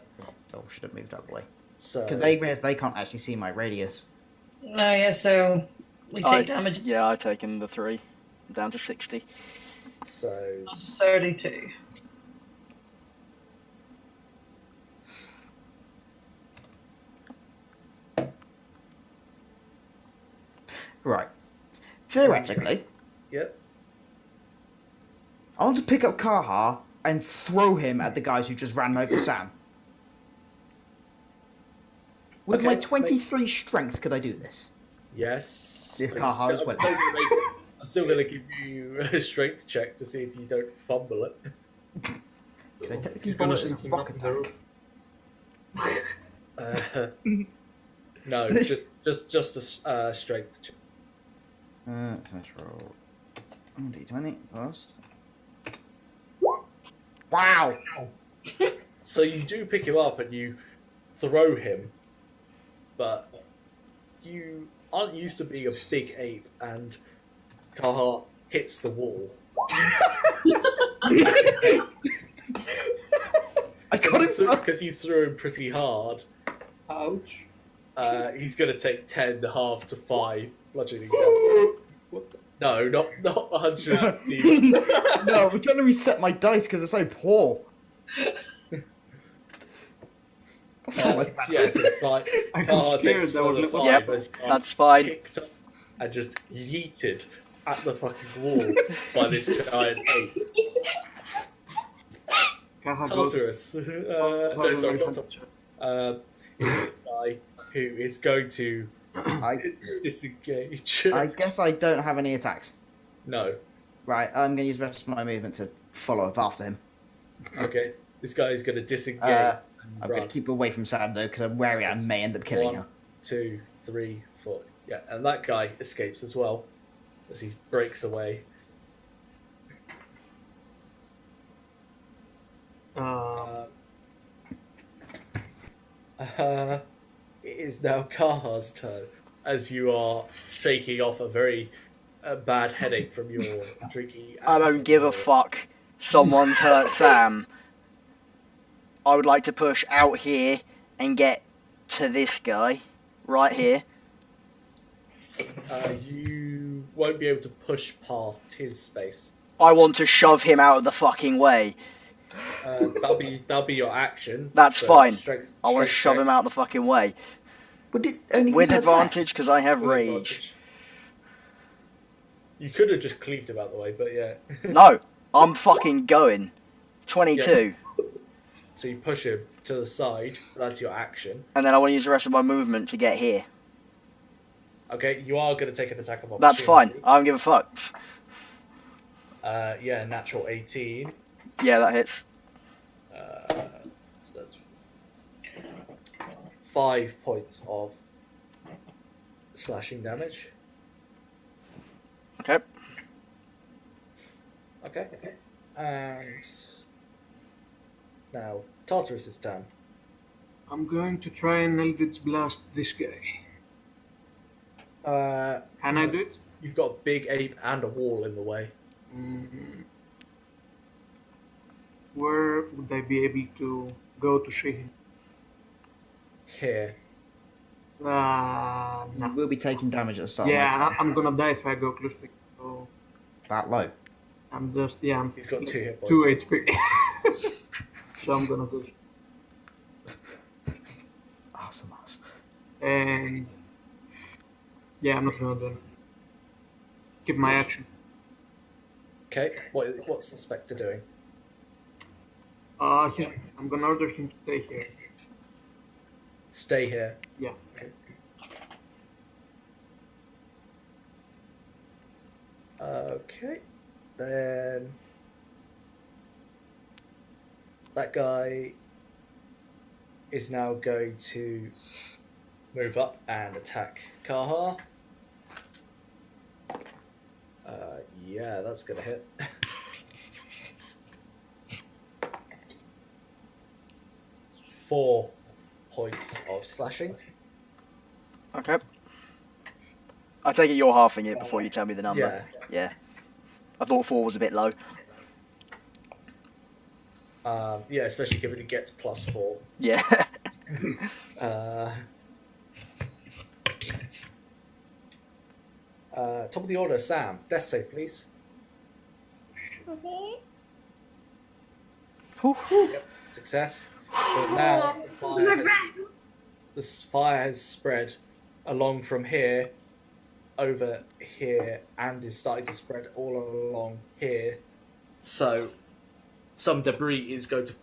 Oh, should have moved out of the way. So Because they can't actually see my radius. No, yeah, so we take damage. Yeah, I've taken the 3. down to 60. So 32. Right. Theoretically, yep. I want to pick up Kaha and throw him at the guys who just ran over Sam. With Okay, my 23 strength, could I do this? Yes. If but Kaha I'm is with I'm still gonna give you a strength check to see if you don't fumble it. Could I technically You're gonna roll it as a sneak him rock up the attack? No, just a strength check. Let's roll. D20 first. Wow! So you do pick him up and you throw him, but you aren't used to being a big ape, and Kaha hits the wall. I got it. Because you threw him pretty hard. Ouch. He's going to take 10, half to 5 bludgeoning damage. No, not 100. No, I'm trying to reset my dice because they're so poor. That's not like Yes, it's fine. I got scared takes that was further like, Yep, 5 as that's fine. picked up and just yeeted at the fucking wall by this giant ape. Kaha goes. Tartarus. No, sorry, not Tartarus. Is this guy who is going to disengage. I guess I don't have any attacks. No. Right, I'm going to use the rest of my movement to follow up after him. Okay. This guy is going to disengage. I'm and going run. to keep away from Sam though, because I'm wary I may end up killing 1, her. 2, 3, 4. Yeah, and that guy escapes as well as he breaks away. It is now Kaha's turn as you are shaking off a very bad headache from your drinking. I don't give a fuck. Someone's hurt Sam. I would like to push out here and get to this guy right here. You won't be able to push past his space. I want to shove him out of the fucking way. That'll be your action. That's but fine. Strength, I want to shove him out of the fucking way. But this only With can attack. advantage, because I have rage. You could have just cleaved him out the way, but yeah. No, I'm fucking going. 22. Yeah. So you push him to the side. That's your action. And then I want to use the rest of my movement to get here. Okay, you are going to take an attack of opportunity. That's fine. I don't give a fuck. Yeah, natural 18. Yeah, that hits. So that's 5 points of slashing damage. Okay. Okay. And now Tartarus' turn. I'm going to try and Eldritch Blast this guy. Can I do it? You've got a big ape and a wall in the way. Where would I be able to go to shake him? Here. You No. will be taking damage at the start. Yeah, I'm gonna die if I go close to him. So That low. I'm just, yeah, I'm He's got 2 hit points. 2 HP. So I'm gonna go. Awesome ass. And yeah, I'm not gonna do anything. Keep my action. Okay. What's the Spectre doing? I'm gonna order him to stay here. Stay here. Yeah. Okay. Then that guy is now going to move up and attack Kaha. Yeah, that's gonna hit. Four points of slashing. Okay. I take it you're halving it before you tell me the number. Yeah. I thought 4 was a bit low. Yeah, especially given it gets +4. Yeah. Top of the order, Sam. Death save, please. Okay. Success. But now the fire has spread along from here over here and is starting to spread all along here. So some debris is going to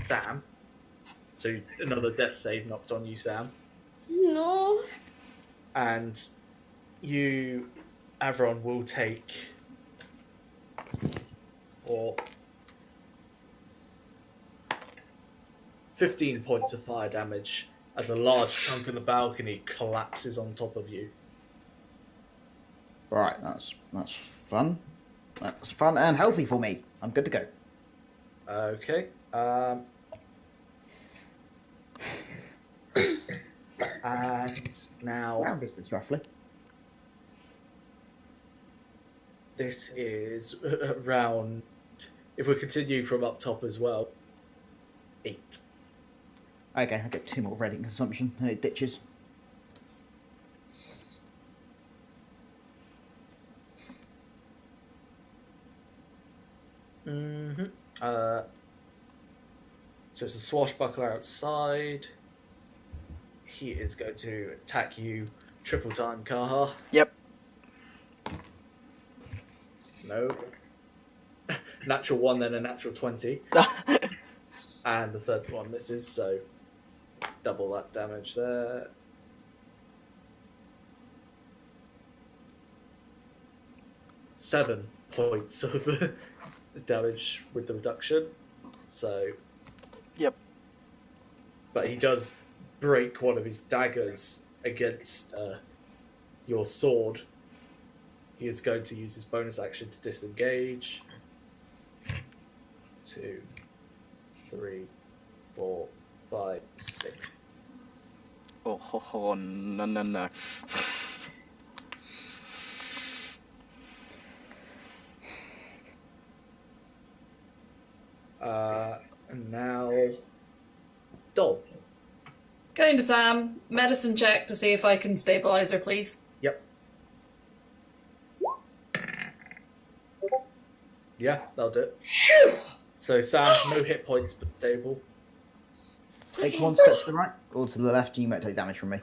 Sam. So another death save knocked on you, Sam. No. And you, Avron, will take 15 points of fire damage as a large chunk of the balcony collapses on top of you. Right, that's fun. That's fun and healthy for me. I'm good to go. Okay. And now Round is this roughly? this is round. If we continue from up top as well, 8. Okay, I get 2 more ready consumption and it ditches. So it's a swashbuckler outside. He is going to attack you triple time, Kaha. Yep. No. Natural 1, then a natural 20. And the third one misses, so double that damage there. Seven points of damage with the reduction. So. Yep. But he does break one of his daggers against your sword. He is going to use his bonus action to disengage. 2, 3, 4, 5, 6. Oh, no. And now, Dol. Going to Sam. Medicine check to see if I can stabilize her, please. Yep. Yeah, that'll do it. Phew! So Sam, no hit points, but stable. Take 1 step to the right or to the left and you might take damage from me.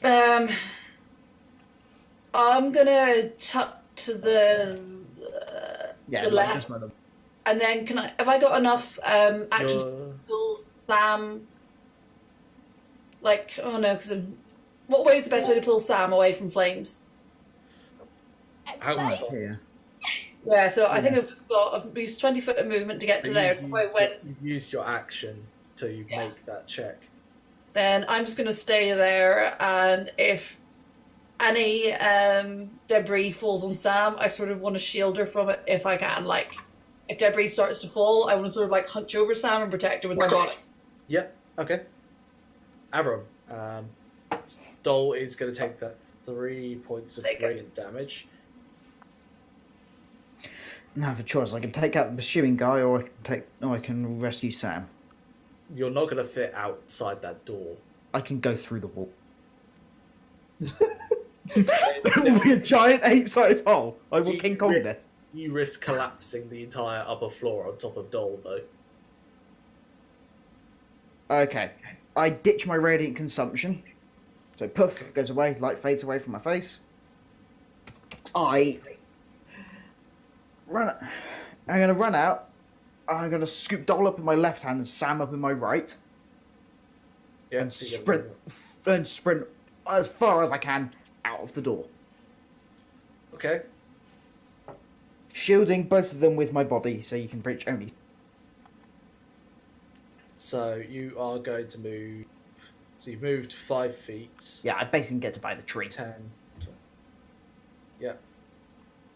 I'm gonna tuck to the Yeah, the like left, just like the... and then have I got enough actions You're- to pull Sam? Like, oh no, because what way is the best way to pull Sam away from flames? Outside. Here. Yeah, so I think I've used 20 foot of movement to get to there. So if I went, You've used your action to make that check. then I'm just going to stay there, and if any debris falls on Sam, I sort of want to shield her from it if I can. Like, if debris starts to fall, I want to sort of like hunch over Sam and protect her with my body. Yep. Okay. Avron. Dol is going to take that 3 points of Take it. radiant damage. I have a choice. I can take out the pursuing guy or I can rescue Sam. You're not going to fit outside that door. I can go through the wall. It'll be a giant ape-sized hole. I will King Kong this. You risk collapsing the entire upper floor on top of Dol, though. Okay. I ditch my radiant consumption. So puff goes away, light fades away from my face. I'm going to run out. I'm going to scoop Dol up in my left hand and Sam up in my right. Yeah, And so you get sprint as far as I can out of the door. Okay. Shielding both of them with my body so you can reach only. So you are going to move. So you've moved 5 feet. Yeah, I basically get to buy the tree. 10. 20. Yeah.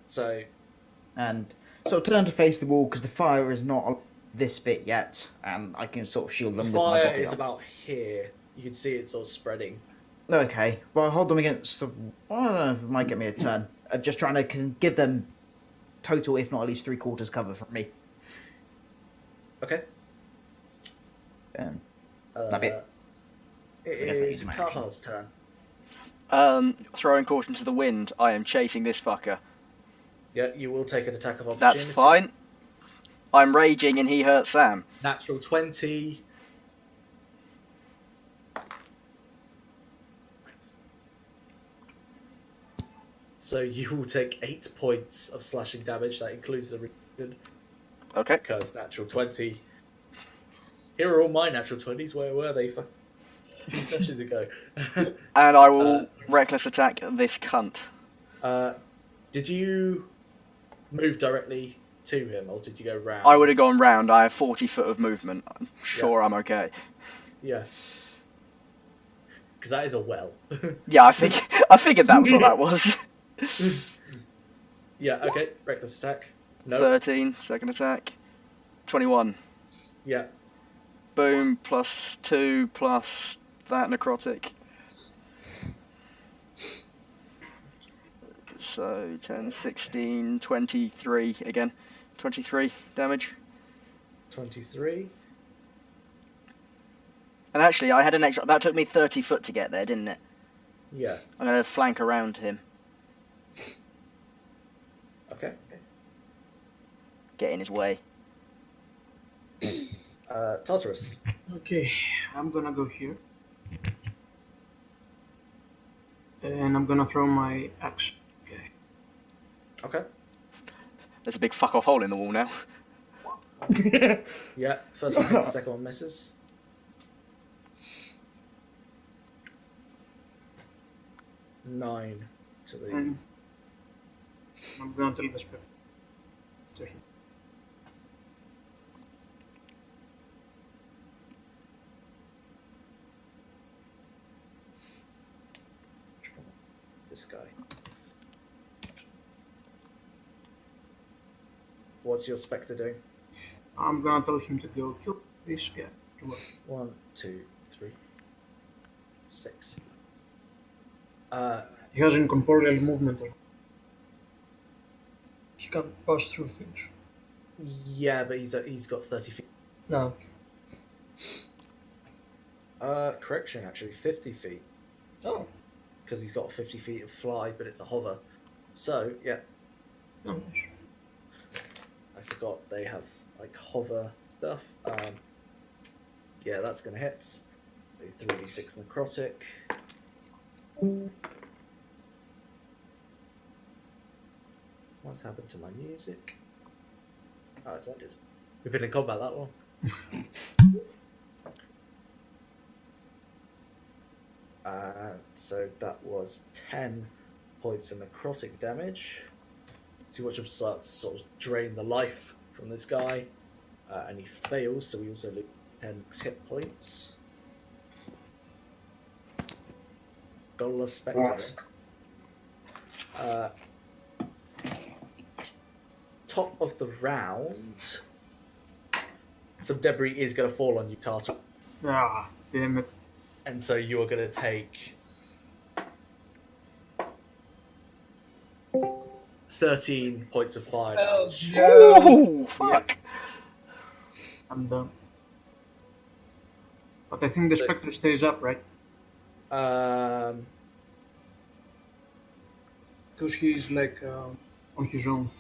So. And so I'll turn to face the wall because the fire is not this bit yet, and I can sort of shield them with my Fire body. is about here. You can see it sort of spreading. Okay, well, I'll hold them against the... I don't know if it might get me a turn. I'm just trying to give them total, if not at least 3/4 cover from me. Okay. And that bit. It So I guess that is is my action. Kaha's turn. Throwing caution to the wind, I am chasing this fucker. Yeah, you will take an attack of That's opportunity. fine. I'm raging and he hurts Sam. Natural 20. So you will take 8 points of slashing damage. That includes the reduction. Okay. Because natural 20. Here are all my natural 20s. Where were they a few sessions ago? And I will reckless attack this cunt. Did you move directly to him, or did you go round? I would have gone round. I have 40 foot of movement. I'm sure I'm okay. Yeah. Because that is a well. Yeah, I figured that was what that was. Yeah, okay. Reckless attack. No. 13, second attack. 21. Yeah. Boom, plus 2, plus that necrotic. So 10, 16, 23 again. 23 damage. 23. And actually, I had an extra. That took me 30 foot to get there, didn't it? Yeah. I'm going to flank around him. Okay. Get in his way. Tartarus. Okay, I'm gonna go here. And I'm gonna throw my axe. Okay. There's a big fuck off hole in the wall now. Yeah, first one hits, second one misses. Nine to the. And I'm gonna tell the spirit to him. This guy. What's your spectre doing? I'm gonna tell him to go kill this guy. 1, 2, 3, 6. He has incorporeal movement. He can pass through things. Yeah, but he's got 30 feet. No. Correction, actually, 50 feet. Oh. Because he's got 50 feet of fly, but it's a hover. So, yeah. No. I forgot they have, like, hover stuff. Yeah, that's going to hit. 3d6 necrotic. What's happened to my music? Oh, it's ended. We've been in combat that long. So that was 10 points of necrotic damage. So you watch him start to sort of drain the life from this guy. And he fails, so we also lose 10 hit points. Goal of Spectre. Top of the round. Some debris is going to fall on you, Tartar. Ah, damn it. And so you are going to take 13 points of fire damage. Oh, fuck. I'm done. But I think the spectre stays up, right? Because he's like on his own.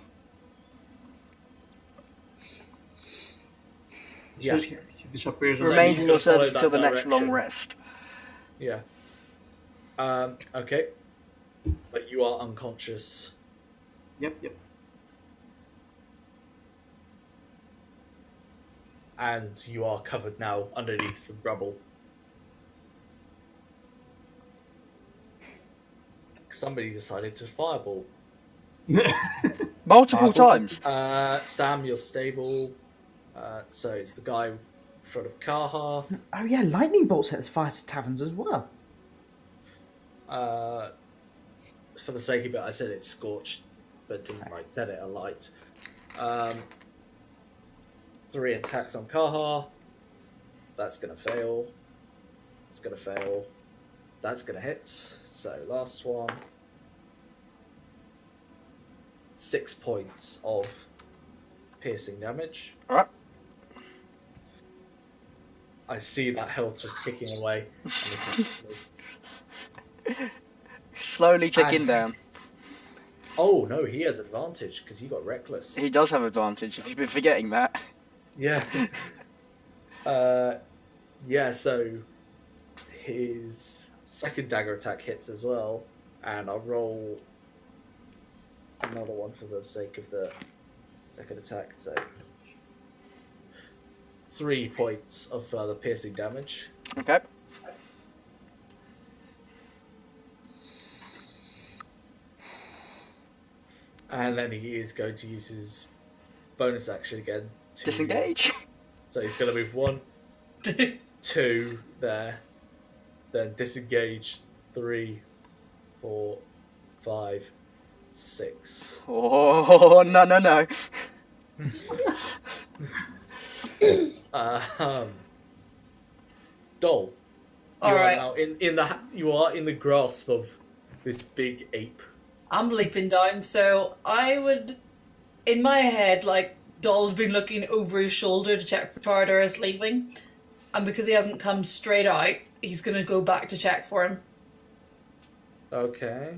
Yeah. Says he disappears. So Remains he's in gonna your follow service that until the next direction. long rest. Yeah. Okay. But you are unconscious. Yep. And you are covered now underneath some rubble. Somebody decided to fireball. Multiple times. Sam, you're stable. So it's the guy in front of Kaha. Oh yeah, lightning bolts hit fire to taverns as well. For the sake of it, I said it's scorched, but didn't like set it alight. 3 attacks on Kaha. That's gonna fail. It's gonna fail. That's gonna hit. So last one. 6 points of piercing damage. Alright. I see that health just ticking away. And it's Slowly ticking And- down. Oh no, he has advantage because you got reckless. He does have advantage. You've been forgetting that. Yeah. Yeah. So his second dagger attack hits as well, and I'll roll another one for the sake of the second attack. So 3 points of further piercing damage. Okay. And then he is going to use his bonus action again to Disengage. So he's going to move 1, 2 there, then disengage 3, 4, 5, 6. Oh, no. Dol, All you are right. now you are in the grasp of this big ape. I'm leaping down, so I would, in my head, like, Doll's been looking over his shoulder to check for Tartarus leaving, and because he hasn't come straight out, he's gonna go back to check for him. Okay.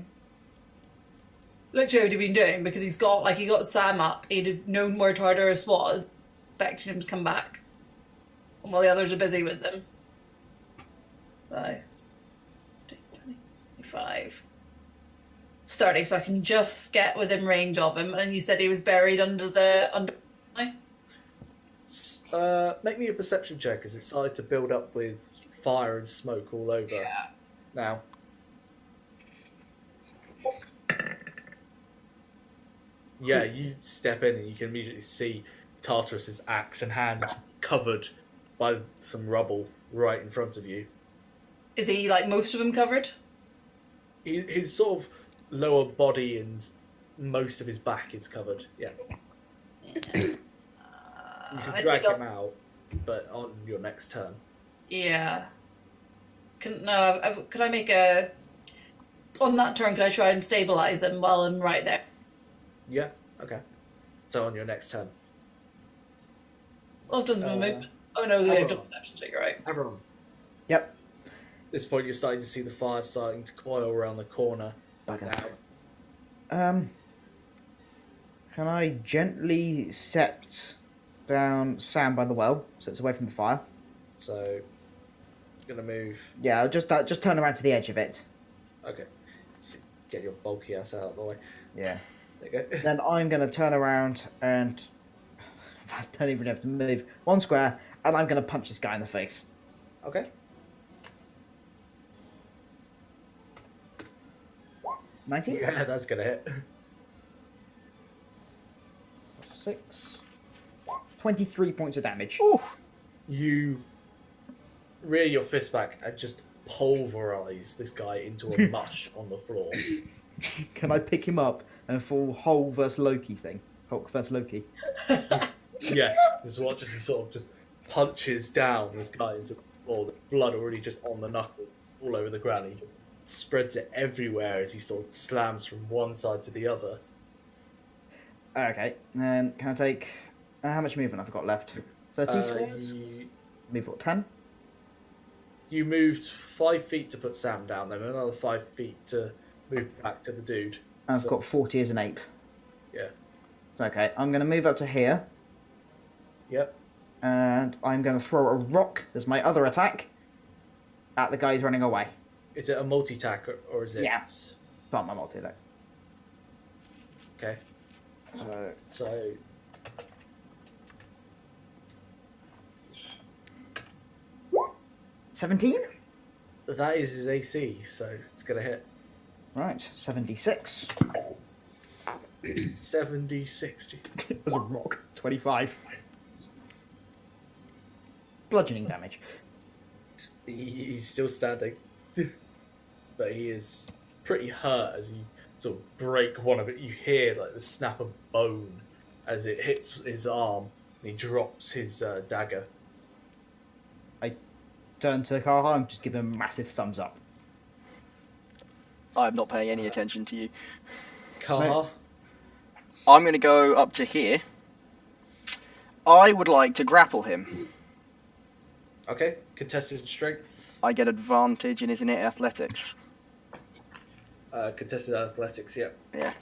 Literally what he'd been doing, because he got Sam up, he'd have known where Tartarus was, expecting him to come back. And while the others are busy with them. 5, 25, 30, so I can just get within range of him. And you said he was buried under. Make me a perception check as it started to build up with fire and smoke all over. Yeah. Now. Yeah, you step in and you can immediately see Tartarus's axe and hand covered by some rubble right in front of you. Is he, like, most of him covered? His sort of lower body and most of his back is covered. Yeah. You can drag him out, but on your next turn. Yeah. Could I make a... On that turn, can I try and stabilize him while I'm right there? Yeah, okay. So on your next turn. Well, I've done some movement. Oh no, I've done perception check, right? Everyone. Yep. At this point, you're starting to see the fire starting to coil around the corner. Okay. Now. Can I gently set down Sam by the well so it's away from the fire? So, gonna move. Yeah, I'll just turn around to the edge of it. Okay. Get your bulky ass out of the way. Yeah. There you go. Then I'm going to turn around and I don't even have to move 1 square, and I'm going to punch this guy in the face. Okay. 19? Yeah, that's gonna hit. 6. 23 points of damage. Ooh. You rear your fist back and just pulverize this guy into a mush on the floor. Can I pick him up and full Hulk versus Loki thing? Hulk versus Loki. Yeah, just watch as he sort of just punches down this guy into the floor. The blood already just on the knuckles, all over the ground. He just spreads it everywhere as he sort of slams from one side to the other. Okay, then can I take... how much movement have I got left? 13 squares? Move what, 10? You moved 5 feet to put Sam down, then another 5 feet to move back to the dude. I've got 40 as an ape. Yeah. Okay, I'm going to move up to here. Yep. And I'm going to throw a rock as my other attack at the guy who's running away. Is it a multi-tack or is it... Yeah. Not my multi-attack. Okay. So... 17? That is his AC, so it's going to hit. Right, 76. 76. It was a rock. 25. Bludgeoning damage. He's still standing. But he is pretty hurt as you sort of break one of it. You hear like the snap of bone as it hits his arm and he drops his dagger. I turn to Kaha and just give him a massive thumbs up. I'm not paying any attention to you. Kaha? I'm going to go up to here. I would like to grapple him. Okay, contested strength. I get advantage in his innate athletics. Contested athletics, yep. Yeah.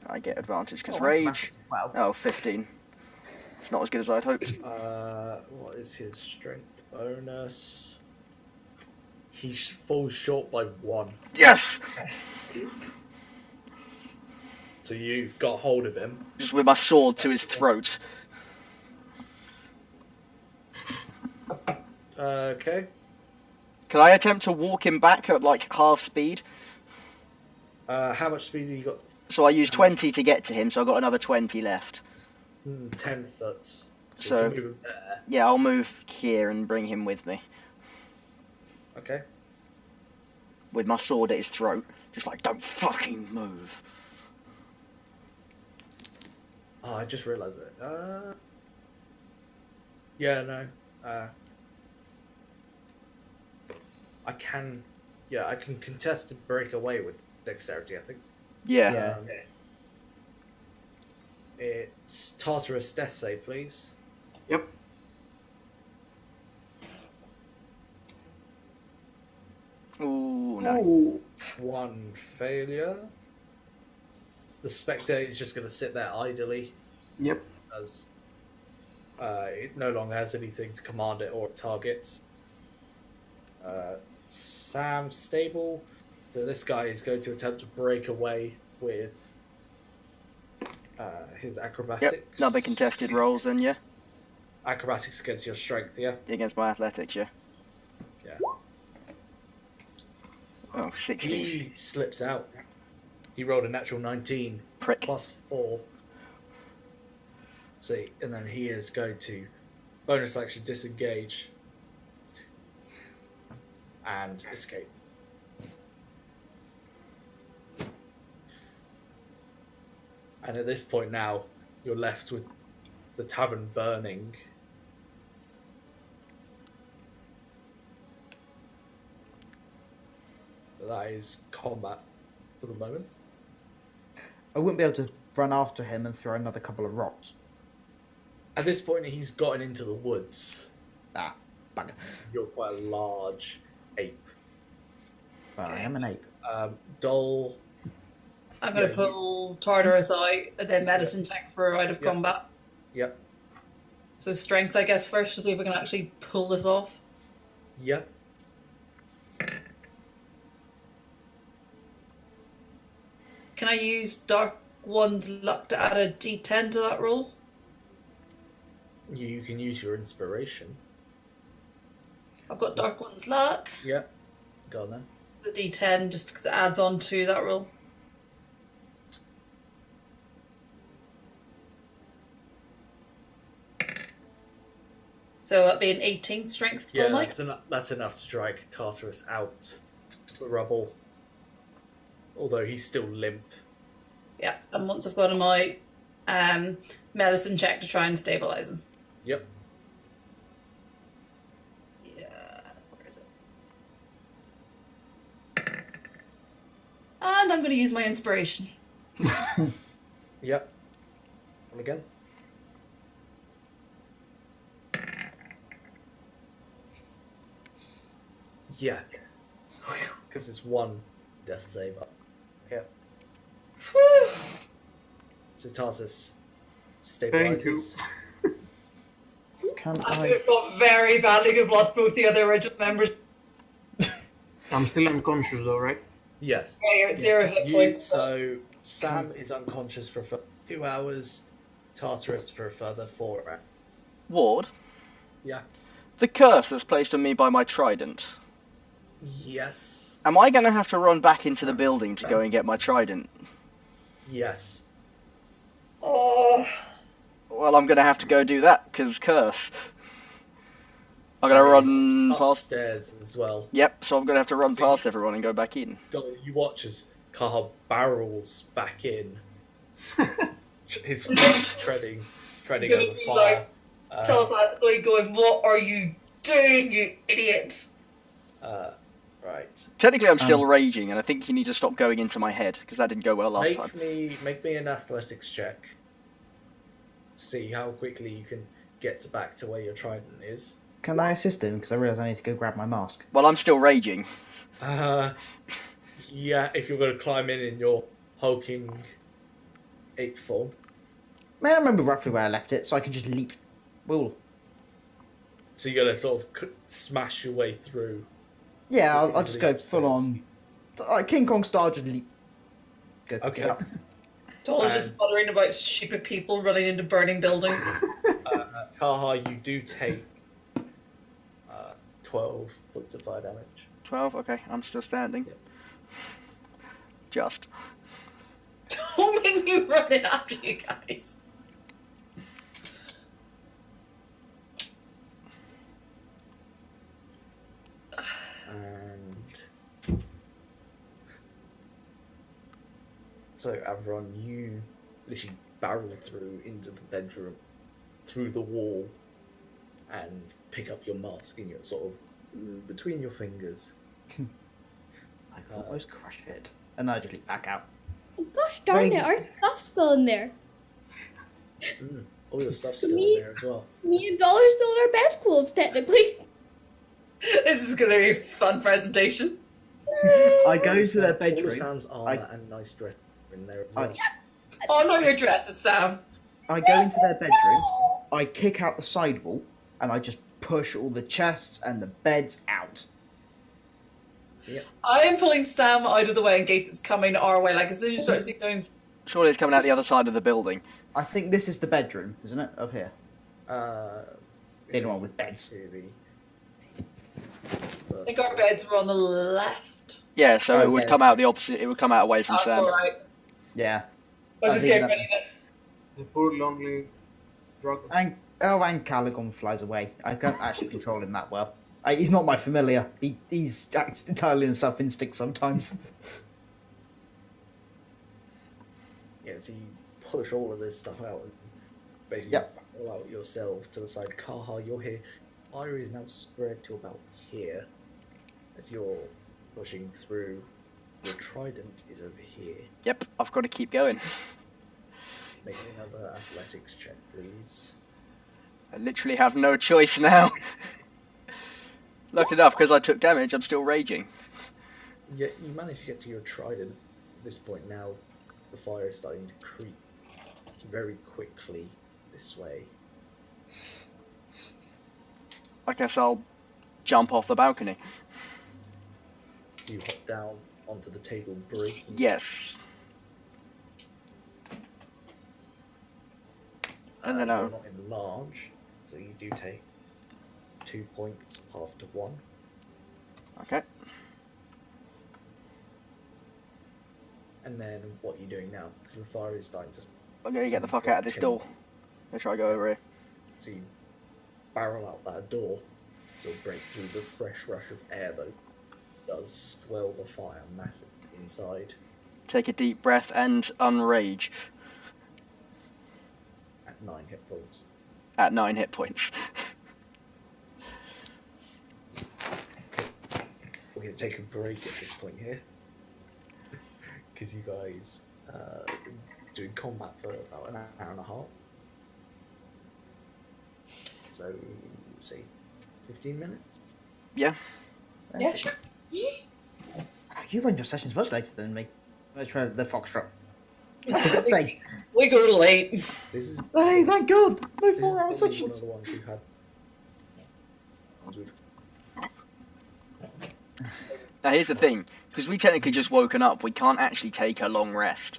I get advantage because Oh, rage. Well, Oh, 15. It's not as good as I'd hoped. What is his strength bonus? He falls short by 1. Yes! So you've got hold of him. Just with my sword to his throat. Okay. Can I attempt to walk him back at like half speed? How much speed have you got? So I used 20 to get to him, so I've got another 20 left. 10 foot. So- you can move him there. Yeah, I'll move here and bring him with me. Okay. With my sword at his throat. Just like, don't fucking move. Oh, I just realised it. Yeah, no. I can contest and break away with dexterity, I think. Yeah. It's Tartarus death save, please. Yep. Ooh, no. Oh. 1 failure. The spectre is just going to sit there idly Yep. as it no longer has anything to command it or target. Sam stable. So this guy is going to attempt to break away with his acrobatics. Yep, another contested rolls then, yeah? Acrobatics against your strength, yeah? Against my athletics, yeah? Yeah. Oh, 16. He slips out. He rolled a natural 19 Prick. plus 4. See, and then he is going to bonus action disengage and escape. And at this point now, you're left with the tavern burning. But that is combat for the moment. I wouldn't be able to run after him and throw another couple of rocks. At this point, he's gotten into the woods. Ah, bugger. You're quite a large ape. Well, I am an ape. Dole. I'm going to Yeah, pull Tartarus out, and then medicine check for out of Yeah. combat. Yep. So strength, I guess, first to see if we can actually pull this off. Yep. Can I use Dark One's luck to add a D10 to that roll? You can use your inspiration. I've got Dark One's luck. Yep. Go on then. The D10 just because it adds on to that roll. So that'd be an 18 strength to Yeah, pull, Mike. that's enough to drag Tartarus out the rubble. Although he's still limp. Yeah, and once I've got him out, medicine check to try and stabilize him. Yep. Yeah, where is it? And I'm going to use my inspiration. Yep. And again. Yeah. Because it's 1 death save up. Yeah. Whew. So Tarsus Thank you. stabilizes. Can I I? have got very badly have lost both the other original members. I'm still unconscious though, right? Yes. Yeah, you're at 0 hit points. So Sam is unconscious for 2 hours. Tartarus for a further 4 hours. Ward, Yeah. the curse that's placed on me by my trident. Yes. Am I going to have to run back into the building to go and get my trident? Yes. Oh, Well, I'm going to have to go do that, because curse. I'm going to run past... upstairs as well. Yep, so I'm going to have to run See- past everyone and go back in. You watch as Kaha barrels back in. His feet treading Gonna over be fire. telepathically going, "What are you doing, you idiot?" Right. Technically, I'm still raging, and I think you need to stop going into my head, because that didn't go well last time. Make me an athletics check to see how quickly you can get back to where your trident is. Can I assist him? Because I realise I need to go grab my mask. Well, I'm still raging. Yeah, if you're going to climb in your hulking 8th floor. Man, I remember roughly where I left it, so I can just leap. Well, So you're gonna sort of smash your way through. yeah, I'll into just the go upstairs. full on, like King Kong style, just leap. Go pick it Okay. up. Doll's just muttering about stupid people running into burning buildings. Haha, you do take 12 points of fire damage. 12. Okay, I'm still standing. Yep. Just. Don't make me run in after you guys. And so, Avron, you literally barrel through into the bedroom, through the wall, and pick up your mask in your sort of between your fingers. I can almost crush it, and I just leap back out. Gosh darn it, our stuff's still in there. All your stuff's still Me- in there as well. Me and Dollar's still in our bedclothes, technically. This is going to be a fun presentation. I go to their All of bedroom. Sam's armor and nice dress are in there as I- well. Oh, not your dresses, Sam. I go into their bedroom. I kick out the sidewall, and I just push all the chests and the beds out. I am pulling Sam out of the way in case it's coming our way. Like, as soon as you start seeing things, Surely it's coming out the other side of the building. I think this is the bedroom, isn't it? Up here. If one you with beds. to I think our beds were on the left. Yeah, so Oh, it would yeah. come out the opposite. It would come out away from That's Sam. alright. Yeah. I was I just think getting that- ready to... The poor lonely dragon. And Caligon flies away. I can't actually control him that well. He's not my familiar. He's acts entirely in self-instinct sometimes. Yeah, so you push all of this stuff out and basically Yep. barrel out yourself to the side. Kaha, you're here. Ira is now spread to about here. As you're pushing through, your trident is over here. Yep, I've got to keep going. Make me another athletics check, please. I literally have no choice now. Lucky enough, because I took damage, I'm still raging. Yeah, you managed to get to your trident. At this point now, the fire is starting to creep very quickly this way. I guess I'll jump off the balcony. So you hop down onto the table, breaking. Yes. And then you're not enlarged, so you do take 2 points, half to 1. Okay. And then what are you doing now? Because the fire is starting to. I'm going to get the fuck out of this door. Make sure I go over here. So you barrel out that door, so break through the fresh rush of air that does swell the fire massively inside Take a deep breath and unrage at 9 hit points. at 9 hit points. We're going to take a break at this point here. Because you guys doing combat for about an hour and a half. So, say 15 minutes. Yeah. Yeah, sure. You run your sessions much later than me. Let's try the foxtrot. That's a good thing. We go late. This is Hey, thank God! No this is 4-hour probably one sessions. of the ones we've had. Ones we've Now here's the thing, because we technically just woken up, we can't actually take a long rest.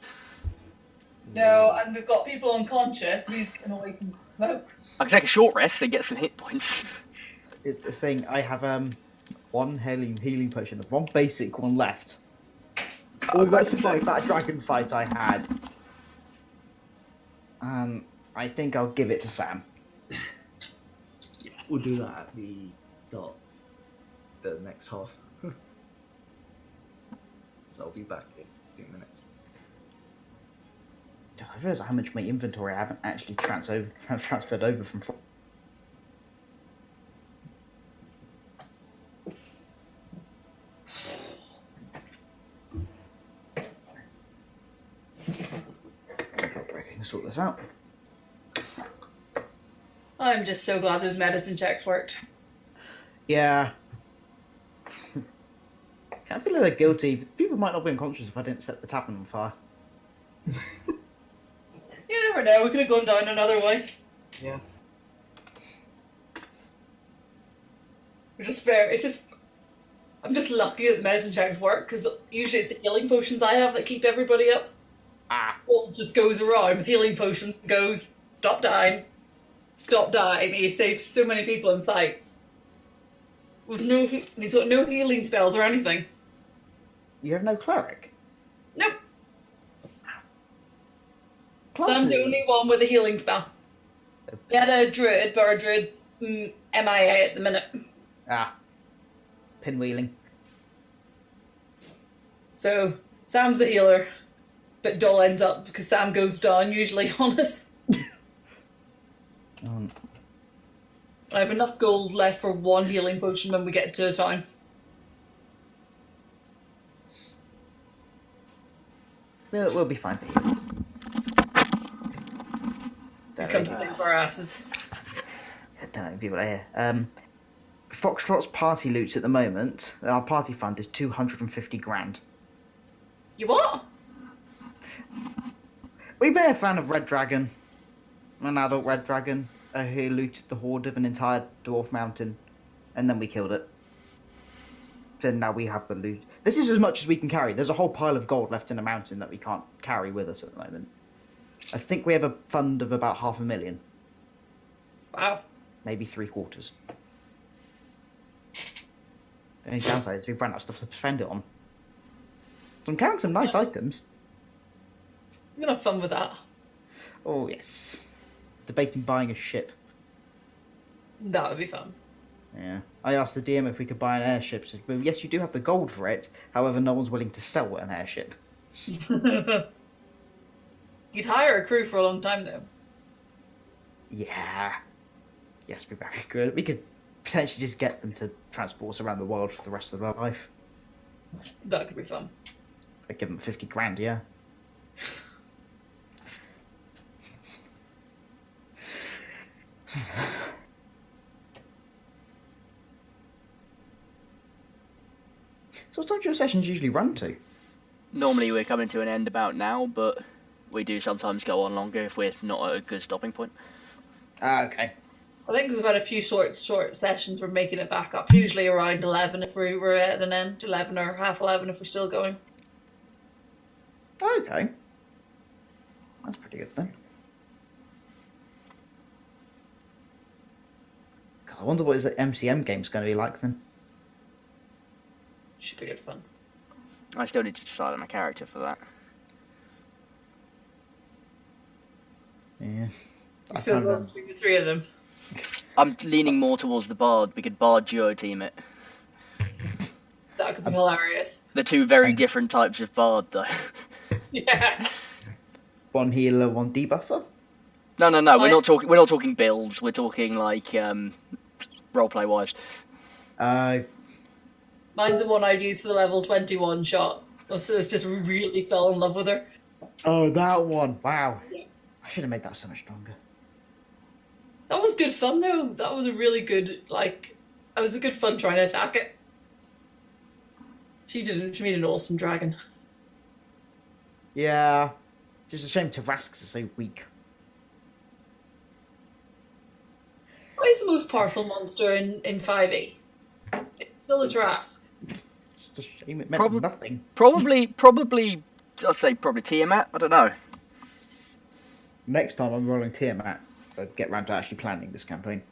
No, and we've got people unconscious. We just been away from smoke. I can take a short rest and get some hit points. Is the thing. I have one healing potion, one basic one left. All that survived that dragon fight I had. I think I'll give it to Sam. Yeah, we'll do that at the start. The next half. So I'll be back in 2 minutes. I realise how much of my inventory I haven't actually transferred over from. I can sort this out. I'm just so glad those medicine checks worked. Yeah. I feel a little guilty. People might not be unconscious if I didn't set the tavern on fire. never know. We could have gone down another way. Yeah. Which is fair. It's just I'm just lucky that the medicine checks work because usually it's the healing potions I have that keep everybody up. All just goes around with healing potions. Goes stop dying, stop dying. He saves so many people in fights. With he's got no healing spells or anything. You have no cleric? Nope. Classy. Sam's the only one with a healing spell. We had a druid, but our druid's MIA at the minute. Pinwheeling. So Sam's the healer, but Dol ends up because Sam goes down usually on us. I have enough gold left for one healing potion when we get to a town. We'll be fine for you. We come to save our asses. I don't know, people are here. Foxtrot's party loots at the moment, our party fund is 250 grand. You what? We met a fan of Red Dragon, an adult Red Dragon, who looted the horde of an entire dwarf mountain, and then we killed it. So now we have the loot. This is as much as we can carry. There's a whole pile of gold left in the mountain that we can't carry with us at the moment. I think we have a fund of about 500,000. Wow. Maybe 3/4. The only downside is we've run out of stuff to spend it on. So I'm carrying some nice items. We're gonna have fun with that. Oh, yes. Debating buying a ship. That would be fun. Yeah. I asked the DM if we could buy an airship. She said, well, yes, you do have the gold for it. However, no one's willing to sell an airship. You'd hire a crew for a long time, though. Yeah. Yes, be very good. We could potentially just get them to transport us around the world for the rest of our life. That could be fun. I give them 50 grand, yeah. So what time do your sessions usually run to? Normally we're coming to an end about now, but we do sometimes go on longer if we're not at a good stopping point. Okay. I think we've had a few short sessions. We're making it back up. Usually around 11 if we're at an end. 11 or half 11 if we're still going. Okay. That's pretty good then. God, I wonder what the MCM game's going to be like then. Should be good fun. I still need to decide on my character for that. Yeah. So between the three of them. I'm leaning more towards the Bard. We could Bard duo team it. That could be hilarious. They're two very different types of Bard, though. Yeah. One healer, one debuffer? No. We're not talking builds. We're talking like roleplay wise. Mine's the one I'd use for the level 21 shot. So it's just really fell in love with her. Oh, that one. Wow. I should have made that so much stronger. That was good fun though. That was a really good, it was a good fun trying to attack it. She made an awesome dragon. Yeah. Just a shame Tarrasques are so weak. What is the most powerful monster in 5e? It's still a Tarrasque. Just a shame it meant nothing. Probably, I'd say probably Tiamat. I don't know. Next time I'm rolling Tiamat, I'll get round to actually planning this campaign.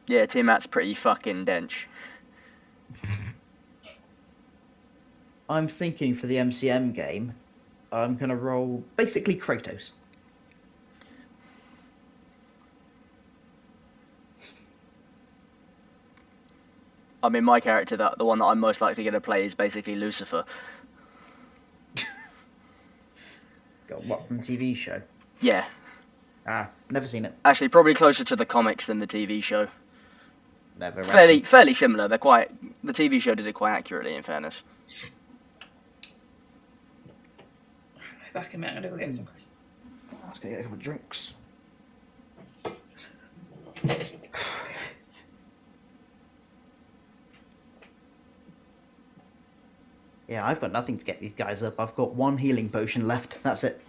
Yeah, Tiamat's pretty fucking dense. I'm thinking for the MCM game, I'm going to roll basically Kratos. I mean, my character, the one that I'm most likely going to play, is basically Lucifer. Got what, from the TV show? Yeah. Never seen it. Actually, probably closer to the comics than the TV show. Never. Fairly similar. The TV show did it quite accurately, in fairness. Back in a minute, I'm going to go get some Chris. Let's go get a couple of drinks. Yeah, I've got nothing to get these guys up. I've got one healing potion left. That's it.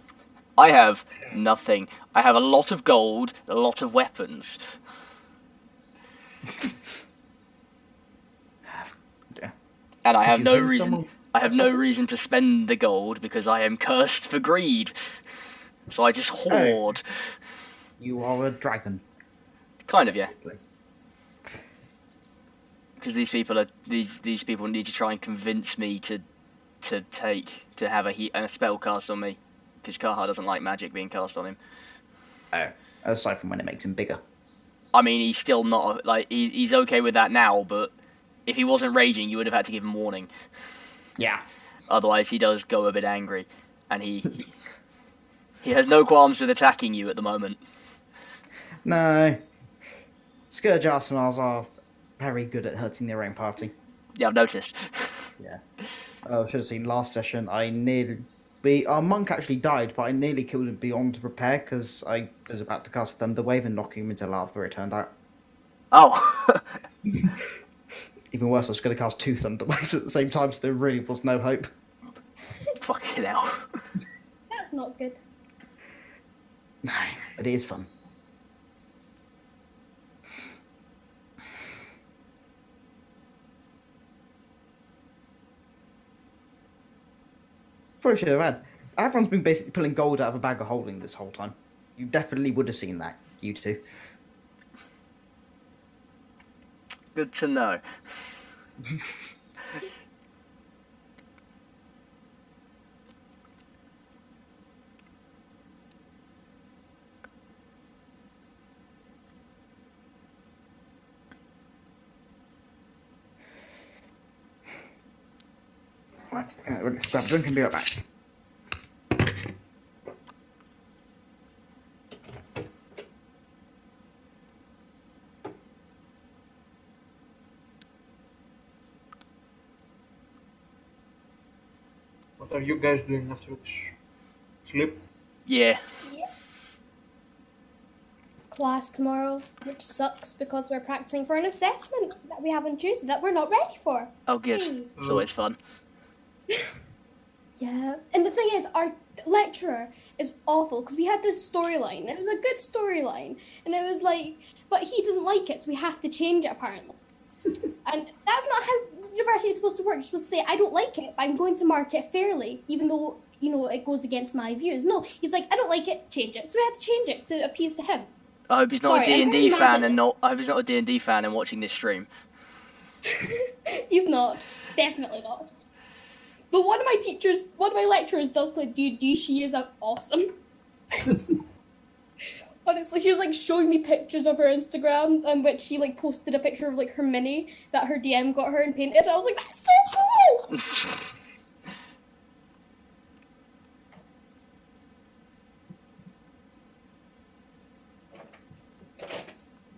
I have nothing. I have a lot of gold, a lot of weapons. And I Could have you no pay reason. someone I have for no something? reason to spend the gold because I am cursed for greed. So I just hoard. You are a dragon. Kind of, yeah. Basically. Because these people need to try and convince me to have a spell cast on me. Because Kaha doesn't like magic being cast on him. Oh, aside from when it makes him bigger. I mean, he's still not he's okay with that now, but if he wasn't raging, you would have had to give him warning. Yeah. Otherwise, he does go a bit angry, and he has no qualms with attacking you at the moment. No. Scourge Arsenals are very good at hurting their own party. Yeah, I've noticed. Yeah. I should have seen last session. Our monk actually died, but I nearly killed him beyond repair because I was about to cast Thunder Wave and knock him into lava. It turned out. Oh. Even worse, I was going to cast 2 Thunder Waves at the same time, so there really was no hope. Fucking hell. That's not good. No, it is fun. Probably should have had. Everyone's been basically pulling gold out of a bag of holding this whole time. You definitely would have seen that, you two. Good to know. Right, we'll grab a drink and be right back. What are you guys doing after this? Sleep? Yeah. Class tomorrow, which sucks because we're practicing for an assessment that we have on Tuesday that we're not ready for. Oh, good. Hey. It's always fun. Yeah, and the thing is, our lecturer is awful because we had this storyline. It was a good storyline, and it was like, but he doesn't like it, so we have to change it apparently. And that's not how university is supposed to work. You're supposed to say, I don't like it, but I'm going to mark it fairly, even though, you know, it goes against my views. No, he's like, I don't like it, change it. So we had to change it to appease to him. I hope he's not Sorry, a I'm D&D very mad fan at and this. not. I hope he's not a D&D fan and watching this stream. He's not. Definitely not. But one of my lecturers does play D&D. She is awesome. Honestly, she was like showing me pictures of her Instagram, in which she like posted a picture of like her mini that her DM got her and painted. I was like, that's so cool!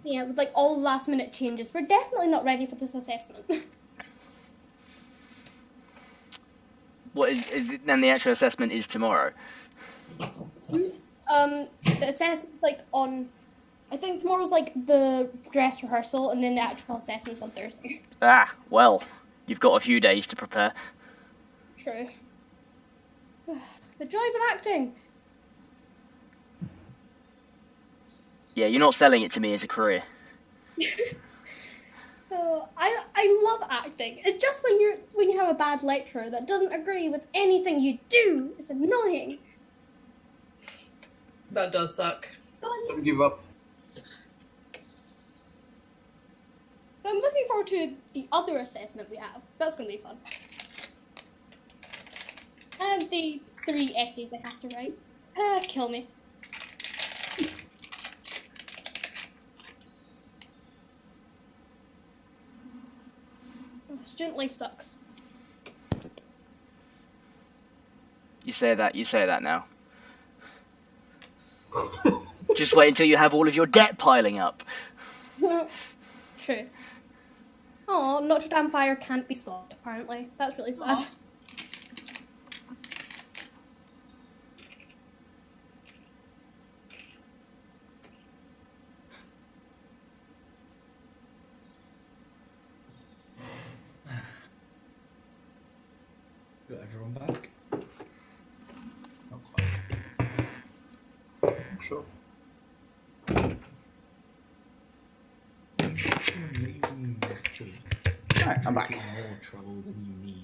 Yeah, with like all the last minute changes. We're definitely not ready for this assessment. What is it, then the actual assessment is tomorrow? The assessment's like on, I think tomorrow's like the dress rehearsal and then the actual assessment's on Thursday. Ah, well, you've got a few days to prepare. True. The joys of acting. Yeah, you're not selling it to me as a career. So I love acting. It's just when you have a bad lecturer that doesn't agree with anything you do. It's annoying. That does suck. Don't give up. So I'm looking forward to the other assessment we have. That's going to be fun. And the 3 essays I have to write. Kill me. Student life sucks. You say that now. Just wait until you have all of your debt piling up. True. Oh, Notre Dame fire can't be stopped, apparently. That's really sad. Aw. Got everyone back? Not quite. sure. Amazing match of Right, I'm back. creating more trouble than you need.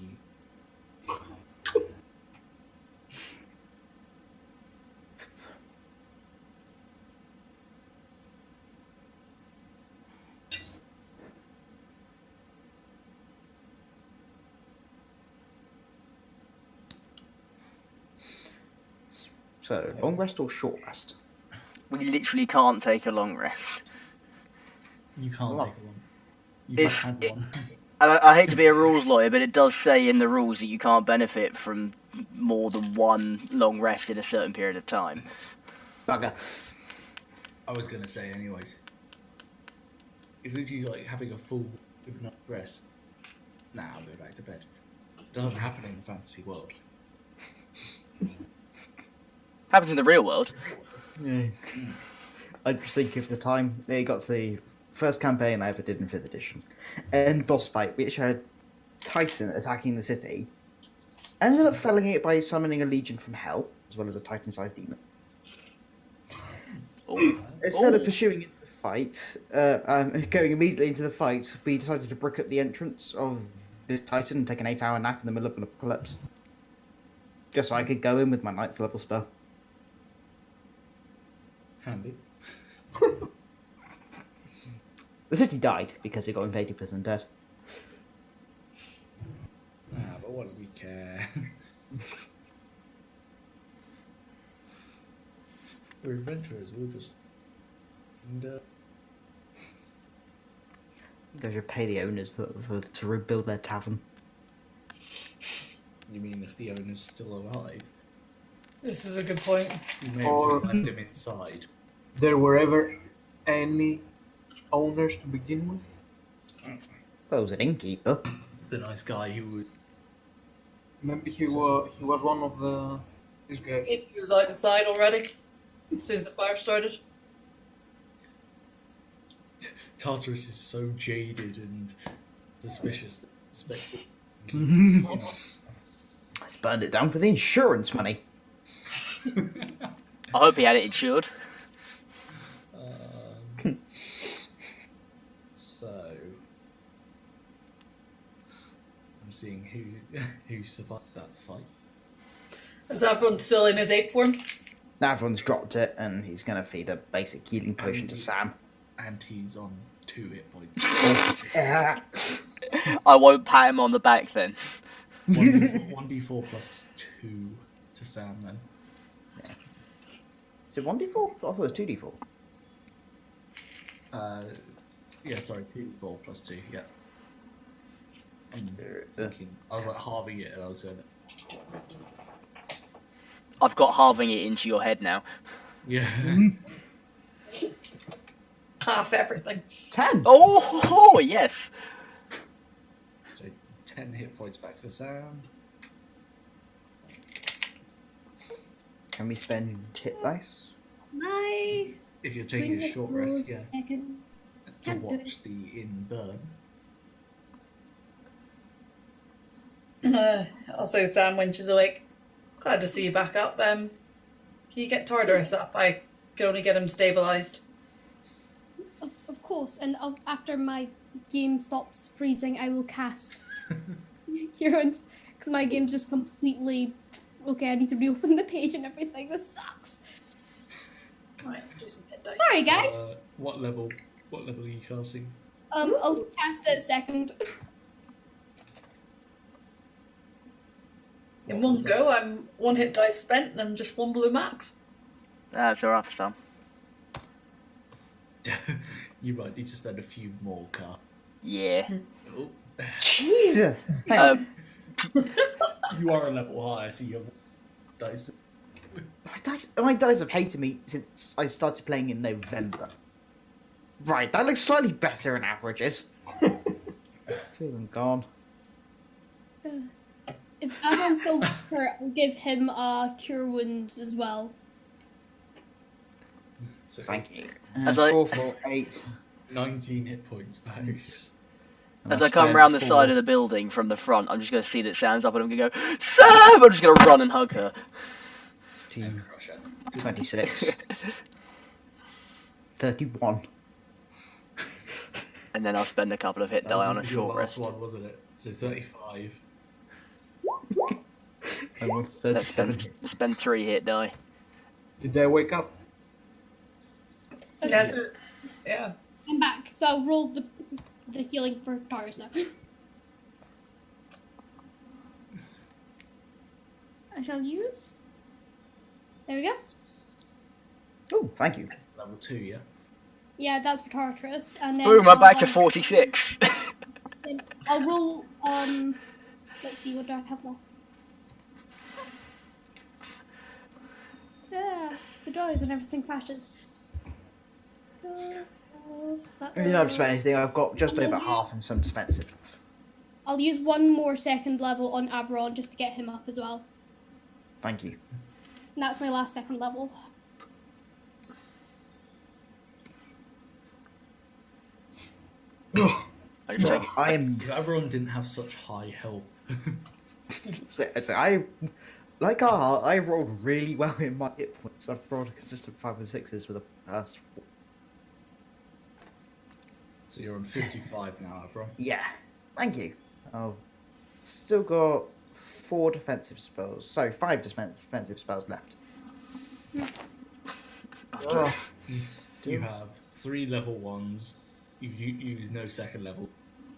So, long rest or short rest? We literally can't take a long rest. You can't What? take a one. You've If- had it- one. And I hate to be a rules lawyer, but it does say in the rules that you can't benefit from more than one long rest in a certain period of time. Bugger. I was going to say, anyways. It's literally like having a full good night rest. Nah, I'll go back to bed. Doesn't happen in the fantasy world. Happens in the real world. Yeah. I just think of the time they got to the first campaign I ever did in 5th edition. And boss fight, which had Titan attacking the city. I ended up felling it by summoning a legion from hell, as well as a Titan-sized demon. Ooh. Instead of Ooh. pursuing into the fight, going immediately into the fight, we decided to brick up the entrance of this Titan and take an 8-hour nap in the middle of an apocalypse. Just so I could go in with my 9th level spell. Handy. The city died because it got invaded with undead. Ah, but what do we care? We're adventurers, we'll just... And, They should pay the owners to rebuild their tavern. you mean if the owner's still alive? This is a good point. You may Or- have just left him inside. There were ever any owners to begin with? Well, it was an innkeeper. The nice guy who would... Maybe he was one of these guys. He was outside already, as soon as the fire started. Tartarus is so jaded and suspicious that he suspects that... Let's burn it down for the insurance money. I hope he had it insured. So... I'm seeing who survived that fight. Is everyone still in his ape form? Now everyone's dropped it, and he's going to feed a basic healing potion to Sam. And he's on 2 hit points. Yeah. I won't pat him on the back then. 1d4 plus 2 to Sam then. Is it 1d4? I thought it was 2d4. Yeah, sorry, 2d4 plus 2, yeah. I'm thinking, I was like halving it and I was going to... I've got halving it into your head now. Yeah. Half everything. 10! Oh, yes. So 10 hit points back for Sam. Can we spend hit dice? My If you're taking a short rest, yeah. Second. To Can't do watch the inn burn. Also, Sam, when she's awake, glad to see you back up. Can you get Tartarus up? I could only get him stabilized. Of course, and after my game stops freezing, I will cast Heroes, because my game's just completely... Okay, I need to reopen the page and everything. This sucks. Right, do some hit dice. Sorry, guys. What level are you casting? I'll cast it second. In one go, I'm 1 hit dice spent and I'm just 1 blue max. That's alright, Sam. You might need to spend a few more cards. Yeah. Oh. Jesus! Hang on. You are a level higher, so you have dice. My dice have hated me since I started playing in November. Right, that looks slightly better than averages. 2 of them gone. If everyone's still hurt, I'll give him Cure Wounds as well. So Thank you. As I- 4, 4, 8. 19 hit points back. As I come round the side of the building from the front, I'm just going to see that Sam's up and I'm going to go, Sam! I'm just going to run and hug her. 18, Crush it. 26. 31. And then I'll spend a couple of hit That die on a was your short last rest. one, wasn't it? So 35. I'm on Let's 37. spend 3 hit die. Did they wake up? Okay, Yeah, so, yeah. I'm back. So I'll roll the healing for Taurus now. I shall use. There we go. Oh, thank you. Level 2, yeah? Yeah, that's for Tartarus. And then Boom, I'm back to 46. then I'll roll. Let's see, what do I have left? The doors and everything crashes. I mean, I've spent anything. I've got just over half and some defensive. I'll use one more second level on Averon just to get him up as well. Thank you. And that's my last second level. I am. If everyone didn't have such high health. I like I rolled really well in my hit points. I've rolled a consistent 5 and 6s for the past 4. So you're on 55 now, everyone. Yeah, thank you. I've still got 4 defensive spells. So 5 defensive spells left. You have 3 level 1s. You've used no second level.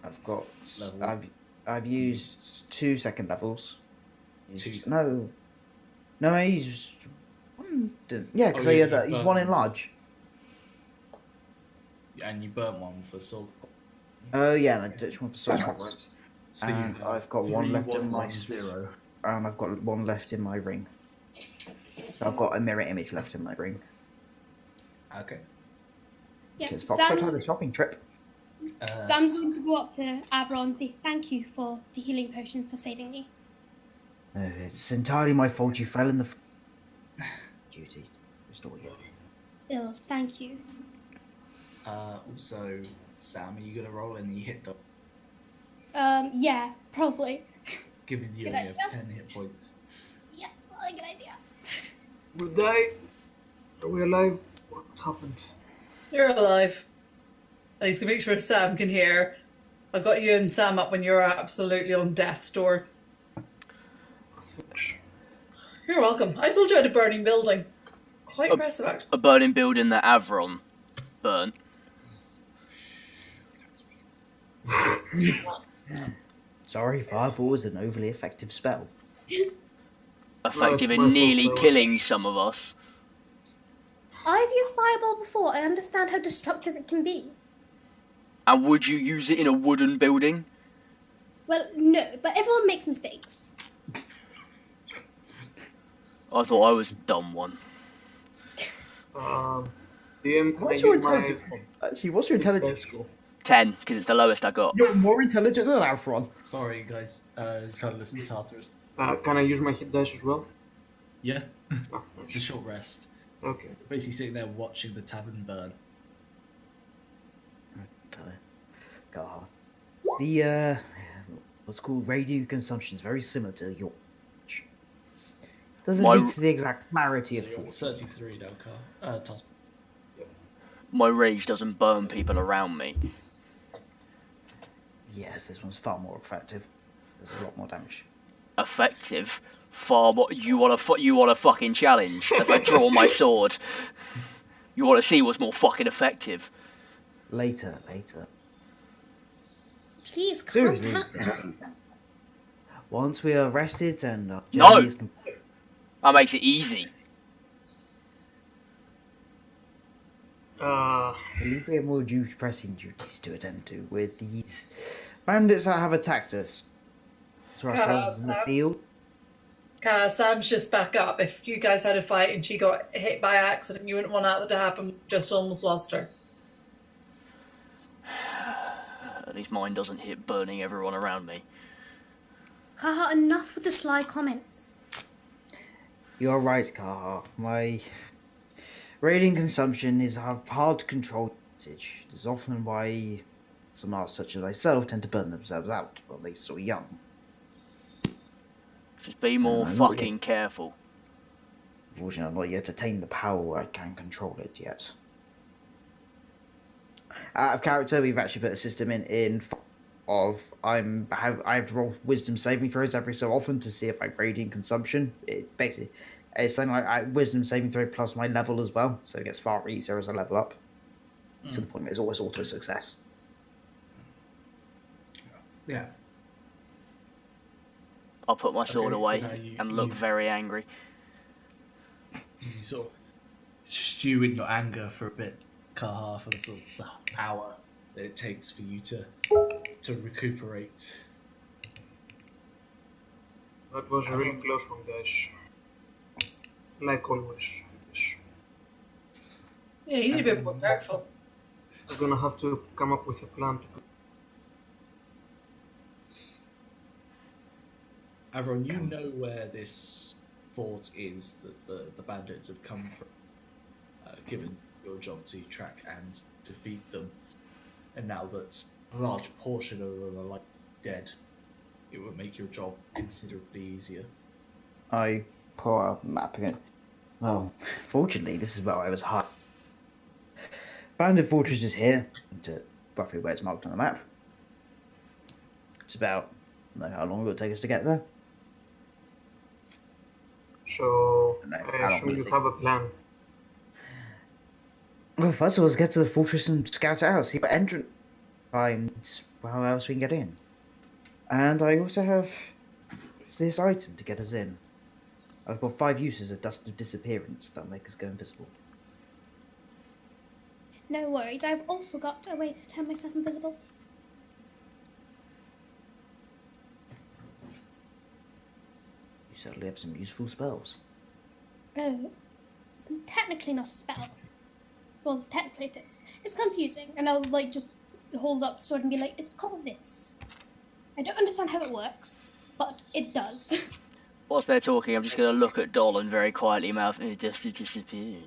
I've got. Level. I've used 2 second levels. Two. No, I used one. Yeah, because Oh, yeah, you he's burnt one in one. large. And you burnt one for sword. Oh yeah, and I ditched one for sword points. So And you have I've got one left in my 0. and I've got one left in my ring. So I've got a mirror image left in my ring. Okay. Yeah, Because Fox had a Sam, shopping trip. Sam's going to go up to Averon and say thank you for the healing potion for saving me. It's entirely my fault you fell in the duty to restore you. Still, thank you. Also, Sam, are you going to roll any hit die? Yeah, probably. Given you Good only have idea. 10 hit points. Yeah, probably a good idea. We die. Are we alive? What happened? You're alive. And he's gonna make sure Sam can hear. I got you and Sam up when you were absolutely on death's door. You're welcome. I pulled you out of a burning building. Quite impressive, actually. A burning building that Averon burnt. Sorry, Fireball was an overly effective spell. Effective it's my in nearly fault, though. killing some of us. I've used Fireball before. I understand how destructive it can be. And would you use it in a wooden building? Well, no, but everyone makes mistakes. I thought I was a dumb one. DM, can I What's your get my intelligence? Actually, what's your intelligence score? 10, because it's the lowest I got. You're more intelligent than Afron. Sorry, guys. Try to listen to Tartarus. can I use my hit dice as well? Yeah. Oh, It's a short rest. okay. Basically sitting there watching the tavern burn. God. The what's called radio consumption is very similar to your. Doesn't My- lead to the exact clarity So of you're on thought. 33 now, Carl. Tos. My rage doesn't burn people around me. Yes, this one's far more effective. There's a lot more damage. Effective? Far more. You want a fucking challenge? As I draw my sword. You want to see what's more fucking effective? Later. Please calm Seriously. down. Once we are rested and our No! journey is complete, That makes it easy. I believe we have more pressing duties to attend to with these bandits that have attacked us. To ourselves in the field. Sam's just back up. If you guys had a fight and she got hit by accident, you wouldn't want that to happen. Just almost lost her. At least mine doesn't hit burning everyone around me. Kaha, enough with the sly comments. You're right, Kaha. My radiant consumption is hard to control. It is often why some arts such as myself tend to burn themselves out while they're so young. Just be more I'm not fucking careful. Unfortunately, I've not yet attained the power where I can control it yet. Out of character, we've actually put a system in of I have to roll wisdom saving throws every so often to see if I gradient consumption. It basically it's something like wisdom saving throw plus my level as well, so it gets far easier as I level up. To the point where it's always auto success. Yeah. I'll put my sword Okay, so away now and look very angry. You sort of stew in your anger for a bit, Kaha, for the sort of the hour that it takes for you to recuperate. That was a really close one, guys. Like always. Yeah, you need to be more careful. I'm gonna have to come up with a plan to. Avron, you know where this fort is that the bandits have come from, given your job to track and defeat them. And now that a large portion of them are like dead, it would make your job considerably easier. I pull out a map again. Well, fortunately, this is where I was hired. Bandit Fortress is here, to roughly where it's marked on the map. It's about, I don't know how long it will take us to get there. So, No, I how long assume will it you take? have a plan. Well, first of all, let's get to the fortress and scout it out, see what entrance, find how else we can get in. And I also have this item to get us in. I've got 5 uses of Dust of Disappearance that'll make us go invisible. No worries, I've also got a way to turn myself invisible. You certainly have some useful spells. Oh, it's technically not a spell. Well, technically it is. It's confusing, and I'll like just hold up the sword and be like, it's called this. I don't understand how it works, but it does. Whilst they're talking, I'm just going to look at Dolan very quietly, mouth, and it just disappeared.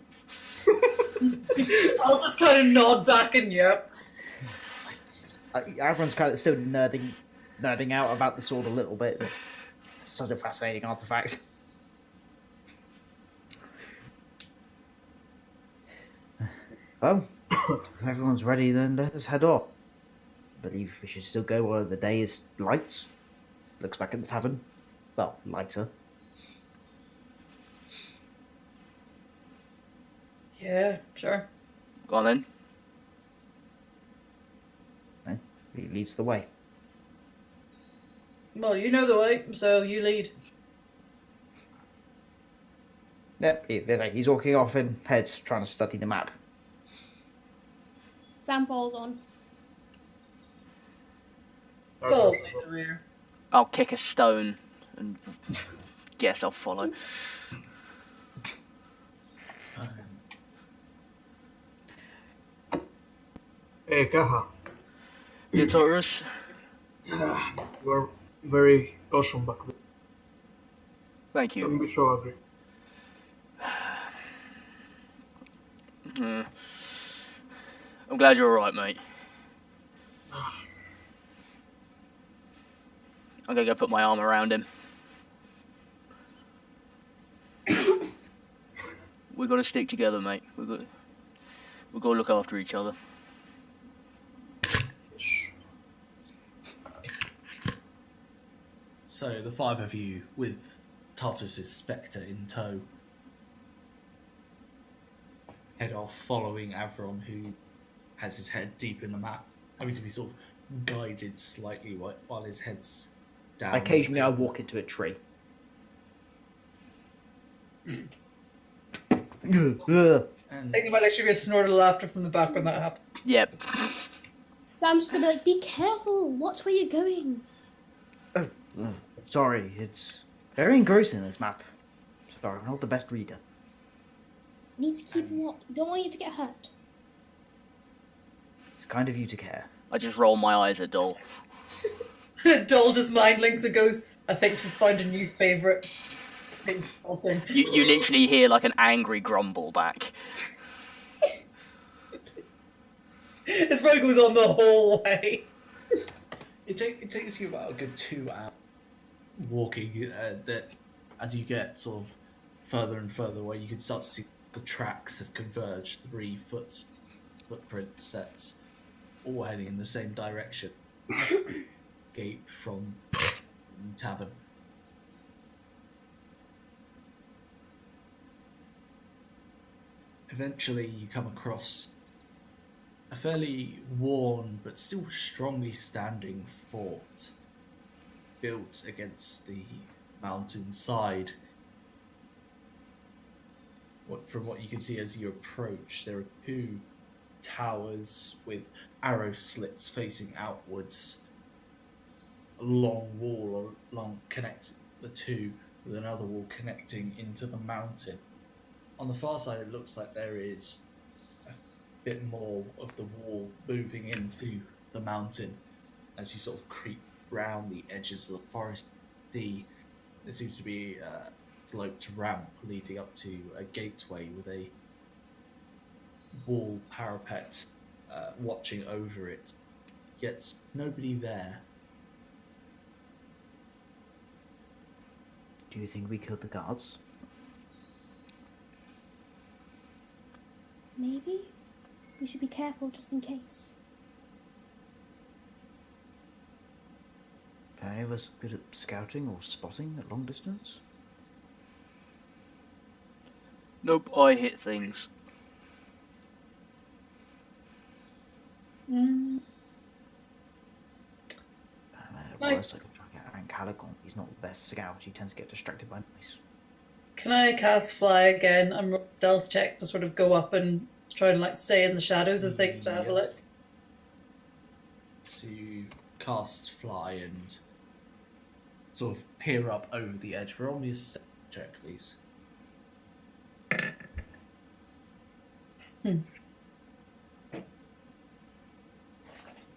I'll just kind of nod back and yep. Everyone's kind of still nerding out about the sword a little bit. It's such a fascinating artifact. Well, if everyone's ready, then let us head off. I believe we should still go while the day is light. Looks back at the tavern. Well, lighter. Yeah, sure. Go on then. He leads the way. Well, you know the way, so you lead. Yep, he's walking off in head, trying to study the map. Sam falls on. Go in the rear. I'll kick a stone and guess I'll follow. Hey, Kaha. Yeah, Taurus? You are very awesome back there. Thank Don't you. be so angry. I'm glad you're alright, mate. I'm gonna go put my arm around him. We've got to stick together, mate. We've got to look after each other. So the 5 of you, with Tartus's spectre in tow, head off following Avron, who has his head deep in the map, having to be sort of guided slightly while his head's down. Occasionally I walk into a tree. And I think there might actually be a snort of laughter from the back when that happened. Yep. So I'm just gonna be like, be careful, watch where you're going. Sorry, it's very engrossing, this map. Sorry, I'm not the best reader. You need to keep watch. We don't want you to get hurt. It's kind of you to care. I just roll my eyes at Dol. Dol just mind links and goes, I think she's found a new favourite. Thing. You literally hear like an angry grumble back. This probably goes on the whole way. it takes you about a good 2 hours walking. That as you get sort of further and further away, you can start to see the tracks have converged. 3 footprint sets all heading in the same direction. Escape from the tavern. Eventually, you come across a fairly worn but still strongly standing fort built against the mountainside. From what you can see as you approach, there are two towers with arrow slits facing outwards. A long wall connects the two with another wall connecting into the mountain. On the far side, it looks like there is a bit more of the wall moving into the mountain as you sort of creep round the edges of the forest. There seems to be a sloped ramp leading up to a gateway with a wall parapet watching over it. Yet nobody there. Do you think we killed the guards? Maybe we should be careful just in case. Are any of us good at scouting or spotting at long distance? Nope, I hit things. Mm. At Like- worst, I could try to get Aaron Caligon. He's not the best scout. He tends to get distracted by noise. Can I cast fly again and roll a stealth check to sort of go up and try and like stay in the shadows of things to have a Yeah. look? So you cast fly and sort of peer up over the edge. Roll me a step check, please.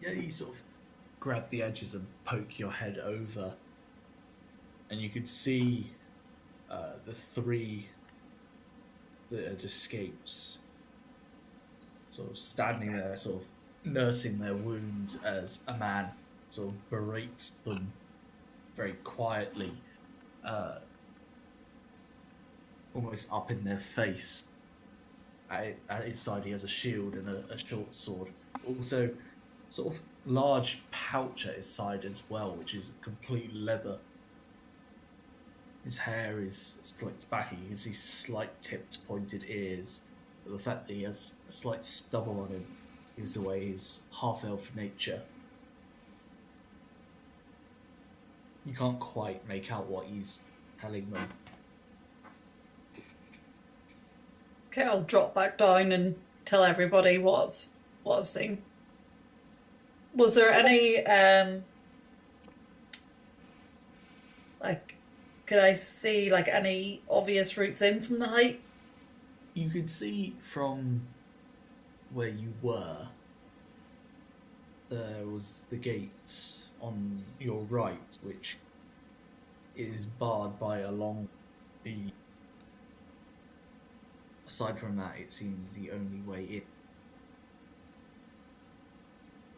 Yeah, you sort of grab the edges and poke your head over, and you could see the three that had escaped sort of standing there, sort of nursing their wounds as a man sort of berates them very quietly, almost up in their face. At his side he has a shield and a short sword. Also, sort of large pouch at his side as well, which is complete leather. His hair is slicked back, and you can see slight tipped pointed ears. But the fact that he has a slight stubble on him gives away his half-elf nature. You can't quite make out what he's telling them. Okay, I'll drop back down and tell everybody what I've seen. Was there any like, could I see like any obvious routes in from the height? You could see from where you were, there was the gate on your right, which is barred by a long beam. Aside from that, it seems the only way in.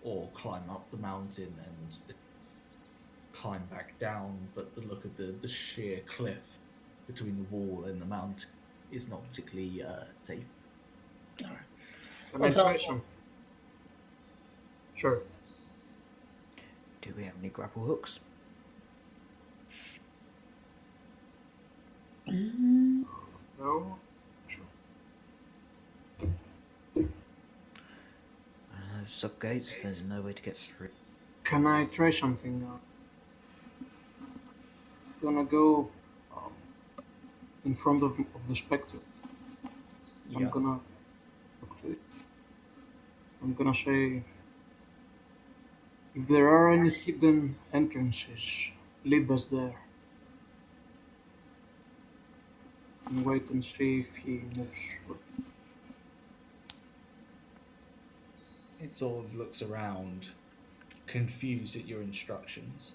Or climb up the mountain and climb back down, but the look of the sheer cliff between the wall and the mountain is not particularly safe. Can I What's up? try something? Sure. Do we have any grapple hooks? No? Subgates, there's no way to get through. Can I try something now? Gonna go in front of the spectre. I'm gonna talk to it. I'm gonna say, if there are any hidden entrances, lead us there. And wait and see if he moves. It sort of looks around, confused at your instructions.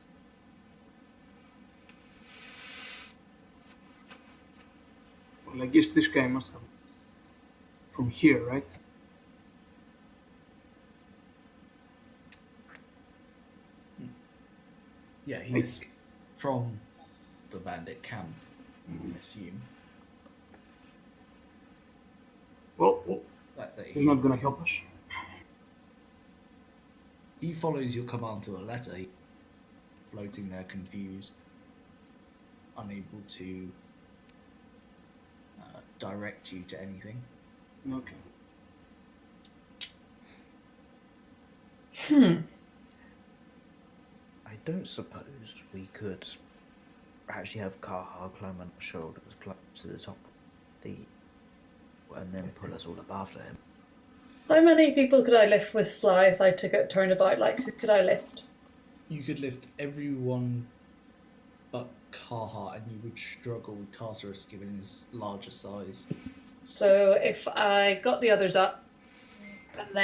Well, I guess this guy must have from here, right? Yeah, he's from the bandit camp, I assume. Well, Like that he's not gonna help us. He follows your command to the letter, floating there confused, unable to direct you to anything. Okay. I don't suppose we could actually have Kaha climb on our shoulders, climb to the top of the... and then pull us all up after him. How many people could I lift with Fly if I took a turnabout? Like, who could I lift? You could lift everyone but Kaha, and you would struggle with Tartarus given his larger size. So if I got the others up, and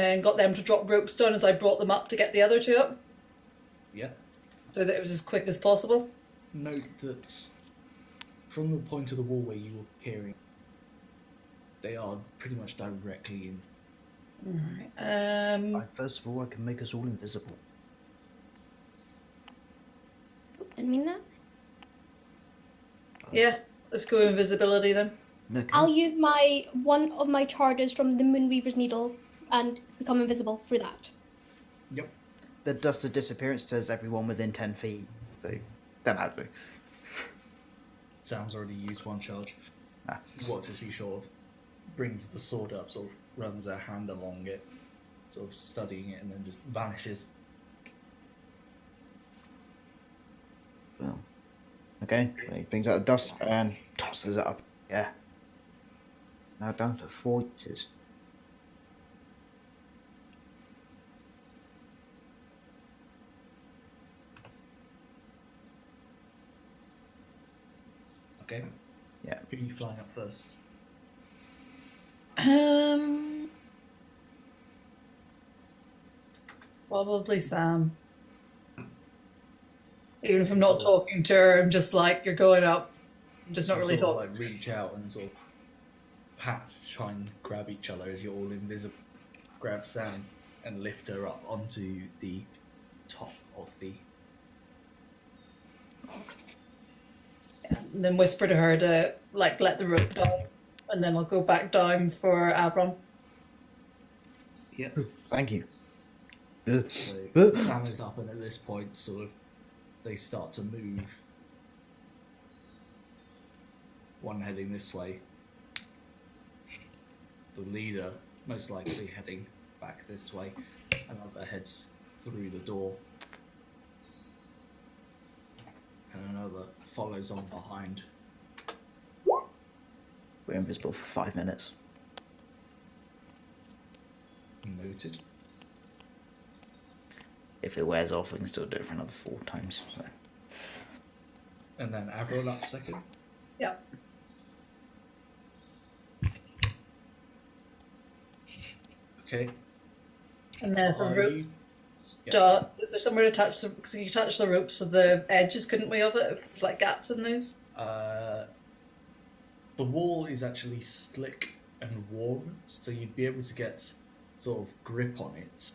then got them to drop ropes down as I brought them up to get the other two up, Yeah. so that it was as quick as possible. Note that from the point of the wall where you were peering, they are pretty much directly in. Alright. First of all, I can make us all invisible. Didn't mean that. Yeah, let's go invisibility then. Okay. I'll use one of my charges from the Moonweaver's Needle and become invisible through that. Yep. The dust of disappearance does everyone within 10 feet, so don't have to. Sam's already used one charge. Ah. Watch as he sort of brings the sword up, sort of runs their hand along it, sort of studying it, and then just vanishes. Well, okay, he brings out the dust and tosses it up. Yeah. Now down to 4 inches. Okay. Yeah. Who are you flying up first? Probably Sam. Even if I'm not talking to her, I'm just like, you're going up. I'm just not really sort of, talking. like reach out and sort of pats, try and grab each other as you're all invisible. Grab Sam and lift her up onto the top of the. And then whisper to her to like let the rope down, and then I'll go back down for Avron. Yeah. Thank you. So Sam is up, and at this point, sort of, they start to move. One heading this way. The leader, most likely heading back this way. Another heads through the door. And another follows on behind. We're invisible for 5 minutes. Noted. If it wears off, we can still do it for another 4 times. So. And then Avril up second. Yep. Okay. And then if a Are rope, you- Yeah. is there somewhere to attach the? Because you attach the ropes to the edges, couldn't we? Of it, if there's like gaps in those. The wall is actually slick and worn, so you'd be able to get sort of grip on it,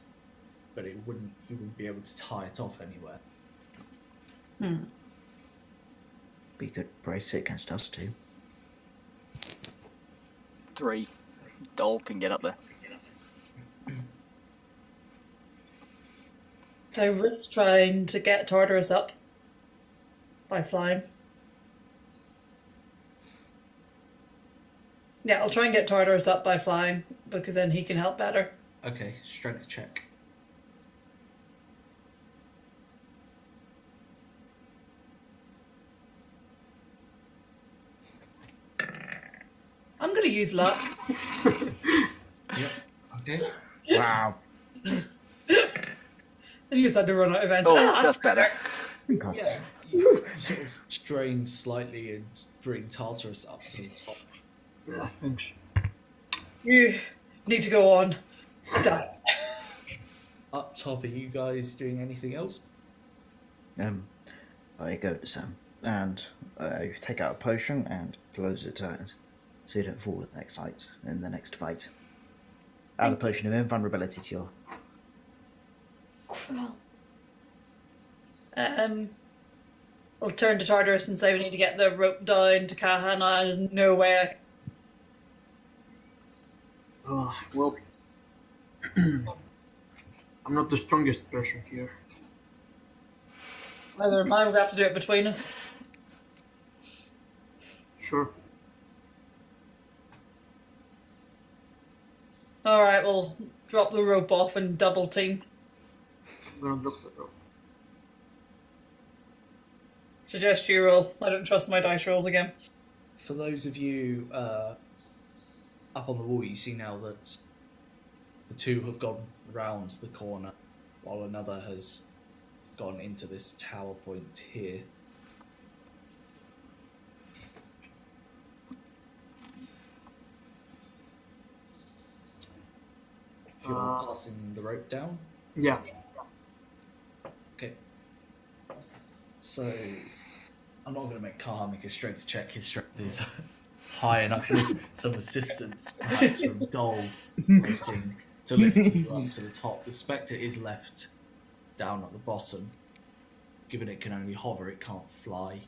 but you wouldn't be able to tie it off anywhere. We could brace it against us too. 3. Dol can get up there. Can I risk trying to get Tartarus up by flying? Yeah, I'll try and get Tartarus up by flying, because then he can help better. Okay, strength check. I'm going to use luck. Yep. Okay. Wow. And you just had to run out of energy. Oh, Ah, that's better. Yeah. You sort of strain slightly and bring Tartarus up to the top. Yeah, thanks. You need to go on. Die. Up top, are you guys doing anything else? I go to Sam and I take out a potion and close it tight so you don't fall in the next fight. Add the potion of invulnerability to your... Cruel. I'll turn to Tartarus and say we need to get the rope down to Kaha now. There's no way. Well, I'm not the strongest person here. Neither am I. We'll have to do it between us. Sure. All right, we'll drop the rope off and double team. I'm gonna drop the rope. Suggest you roll. I don't trust my dice rolls again. For those of you up on the wall, you see now that the two have gone round the corner, while another has gone into this tower point here. If you're passing the rope down. Yeah. Okay. So, I'm not going to make Kaha make a strength check. His strength is high enough with some assistance, perhaps from Dole, waiting to lift you up to the top. The Spectre is left down at the bottom. Given it can only hover, it can't fly.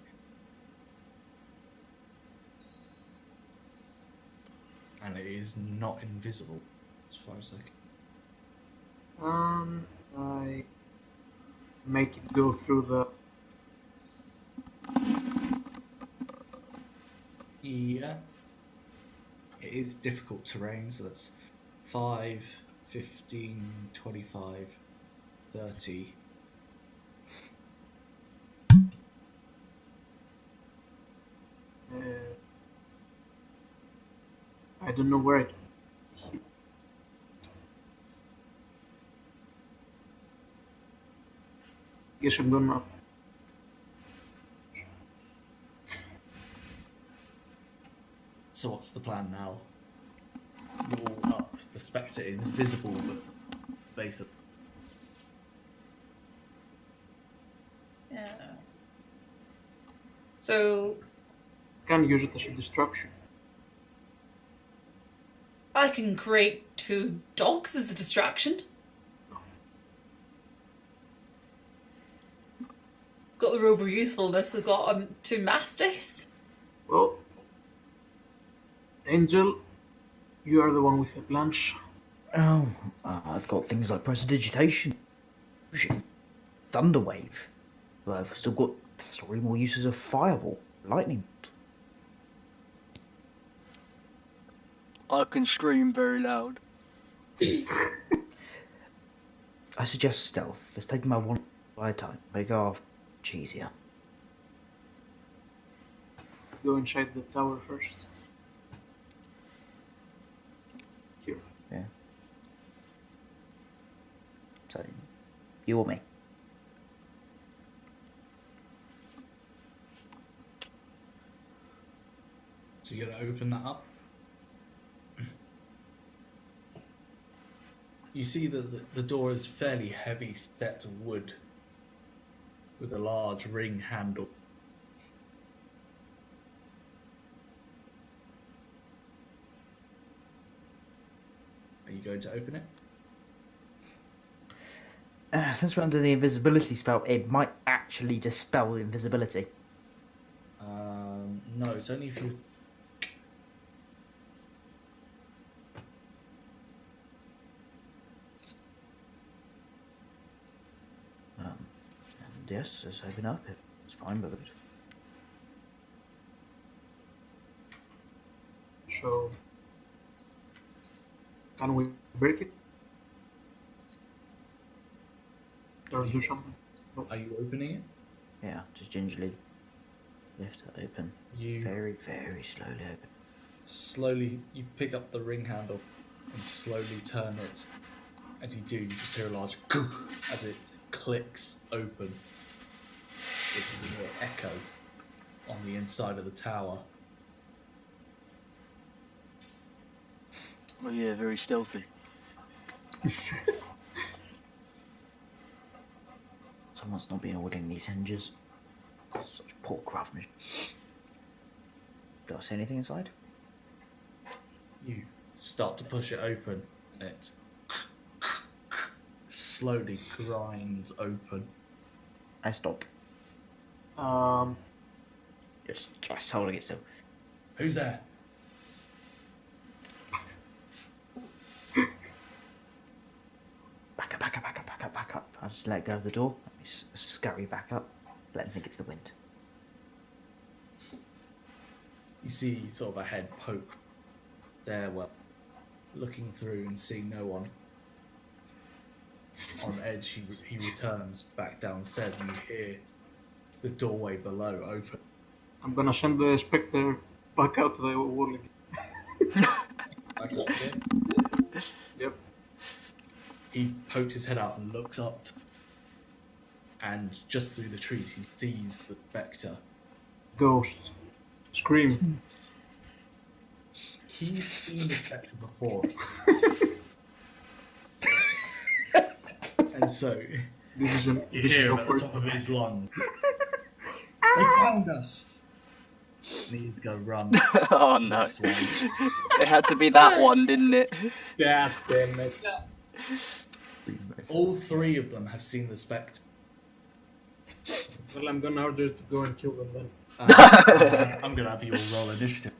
And it is not invisible, as far as I can. I make it go through the. Yeah. It is difficult terrain, so that's 5, 15, 25, 30. I don't know where it. Guess I'm gonna. So what's the plan now? You're all up. The Spectre is visible, but basically. Yeah. So Can't use it as a distraction. I can create 2 dogs as a distraction. Got the rover usefulness. I've got 2 mastiffs. Well, Angel, you are the one with the plans. Oh, I've got things like prestidigitation, thunderwave. But I've still got 3 more uses of fireball, lightning. I can scream very loud. I suggest stealth. Let's take my one by a time. Make our easier. Go inside the tower first. Here. Yeah. So, you or me? So you're going to open that up? You see that the door is fairly heavy set wood with a large ring handle. Are you going to open it? Since we're under the invisibility spell, it might actually dispel the invisibility. No, it's only if you... And yes, just open up. It's fine, but So, can we break it? Or do something? Are you opening it? yeah, just gingerly lift it open. You Very, very slowly open. slowly, you pick up the ring handle and slowly turn it. As you do, you just hear a large goo as it clicks open, which you can hear echo on the inside of the tower. Oh yeah, very stealthy. Someone's not been ordering these hinges. Such poor craftsmanship. Do I see anything inside? You start to push it open, and it slowly grinds open. I stop. Just holding it still. Who's there? Back up. I'll just let go of the door. Let me scurry back up. Let him think it's the wind. You see sort of a head poke there, well, looking through and seeing no one. On edge, he returns back downstairs, and you hear the doorway below open. I'm gonna send the Spectre back out to the wall again. Okay. Yep. He pokes his head out and looks up, and just through the trees, he sees the Spectre. Ghost. Scream. He's seen the Spectre before. And so, This is an you hear him at the awkward. top of his lungs. They found us! And he's gonna run. Oh no. this way. It had to be that one, didn't it? God damn it. All three of them have seen the Spectre. Well, I'm gonna order to go and kill them then. I'm gonna have you all roll initiative.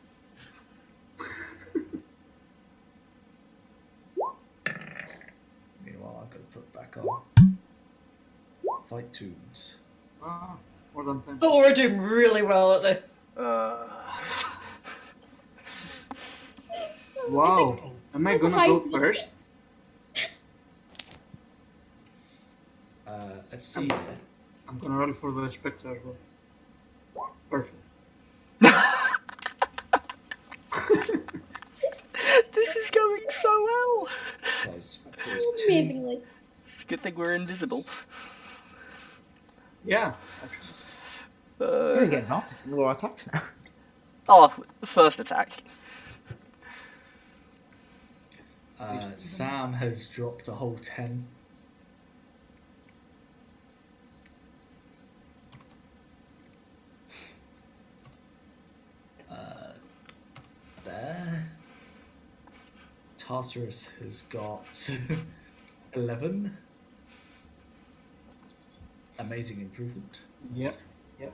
Meanwhile, I'm gonna put back on fight tunes. Ah, more than 10. Oh, we're doing really well at this. Wow. Am I gonna go first? Let's see here. I'm gonna roll for the Spectre as well. Perfect. This is going so well. So Spectre is 2. Amazingly. It's a good thing we're invisible. Yeah, actually. You're getting not more attacks now. Oh, first attack. Sam has dropped a whole 10. There. Tartarus has got 11. Amazing improvement. Yep. Yep.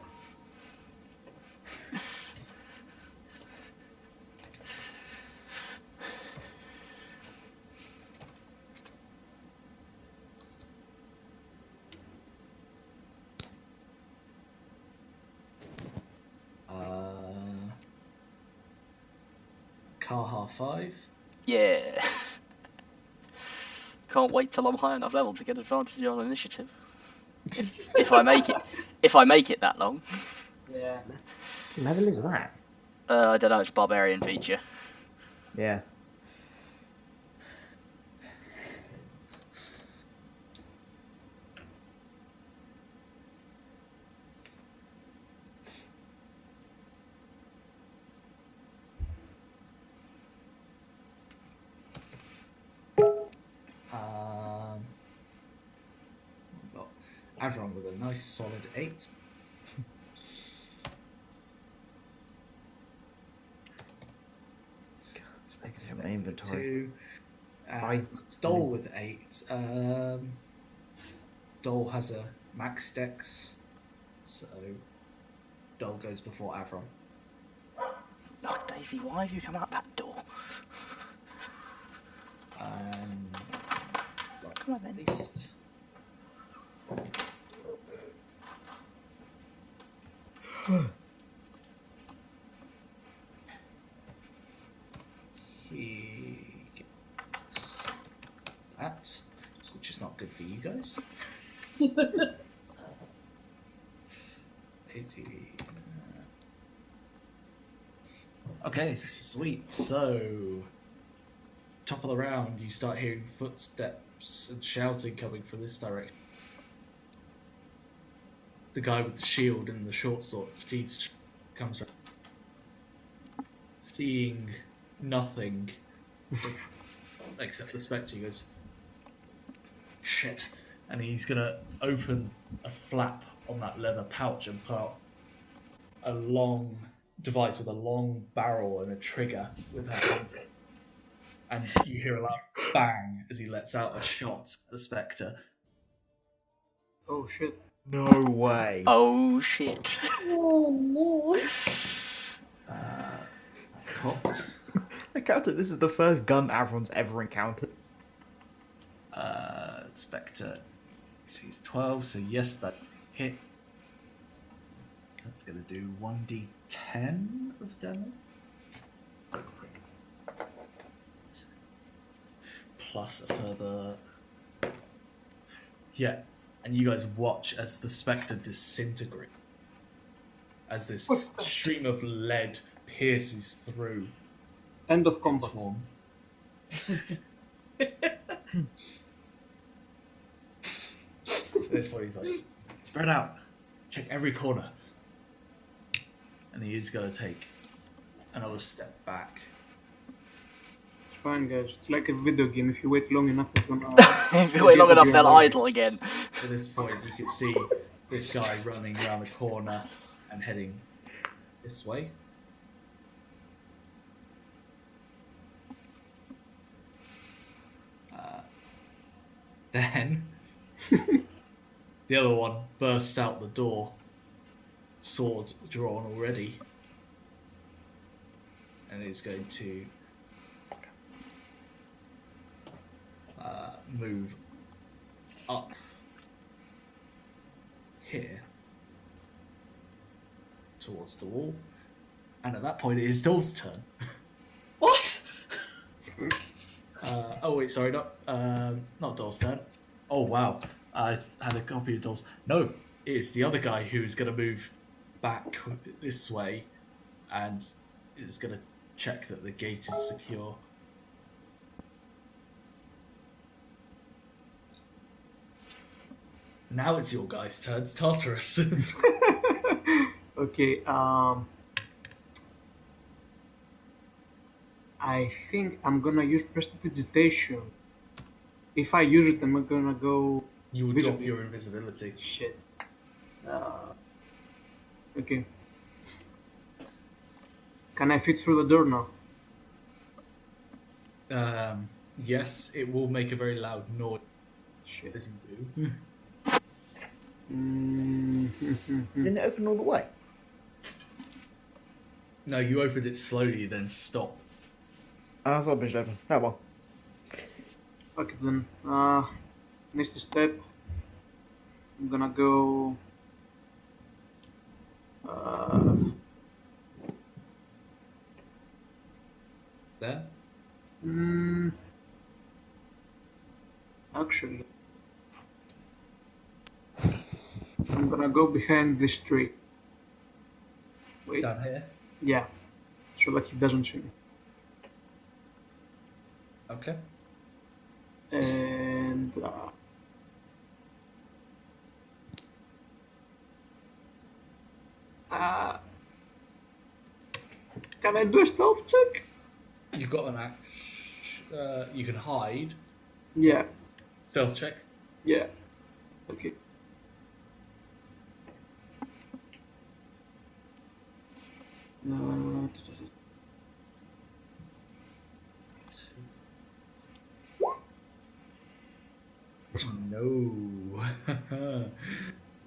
Kaha 5. Yeah. Can't wait till I'm high enough level to get advantage on initiative. If I make it that long. Yeah. What level is that? I don't know, it's a barbarian feature. Yeah. We've got Avron with a nice solid 8. Making some inventory. 2. Right. Dole with 8. Dole has a max dex, so Dole goes before Avron. Oh, Daisy, why have you come out that door? Come on then. Least. He gets that, which is not good for you guys. 80. Okay, sweet. So, top of the round, you start hearing footsteps and shouting coming from this direction. The guy with the shield and the short sword comes around. Seeing nothing except the Spectre, he goes, shit. And he's gonna open a flap on that leather pouch and put out a long device with a long barrel and a trigger with that hand. And you hear a loud bang as he lets out a shot at the Spectre. Oh shit. No way. Oh shit. Oh no. That's cocked. I counted. This is the first gun Avron's ever encountered. Spectre He's 12, so yes, that hit. That's going to do 1d10 of damage. Plus a further... Yeah, and you guys watch as the spectre disintegrates. As this stream of lead pierces through End of its combat. form. At this point, he's like, spread out, check every corner. And he is going to take another step back. It's fine, guys. It's like a video game. If you wait long enough, it's gonna. If you wait long enough, they'll idle again. At this point, you can see this guy running around the corner and heading this way. Then the other one bursts out the door, sword drawn already, and is going to move up here towards the wall. And at that point, it is Dolph's turn. What? Oh wait, sorry, not Dolph's turn. Oh wow, I had a copy of Dolph's. No, it's the other guy who's going to move back this way, and is going to check that the gate is secure. Now it's your guys' turns, Tartarus. Okay. I think I'm gonna use prestidigitation. If I use it, I'm gonna go. You will drop your invisibility. Shit. Okay. Can I fit through the door now? Yes, it will make a very loud noise. Shit. Does it do? Didn't it open all the way? No, you opened it slowly, then stop. I thought it was open. Oh well. Okay then. Next step. I'm gonna go. There? Actually, I'm gonna go behind this tree. Wait. Down here? Yeah. So that he doesn't see me. Okay. And can I do a stealth check? You've got an axe. You can hide. Yeah. Stealth check. Yeah. Okay. No.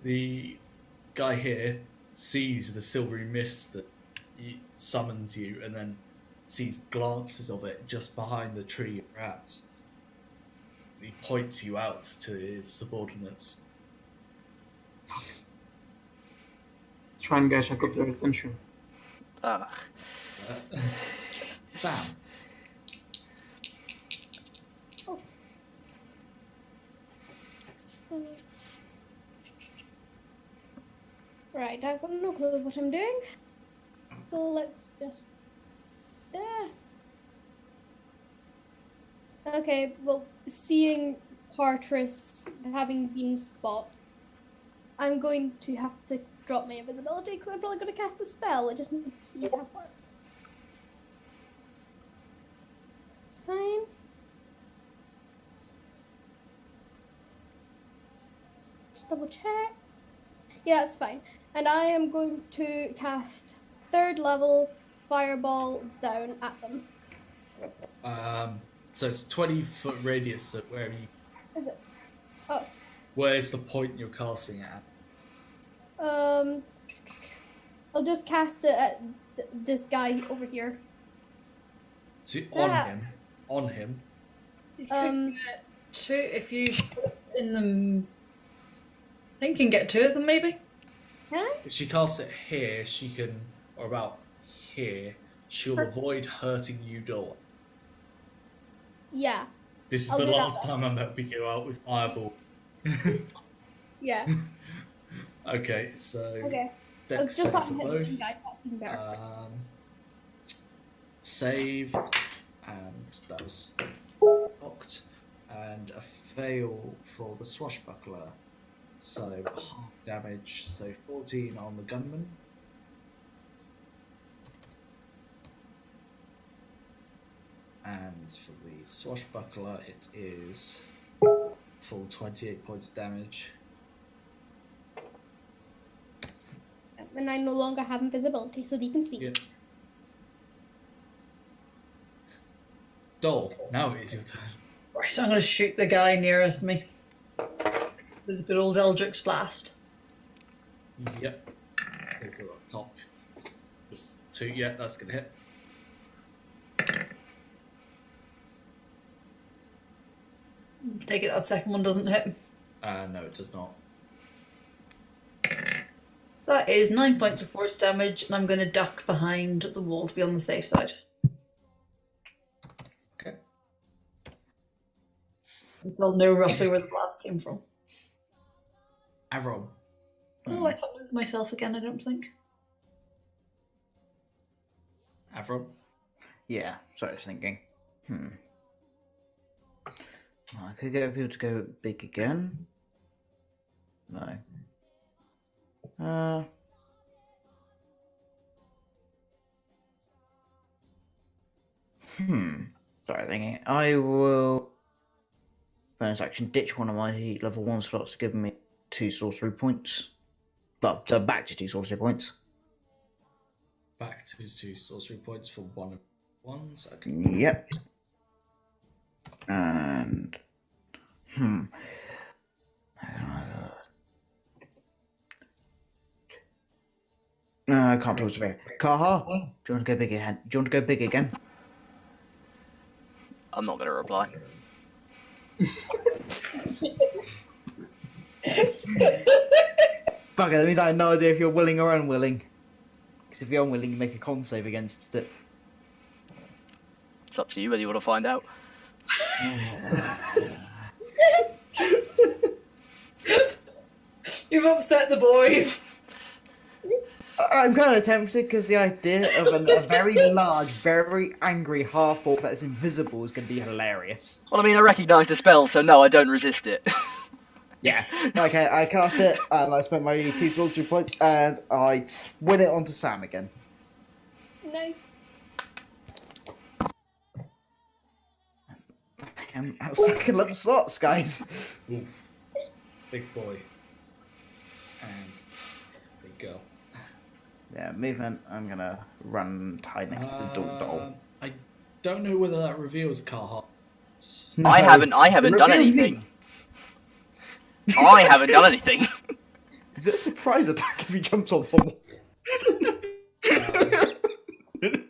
The guy here sees the silvery mist that summons you, and then sees glances of it just behind the tree of rats. He points you out to his subordinates. It's fine, guys. I got their attention. Bam. Right, I've got no clue what I'm doing. So let's just... Okay, well, seeing Tartarus having been spot, I'm going to have to drop my invisibility because I'm probably going to cast the spell. I just need to see how far. It's fine. Just double check. Yeah, it's fine. And I am going to cast 3rd level fireball down at them. So it's 20-foot radius, so wherever you... Is it? Oh. Where's the point you're casting it at? I'll just cast it at this guy over here. So Yeah. on him. You could get two if you put in the think you can get 2 of them, maybe. Can I? If she casts it here, she can, or about here, she'll avoid hurting you, Dor. Yeah. This is I'll the do that last time I'm helping you out with Fireball. Yeah. Okay, so Okay. dex Still save can't for hit both. the guy. That's even better. Save, and that was blocked, and a fail for the swashbuckler. So half damage, so 14 on the gunman. And for the swashbuckler, it is full 28 points of damage. And I no longer have invisibility, so they can see. Yep. Dole, now it is your turn. Right, so I'm going to shoot the guy nearest me with a good old Eldritch Blast. Yep. Take her up top. Just 2, yeah, that's going to hit. Take it that second one doesn't hit. No, it does not. So that is 9 points of force damage, and I'm going to duck behind the wall to be on the safe side. Okay. And so I'll know roughly where the blast came from. Avron. Oh, I can't move myself again, I don't think. Avron. Yeah, sorry, I was thinking. I could get people to go big again. No. Sorry, thinking. I will bonus action ditch one of my level 1 slots, giving me 2 sorcery points. Well, so back to 2 sorcery points. Back to his 2 sorcery points for 1 of ones. Okay. Yep. And I can't talk to Kaha, do you want to go big again? Do you want to go big again? I'm not going to reply. Fuck it, that means I have no idea if you're willing or unwilling. Because if you're unwilling, you make a con save against it. It's up to you whether you want to find out. You've upset the boys. I'm kind of tempted because the idea of a very large, very angry half-orc that is invisible is going to be hilarious. Well, I mean, I recognise the spell, so no, I don't resist it. Yeah. Okay, I cast it, and I spent my 2 sorcery points, and I win it onto Sam again. Nice. I'm out of second level slots, guys. Oof. Big boy. And big girl. Yeah, movement. I'm gonna run tied next to the doll. I don't know whether that reveals Carhart. No, I haven't done reveals anything. me. I haven't done anything. Is it a surprise attack if he jumps on someone?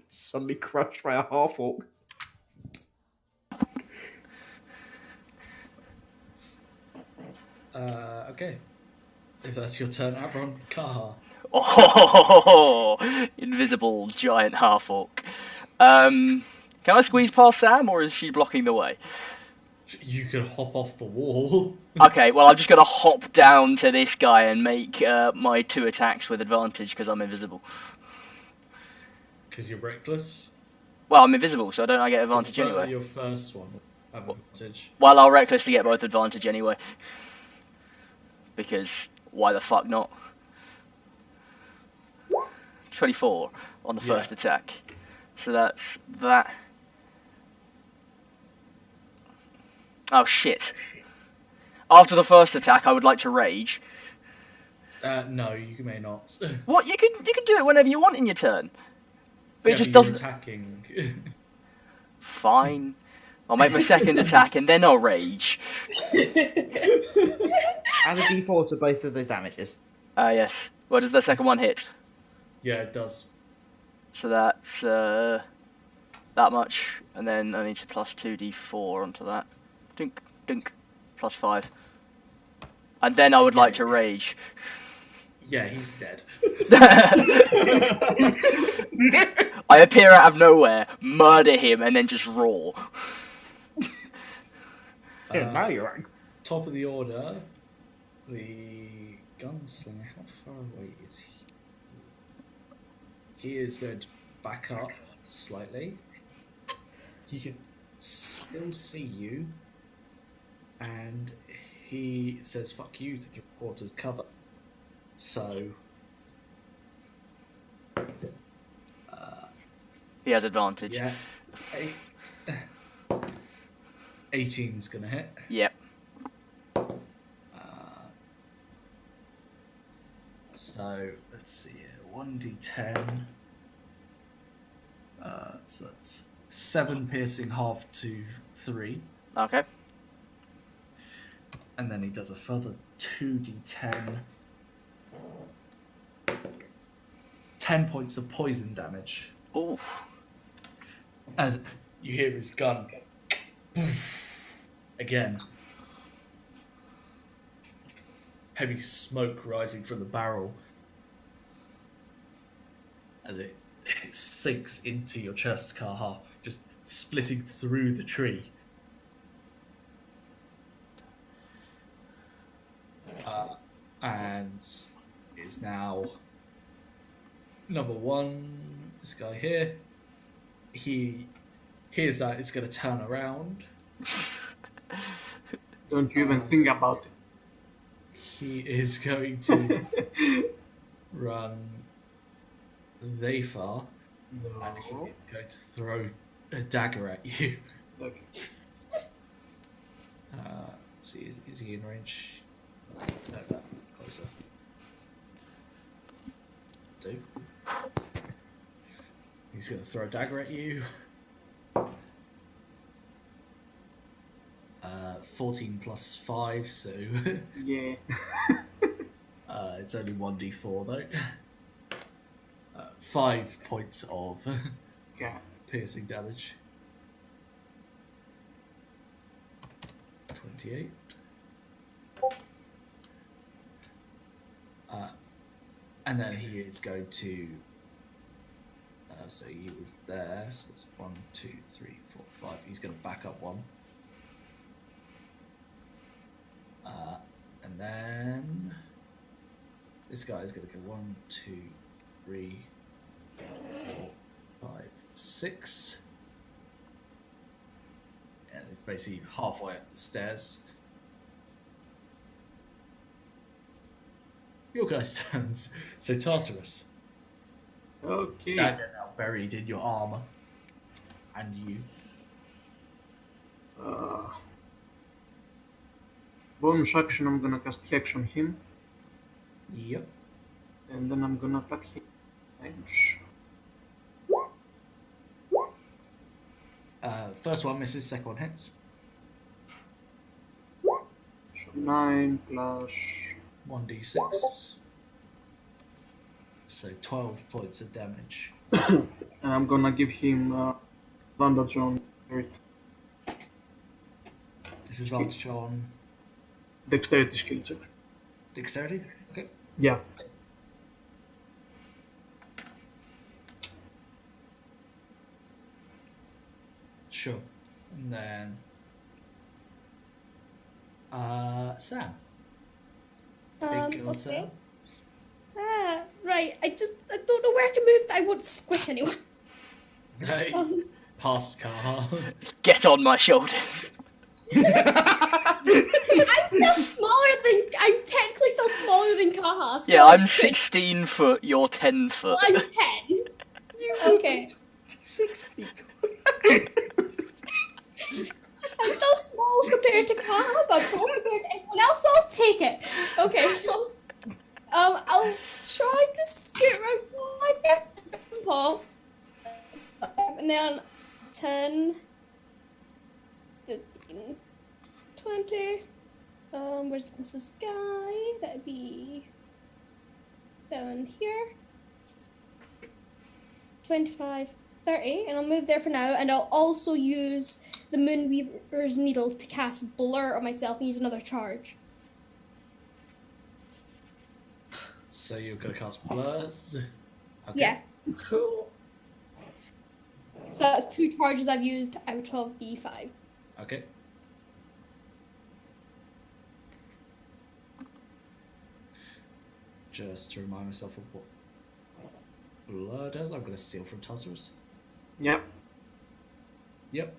Suddenly crushed by a half-orc. Okay. If that's your turn, Avron, Carhart. Oh, invisible giant half orc. Can I squeeze past Sam, or is she blocking the way? You could hop off the wall. Okay, well, I'm just going to hop down to this guy and make my 2 attacks with advantage because I'm invisible. Because you're reckless. Well, I'm invisible, so don't I get advantage anyway? Your first one will have advantage. Well, I'll recklessly get both advantage anyway. Because why the fuck not? 24 on the first attack. So that's that. Oh shit. After the first attack, I would like to rage. No, you may not. What? You can do it whenever you want in your turn. But Yeah, it just but you're doesn't. attacking. Fine. I'll make my second attack and then I'll rage. Add a d4 to both of those damages. Yes. What does the second one hit? Yeah, it does. So that's that much, and then I need to plus 2d4 onto that. Dink, dink, plus 5. And then I would like to rage. Yeah, he's dead. I appear out of nowhere, murder him, and then just roar. Now you're right. Top of the order, the gunslinger. How far away is he? He is going to back up slightly. He can still see you, and he says "fuck you" to 3/4 cover. So, He has advantage. yeah, 18's gonna hit. Yep. So let's see here. 1d10. So that's 7 piercing, half to 3, Okay. and then he does a further 2d10. 10 points of poison damage. Oof. As you hear his gun go poof, again. Heavy smoke rising from the barrel as it sinks into your chest, Kaha, just splitting through the tree. And is now number 1, this guy here. He hears that, it's going to turn around. Don't you even think about it. He is going to run they far, and he No. is going to throw a dagger at you. Okay. Let's see, is he in range? No, that closer. Do. He's going to throw a dagger at you. 14 plus 5, so Yeah. it's only 1d4 though. 5 points of Okay. piercing damage. 28. And then he is going to. So he was there. So it's 1, 2, 3, 4, 5. He's going to back up 1. And then this guy is going to go 1, 2, 3, 4, 5, 6. And it's basically halfway up the stairs. Your guy's turns. So Tartarus, Okay. dagger now buried in your armor, and you. Bonus action, I'm gonna cast Hex on him, Yep. and then I'm gonna attack him. Range. First one misses, second one hits. So 9 plus 1d6. So 12 points of damage. and I'm gonna give him advantage on Disadvantage on dexterity skill check. dexterity. Okay. Yeah. Sure. And then Sam. Big girl Okay. Sam. Right. I don't know where to move that I won't squish anyone. Hey. Past car. Get on my shoulders. I'm technically still smaller than Kaha. So Yeah, I'm 16 foot, you're 10 foot. Well, I'm 10. Okay. 6 feet. I'm still small compared to Kaha, but I'm tall compared to everyone else, so I'll take it. Okay, so I'll try to scoot around my paw. And then 10, 15, 20. Where's the closest guy? That'd be down here. 25, 30, and I'll move there for now, and I'll also use the Moonweaver's Needle to cast Blur on myself and use another charge. So you're going to cast Blurs? Okay. Yeah. Cool. So that's 2 charges I've used out of the 5. Okay. Just to remind myself of what Blur does, I'm going to steal from Tuzzers. Yep. Yep.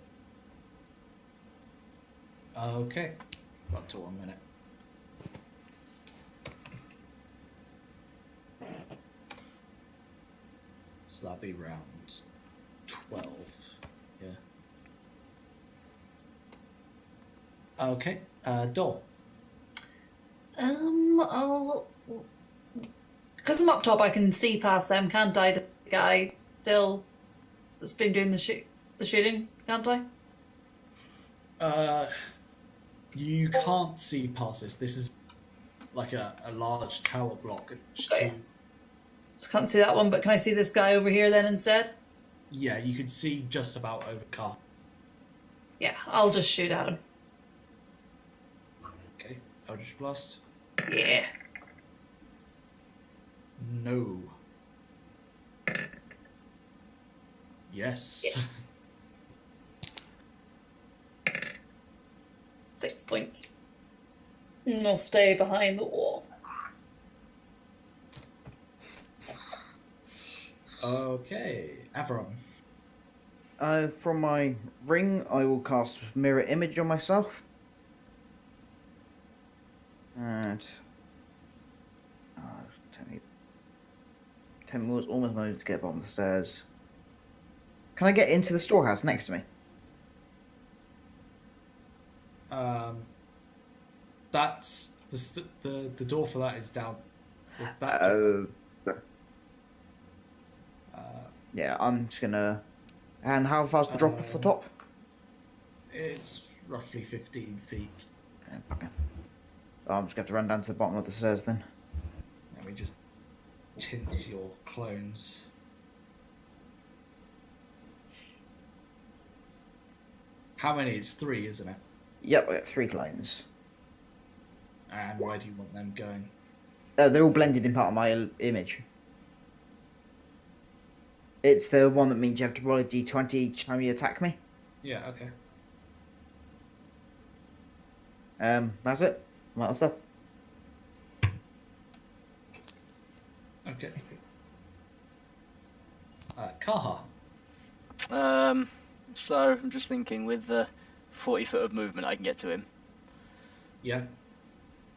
Okay. Up to 1 minute. So that'll be round 12. Yeah. Okay. Dol. I'll. Because I'm up top, I can see past them, can't I? The guy still that's been doing the shooting, can't I? You can't see past this. This is like a large tower block. Okay. Just can't see that one, but can I see this guy over here then instead? Yeah, you can see just about over car. Yeah, I'll just shoot at him. Okay. Eldritch Blast. Yeah. No. Yes. Yeah. 6 points. And I'll stay behind the wall. Okay. Avram. From my ring, I will cast Mirror Image on myself. And 10 moves, almost managed to get bottom of the stairs. Can I get into the storehouse next to me? That's the door for that is down. Is that Yeah, I'm just gonna. And how far's the drop off the top? It's roughly 15 feet. Okay. I'm just going to run down to the bottom of the stairs then. Let me just tint your clones. How many? It's 3, isn't it? Yep, I got 3 clones. And where do you want them going? They're all blended in part of my image. It's the one that means you have to roll a d20 each time you attack me. Yeah, okay. That's it. That stuff. Okay. Kaha. So I'm just thinking with the 40 foot of movement I can get to him. Yeah.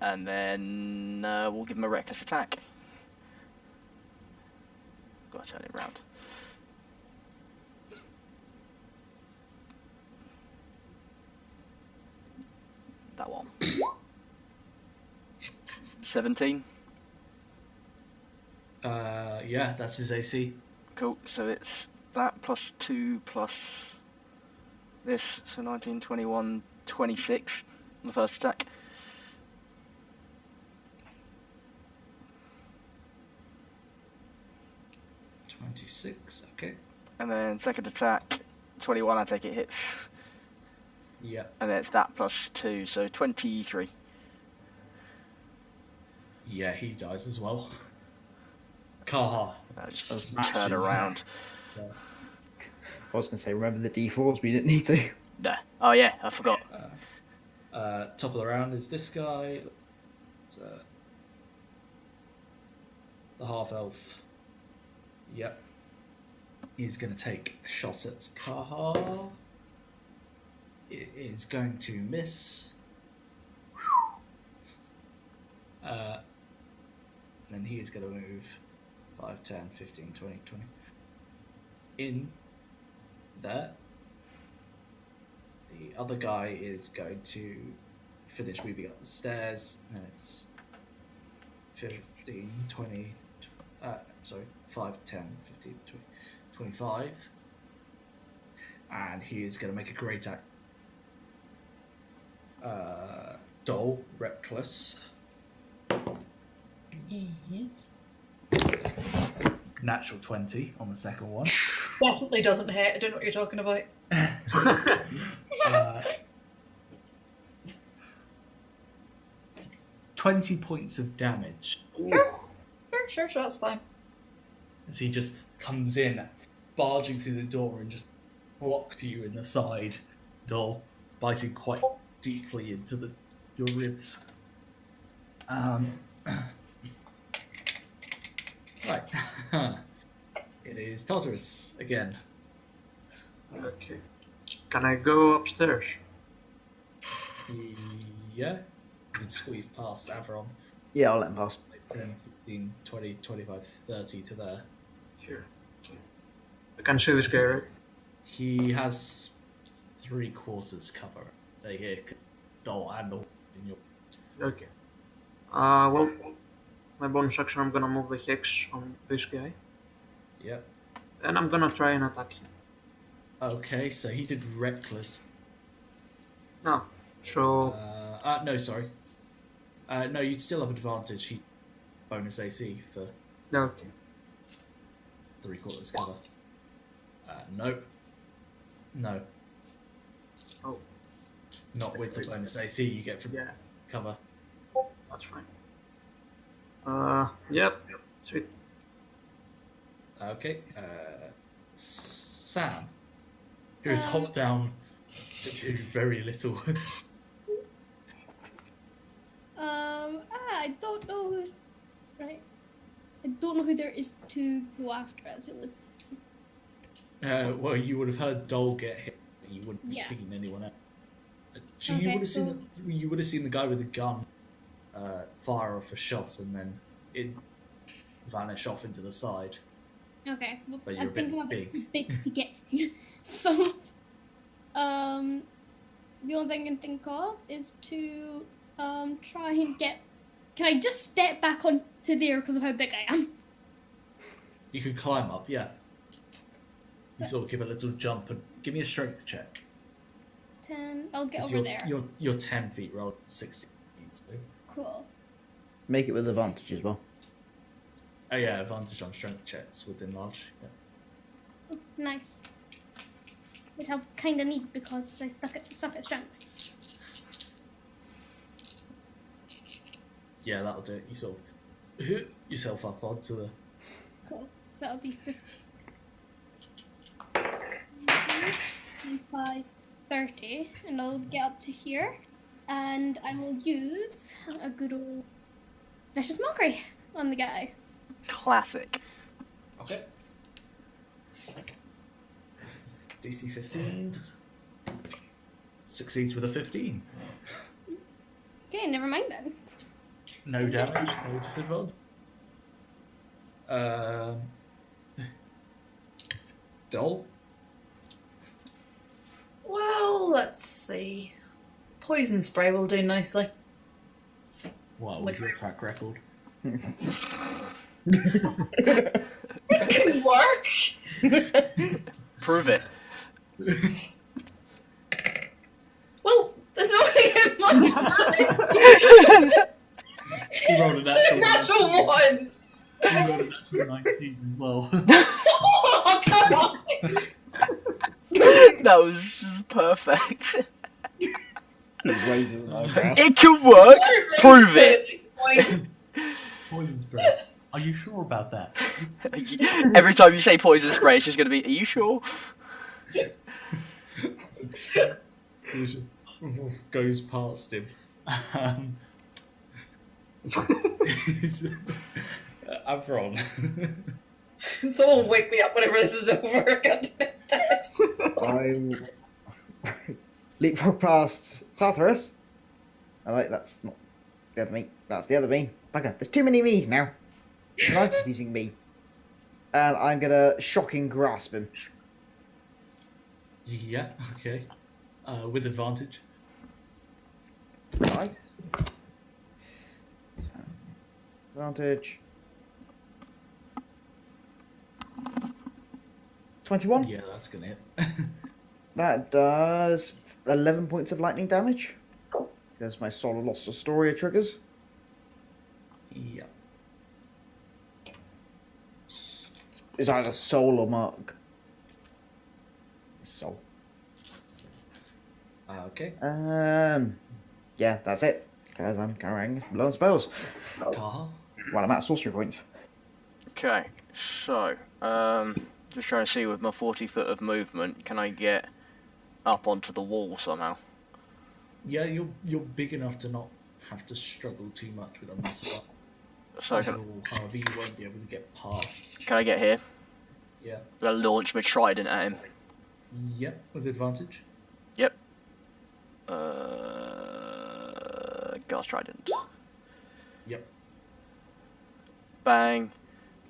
And then we'll give him a reckless attack. Gotta turn it round. That one. 17. Yeah, that's his AC. Cool. So it's that plus 2 plus this. So 19, 21, 26 on the first attack. Okay. And then second attack, 21, I take it hits. Yeah. And then it's that plus 2, so 23. Yeah, he dies as well. Kaha. Just turn around. Yeah. I was going to say, remember the d4s, but you didn't need to. No. Oh yeah, I forgot. Top of the round is this guy. The half-elf. Yep. He's going to take a shot at Kaha. It is going to miss. Then he is going to move 5, 10, 15, 20, 20. In there. The other guy is going to finish moving up the stairs. And it's 15, 20, 5, 10, 15, 20, 25. And he is going to make a great act. Dol, reckless. Yes. Natural 20 on the second one. Definitely doesn't hit. I don't know what you're talking about. 20 points of damage. Sure, that's fine. As he just comes in, barging through the door and just blocks you in the side door, biting quite deeply into your ribs. Right. It is Tartarus again. Okay. Can I go upstairs? Yeah. You can squeeze past Avron. Yeah, I'll let him pass. 10, 15, 20, 25, 30 to there. Sure. Okay. I can see this guy, right? He has 3/4 cover. They hear Dol and the in your. Okay. Well, my bonus action, I'm gonna move the hex on this guy, Yep. and I'm gonna try and attack him. Okay, so he did reckless. No. So, No, sorry. No, you'd still have advantage. He bonus AC for okay. 3/4 cover. Nope. No. Oh. Not with the bonus AC you get from Yeah, cover. that's fine. Yep. Sweet. Okay. Sam, who is hopped down to do very little. I don't know who. Right. I don't know who there is to go after as it looks. Well, you would have heard Dol get hit, but you wouldn't have Yeah. seen anyone else. Okay, You would have seen the guy with the gun fire off a shot and then it vanish off into the side. Okay, well, But I you're a think bit I'm a bit big. big to get to. So, the only thing I can think of is to try and get. Can I just step back onto there because of how big I am? You could climb up, yeah. You So sort of give a little jump and give me a strength check. 10. I'll get 'Cause over there. You're 10 feet rather than 60 feet. So. Cool. Make it with advantage as well. Oh yeah, advantage on strength checks within large. Yeah. Oh, nice. Which I kind of need because I suck at strength. Yeah, that'll do it. You sort of hook yourself up onto the. Cool. So that'll be 50. 5, 30, and I'll get up to here, and I will use a good old vicious mockery on the guy. Classic. Okay. DC 15. Succeeds with a 15. Okay, never mind then. No damage, no disadvantage. Dol? Well, let's see. Poison spray will do nicely. Wow, with your track record. It can work. Prove it. Well, there's not going to get much time. He rolled a natural Natural ones. He rolled a natural 19 as well. Oh, come on. That was perfect. It It can work. Prove it. Poison spray. Are you sure about that? Every time you say poison spray, it's just going to be, are you sure? He just goes past him. Avron. Someone wake me up whenever this is over. I'm leapfrog past Tartarus. That's not the other me. That's the other me. Bugger. There's too many me's now. I'm confusing me. And I'm gonna shocking grasp him. Yeah, okay. With advantage. Right. Advantage. 21. Yeah, that's gonna hit. That does 11 points of lightning damage. Because my Soul of Lost Astoria triggers. Yeah. It's either Soul or Mark. Soul. Okay. Yeah, that's it. Because I'm carrying blown spells. Kaha. Well, I'm out of sorcery points. Okay, so just trying to see with my 40 foot of movement, can I get up onto the wall somehow? Yeah, you're big enough to not have to struggle too much with a muscle. So However, you won't be able to get past. can I get here? Yeah. I launch my trident at him. Yep, with advantage. Yep. Gas trident. Yep. Bang.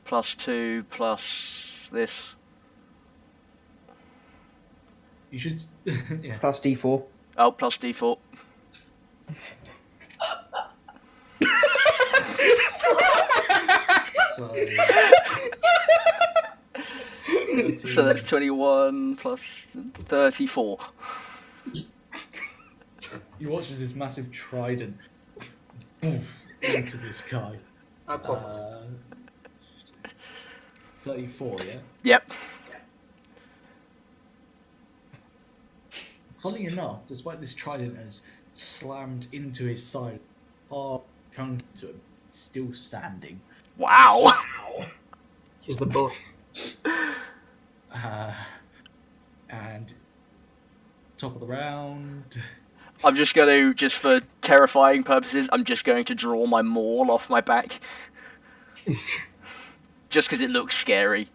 +2 plus this. You should. Yeah. Plus D4. Oh, plus D4. So. So that's 21 plus 34. You watch as this massive trident poof, into this guy. 34, yeah? Yep. Funny enough, despite this trident has slammed into his side, hard chunk into him, still standing. Wow. He's the boss. And top of the round. I'm just going to, just for terrifying purposes, I'm just going to draw my maul off my back. Just because it looks scary.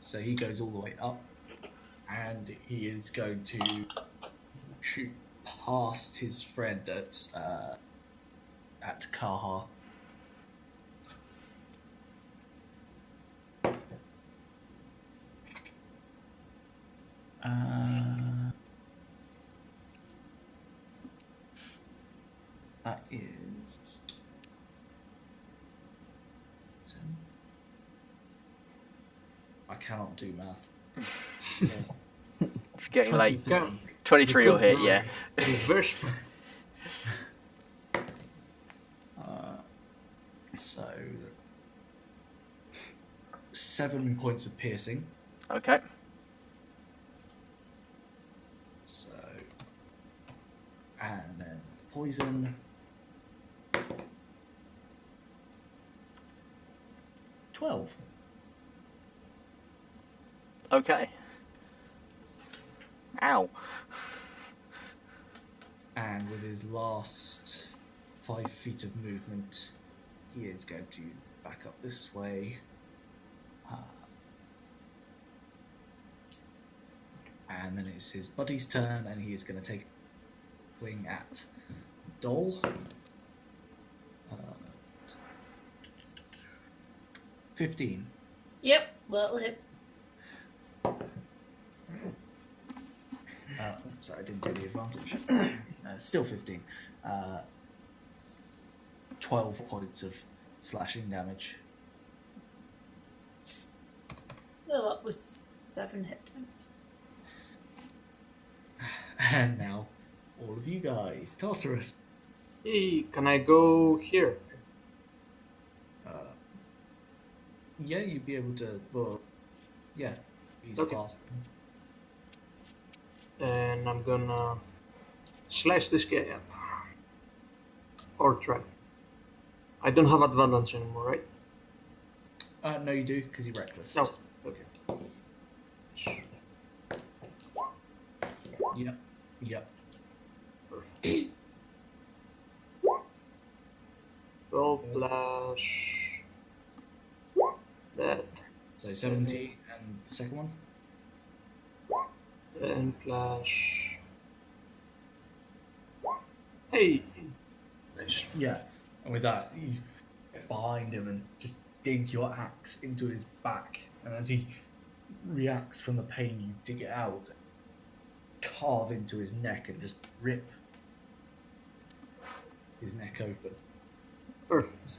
So he goes all the way up, and he is going to shoot past his friend at Kaha. That is. I cannot do math. It's getting late. 23. 23 will hit, yeah. Reverse. So 7 points of piercing. Okay. So, and then poison. 12. Okay. Ow. And with his last 5 feet of movement, he is going to back up this way. And then it's his buddy's turn, and he is going to take a swing at Dol. 15. Yep, that'll hit. Sorry, I didn't do the advantage. Still 15. 12 points of slashing damage. Well, that was 7 hit points. And now, all of you guys, Tartarus. Hey, can I go here? Yeah, you'd be able to. Well, yeah, he's Okay. past. And I'm gonna slash this guy up. Or try. I don't have advantage anymore, right? No, you do, because you're reckless. No. Okay. Yep. Yep. Roll plus that. So 17, and the second one? 10 plus. Hey! Nice. Yeah. And with that, you get behind him and just dig your axe into his back. And as he reacts from the pain, you dig it out, carve into his neck, and just rip his neck open. Perfect.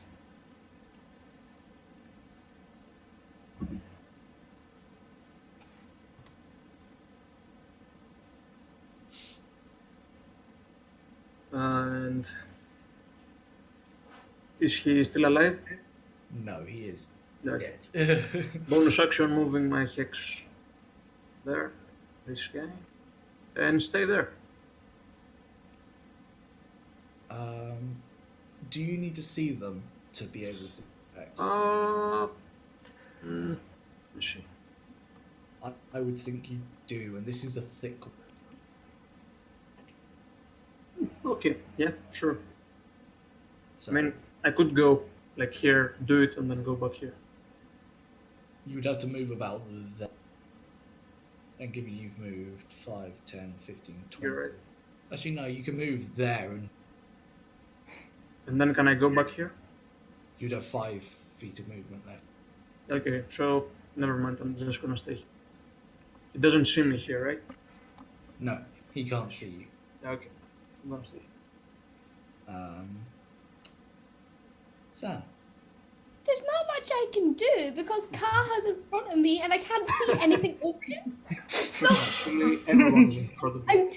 And is he still alive? No, he is Okay. dead. Bonus action moving my hex there, this guy, and stay there. do you need to see them to be able to X? Let's see. I would think you do, and this is a thick. Okay, yeah, sure. So I mean, I could go like here, do it, and then go back here. you would have to move about there. And given you've moved 5, 10, 15, 20. You're right. Actually, no, you can move there and And then can I go back here? you'd have 5 feet of movement left. Okay, so never mind. I'm just gonna stay here. It doesn't see me here, right? No, he can't see you. Okay, I'm gonna stay. Sam. There's not much I can do because Kaha's in front of me and I can't see anything open. So Actually, everyone's in front of me. I'm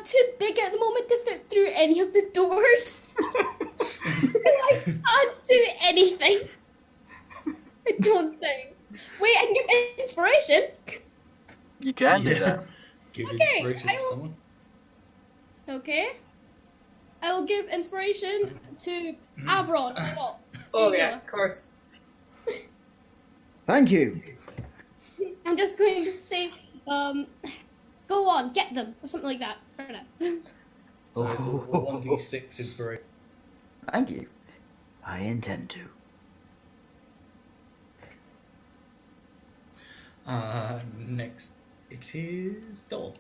too big at the moment to fit through any of the doors. I can't do anything. I don't think. Wait, I can give inspiration. You can do that. Give Okay, inspiration I to will- someone. Okay. I will give inspiration to Avron. Oh There you yeah, go. of course. Thank you. I'm just going to say, go on, get them, or something like that for now. So it's a 1d6 inspiration. Thank you. I intend to. Next, it is Dol.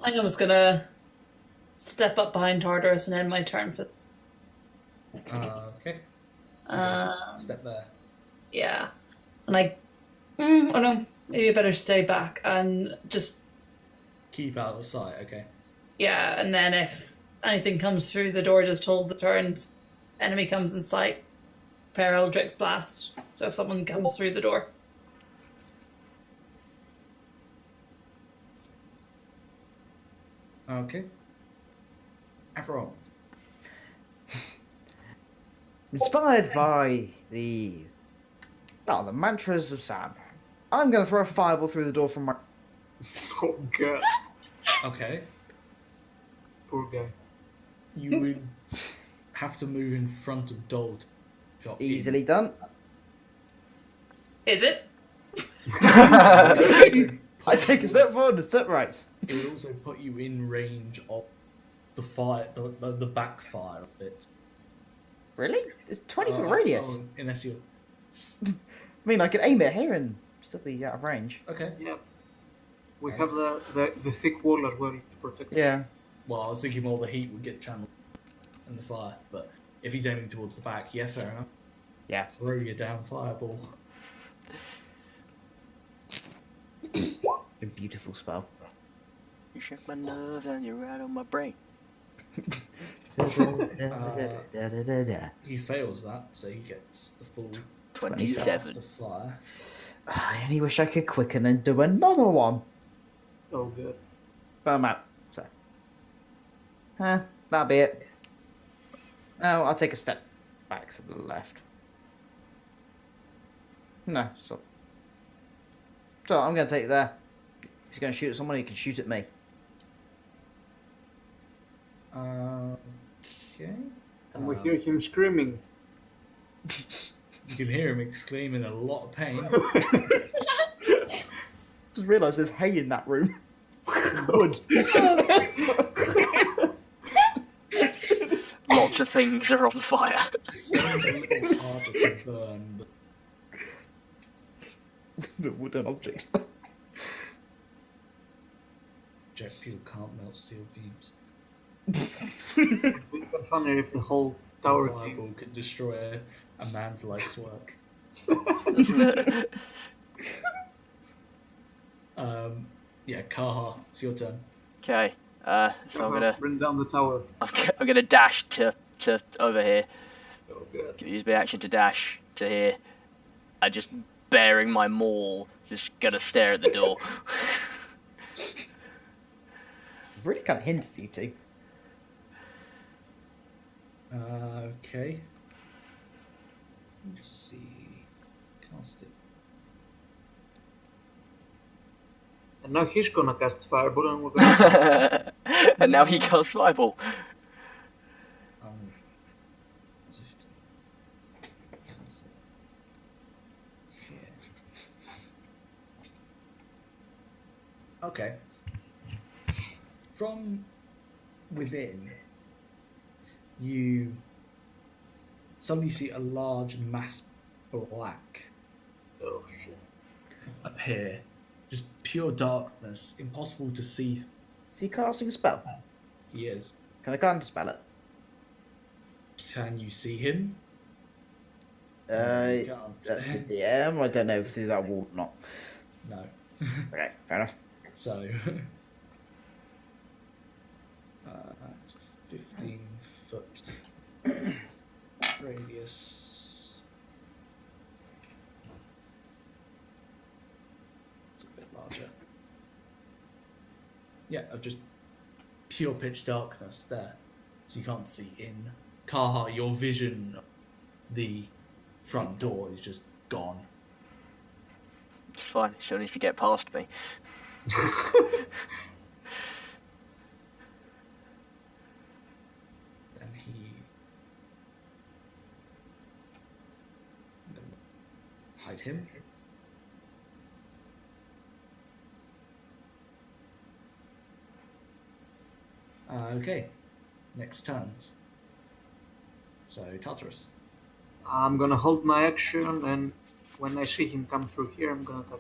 I think I'm just gonna step up behind Tartarus and end my turn for. Okay. So just Um, step there. Yeah, and oh no, maybe I better stay back and just Keep out of sight, okay. yeah, and then if anything comes through the door, just hold the turn. Enemy comes in sight, pair Eldritch Blast. So if someone comes through the door. Okay. Averroll. Inspired by the mantras of Sam, I'm going to throw a fireball through the door from my. Oh god, Okay. poor guy. You would have to move in front of Dol to drop in. Easily done. Is it? I take a step forward and a step right. It would also put you in range of the fire, the backfire of it. Really? It's 20-foot radius. Unless you. I mean, I could aim it here and still be out of range. Okay. Yeah. We have the thick wall as well to protect. Yeah. Well, I was thinking more the heat would get channeled in the fire, but if he's aiming towards the back, yeah, fair enough. Yeah. Throw your damn fireball. A beautiful spell. You shook my nerves and you're right on my brain. He fails that, so he gets the full 27. blast of fire. I only wish I could quicken and do another one. Oh god. But I'm out, so. That'll be it. Oh, I'll take a step back to the left. No, so I'm going to take it there. If he's going to shoot at someone, he can shoot at me. Okay. And we hear him screaming. You can hear him exclaim in a lot of pain. Just realised there's hay in that room. Wood. Lots of things are on fire. Sounds a little harder to burn, but The wooden objects. jet fuel can't melt steel beams. It'd be funny if the whole tower A came. fireball could destroy a man's life's work. Yeah, Kaha, it's your turn. Okay, so I'm gonna Bring down the tower. I'm gonna dash to over here. Oh god. Use my action to dash to here. I just bearing my maul, just gonna stare at the door. Really kind of hinted you two. Okay. Let me just see. Cast it. And now he's gonna cast Fireball and we're gonna... And now he casts Fireball. Okay. From within, you suddenly see a large mass of black Oh shit. appear. Just pure darkness, impossible to see. Is he casting a spell? He is. Can I counterspell it? Can you see him? You That's the can't. DM. I don't know if through that wall or not. No. Okay, fair enough. So, that's 15-foot radius. It's a bit larger. Yeah, of just pure pitch darkness there. So you can't see in. Kaha, your vision of the front door is just gone. It's fine, she'll need to get past me. Then I'm gonna hide him. Okay, next turns. So, Tartarus. I'm gonna hold my action, and when I see him come through here, I'm gonna attack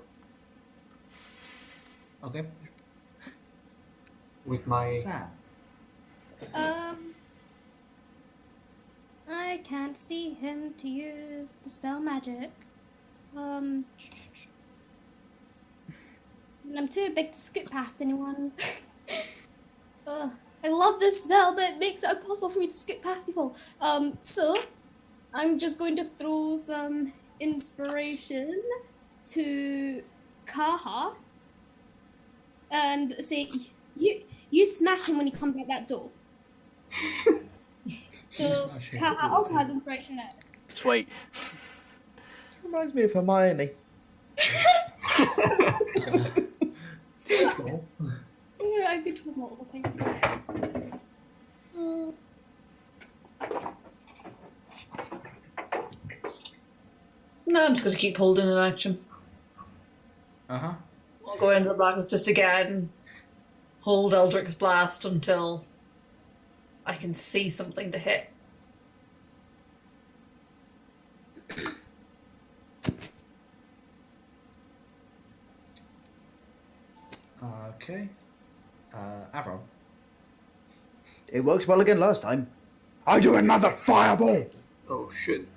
Okay. with my... Sam. I can't see him to use dispel magic. And I'm too big to scoot past anyone. I love this spell, but it makes it impossible for me to scoot past people. So I'm just going to throw some inspiration to Kaha and say, you smash him when he comes out that door. So Smash him. Kaha also has inspiration now. Sweet. Reminds me of Hermione. Cool. Yeah, I've been told multiple things. No, I'm just going to keep holding an action. Uh-huh. I'll go into the blackness just again, hold Eldrick's Blast until I can see something to hit. Okay. Avron. It works well again last time. I do another fireball. Oh shit.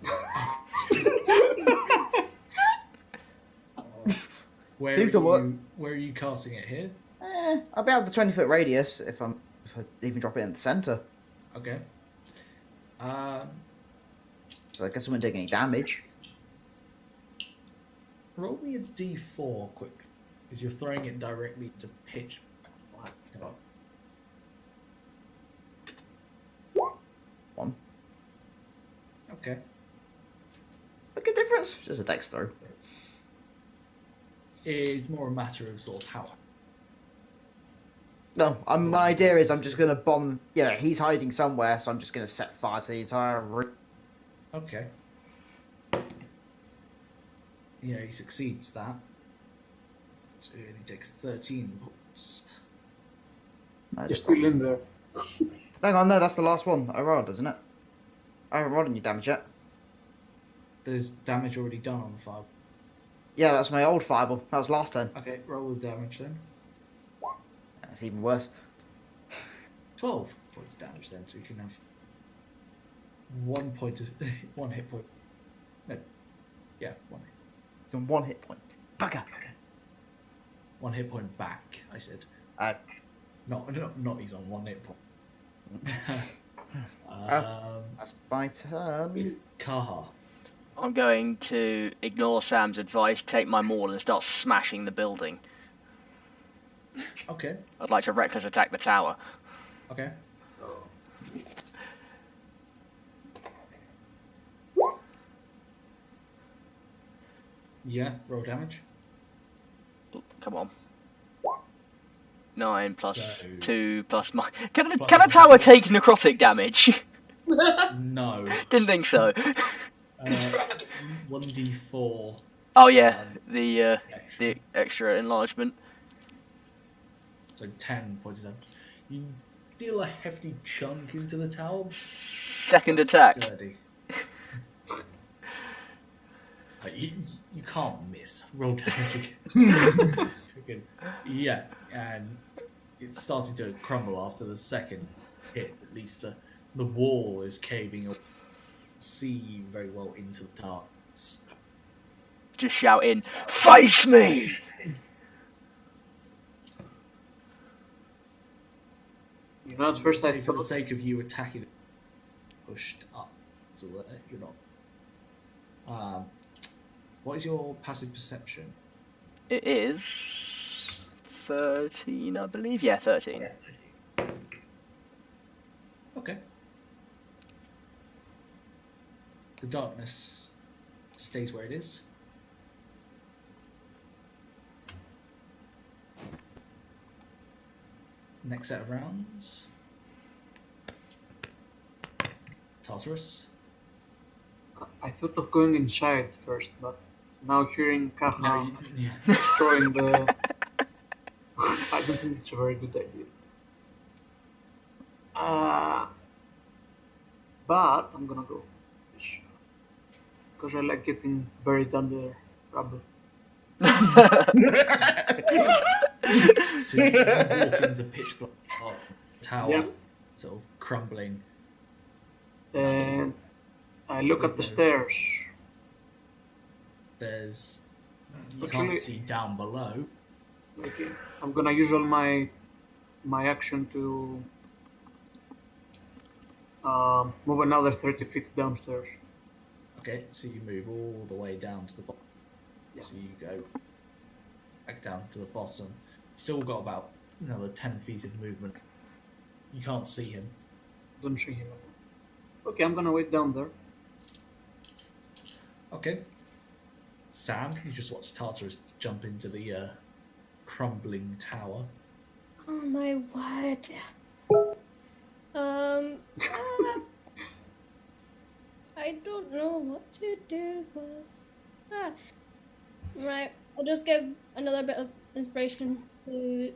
Where Seemed to work. Where are you casting it here? About the 20-foot radius if I even drop it in the center. Okay. So I guess I wouldn't take any damage. Roll me a d4 quick, because you're throwing it directly to pitch black. One. Okay. A good difference. Just a dex throw. It's more a matter of sort of how. No, my idea is I'm just going to bomb... Yeah, he's hiding somewhere, so I'm just going to set fire to the entire room. Okay. Yeah, he succeeds that. So he only takes 13 points. You're still in there. Hang on, no, that's the last one I rolled, isn't it? I haven't rolled any damage yet. There's damage already done on the file. Yeah, that's my old fireball. That was last turn. Okay, roll the damage then. That's even worse. 12 points of damage then, so you can have 1 point of 1 hit point. No, yeah, 1 hit. It's on 1 hit point. Bugger. 1 hit point back. I said. Uh, Not he's on 1 hit point. That's my turn. Kaha. I'm going to ignore Sam's advice, take my maul and start smashing the building. Okay. I'd like to reckless attack the tower. Okay. Yeah, roll damage. Come on. 9 plus So- 2 plus my... Can Plus a my- tower take necrotic damage? No. Didn't think so. 1d4. Oh yeah, the Extra. extra enlargement. So 10 points of damage. You deal a hefty chunk into the tower. Second That's attack. sturdy. You can't miss. Roll damage again. Freaking- yeah, and it started to crumble after the second hit. At least the wall is caving up. See very well into the darkness. Just shouting, face me! You know, at first I Say for the thought sake of you attacking, pushed up. So you're not. What is your passive perception? It is 13, I believe. Yeah, 13. Okay. The darkness stays where it is. Next set of rounds. Tartarus. I thought of going inside first, but now hearing Kaha No, yeah. destroying the, I don't think it's a very good idea. But I'm gonna go because I like getting buried under rubble. So you walk into pitch black tower, Yeah. sort of crumbling. And I look at the There's no- stairs. There's you Actually- can't see down below. Okay. I'm gonna use all my action to move another 30 feet downstairs. Okay, so you move all the way down to the bottom. Yeah. So you go back down to the bottom. Still got about another 10 feet of movement. You can't see him. Don't see him. Okay, I'm gonna wait down there. Okay. Sam, you just watched Tartarus jump into the crumbling tower. Oh my word. I don't know what to do, cause right. I'll just give another bit of inspiration to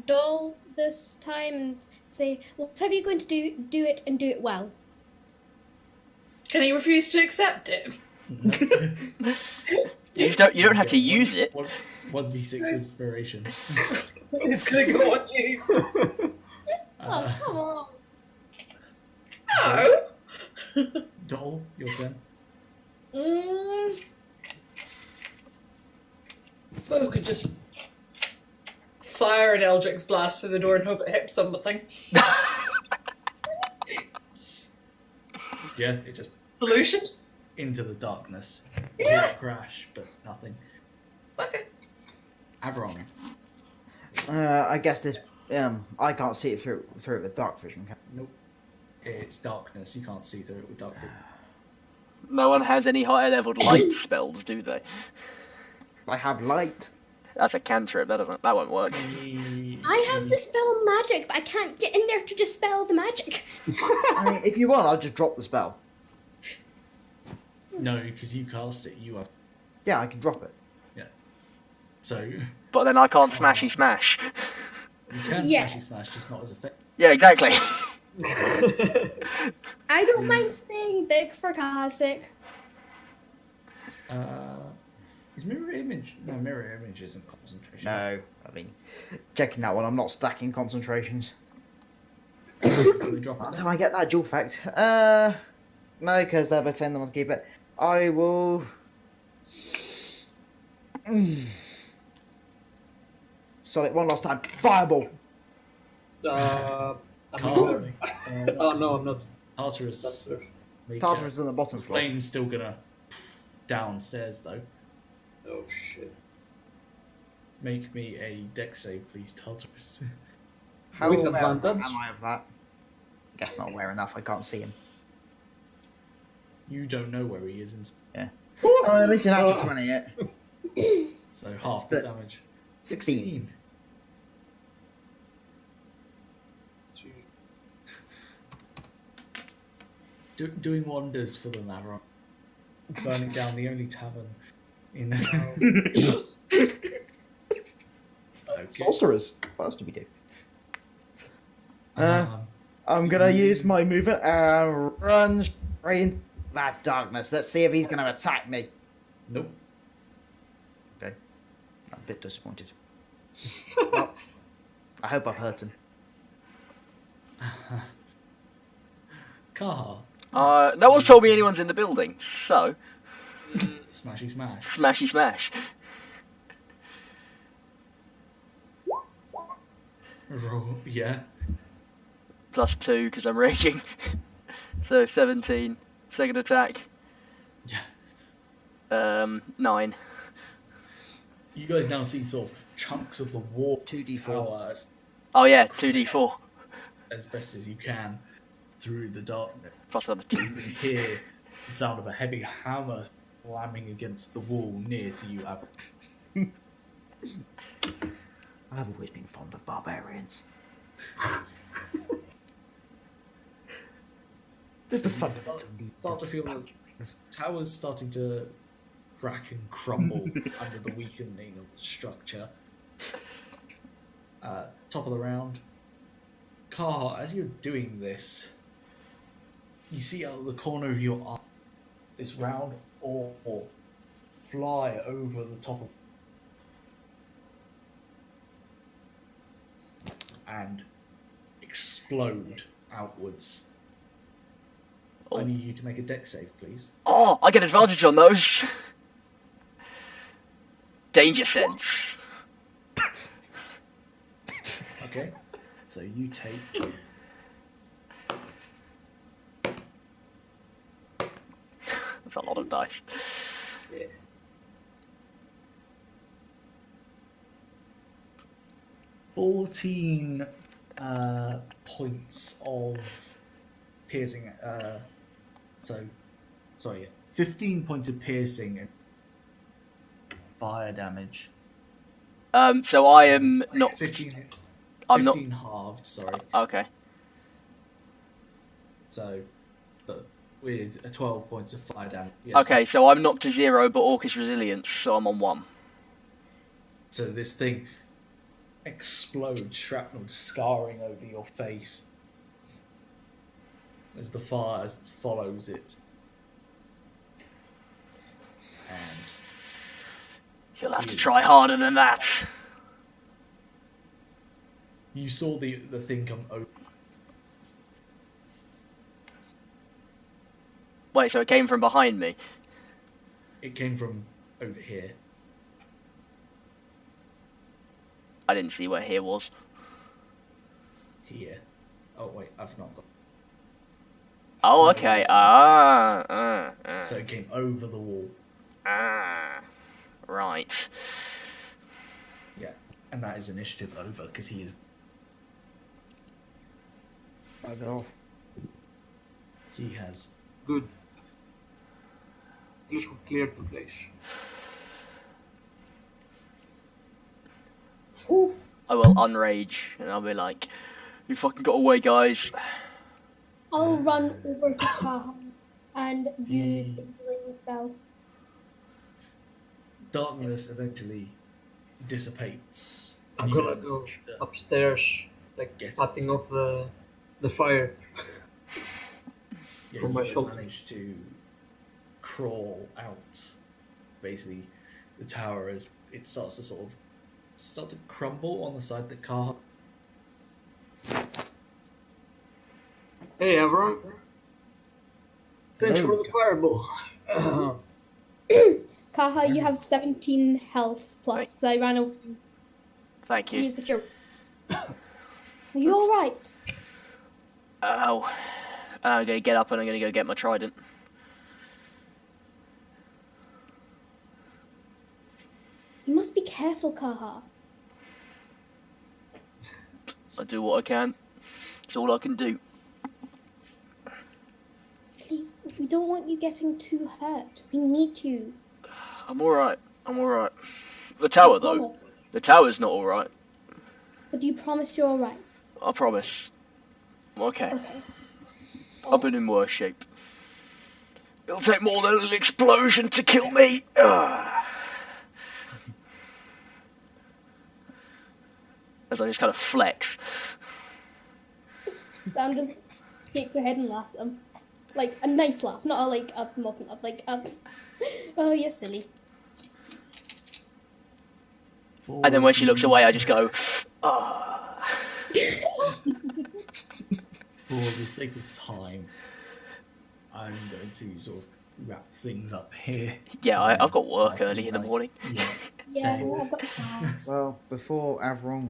Dol this time and say, whatever you're going to do it and do it well. Can he refuse to accept it? You don't have to use it. 1d6 inspiration. It's gonna go on use. Oh, come on. No. Dol, your turn. I suppose we could just fire an Eldritch blast through the door and hope it hits something. Yeah, it just Solution? into the darkness. Yeah. Crash, but nothing. Okay. Averon. I guess this. I can't see it through it with dark vision. Nope. It's darkness. You can't see through it with dark vision. No one has any higher leveled light spells, do they? I have light. That's a cantrip. That won't work. I have dispel magic, but I can't get in there to dispel the magic. I mean, if you want, I'll just drop the spell. No, because you cast it. You have. Yeah, I can drop it. So But then I can't smashy smash. you can Yeah. smashy smash, just not as effective. Yeah, exactly. I don't mind staying big for Kaha's sake. Is mirror image? No, mirror image isn't concentration. No, I mean, checking that one. I'm not stacking concentrations. Can we drop it Until down? I get that dual effect. No, because they're saying they want to keep it. I will. Solid one last time. Fireball. I'm Carl, oh no, I'm not. Tartarus. Upstairs. Make Tartarus on the bottom the floor. flame's still gonna downstairs though. Oh shit. Make me a dex save, please, Tartarus. How With aware advantage? am I of that? I guess not aware enough. I can't see him. You don't know where he is, and Oh, at least an actual 20 it. so half the But- damage. 16. doing wonders for the Laveron. Burning down the only tavern in. Okay. Sorcerers. What else do we do? Um, I'm gonna use my movement and run straight into that darkness. Let's see if he's gonna attack me. Nope. Okay. I'm a bit disappointed. Well, I hope I've hurt him. Kaha. No one's told me anyone's in the building, so Smashy smash. smashy smash. Roll, yeah. +2 because I'm raging. So 17. Second attack. Yeah. 9. You guys now see sort of chunks of the wall 2d4. tower Oh yeah, 2d4 as best as you can through the darkness. plus another You 2. can hear the sound of a heavy hammer slamming against the wall near to you, Avril. I've always been fond of barbarians. Just the fundamental need. Start to feel the tower's starting to crack and crumble under the weakening of the structure. Top of the round. Kaha, as you're doing this, you see out of the corner of your eye this round orb fly over the top of and explode outwards. I need you to make a dex save, please. Oh, I get advantage on those. Danger sense. Okay, so you take That's a lot of dice. 14 points of piercing. 15 points of piercing and fire damage. So I am not. 15. I'm not. 15 halved. Sorry. Okay. So, but with a 12 points of fire damage. Yes. Okay, so I'm knocked to 0, but Orc is resilience, so I'm on 1. So this thing explodes, shrapnel scarring over your face as the fire follows it. And You'll have to try harder than that. you saw the thing come over. Wait, so it came from behind me? It came from over here. I didn't see where here was. Here. Oh wait, I've not got. Oh, okay. So it came over the wall. Right. Yeah, and that is initiative over because he is. Bugger off. He has. Good. At least we cleared the place. I will unrage, and I'll be like, "You fucking got away, guys." I'll run over to Kaha and use the healing spell. Darkness eventually dissipates. I'm gonna go upstairs, like patting off the fire. Yeah, from you my guys shoulder. managed to crawl out. Basically, the tower it starts to start to crumble on the side that Kaha. Hey everyone. Thanks for the fireball. Kaha, you have 17 health plus, because I ran over and Thank you. used the cure. Are you alright? Oh. I'm gonna get up and I'm gonna go get my trident. You must be careful, Kaha. I do what I can. It's all I can do. Please, we don't want you getting too hurt. We need you. I'm alright. I'm alright. The tower, though. Promise. The tower's not alright. But do you promise you're alright? I promise. I'm okay. Okay. I've been in worse shape. It'll take more than an explosion to kill me. As I just kind of flex. Sam just shakes her head and laughs at him. Like, a nice laugh, not a, like, a mocking laugh, like, oh, you're silly. And then when she looks away, I just go, For the sake of time, I'm going to sort of wrap things up here. Yeah, I've got work early in the morning. Yeah. Yeah, same. I've got class. Well, before Avron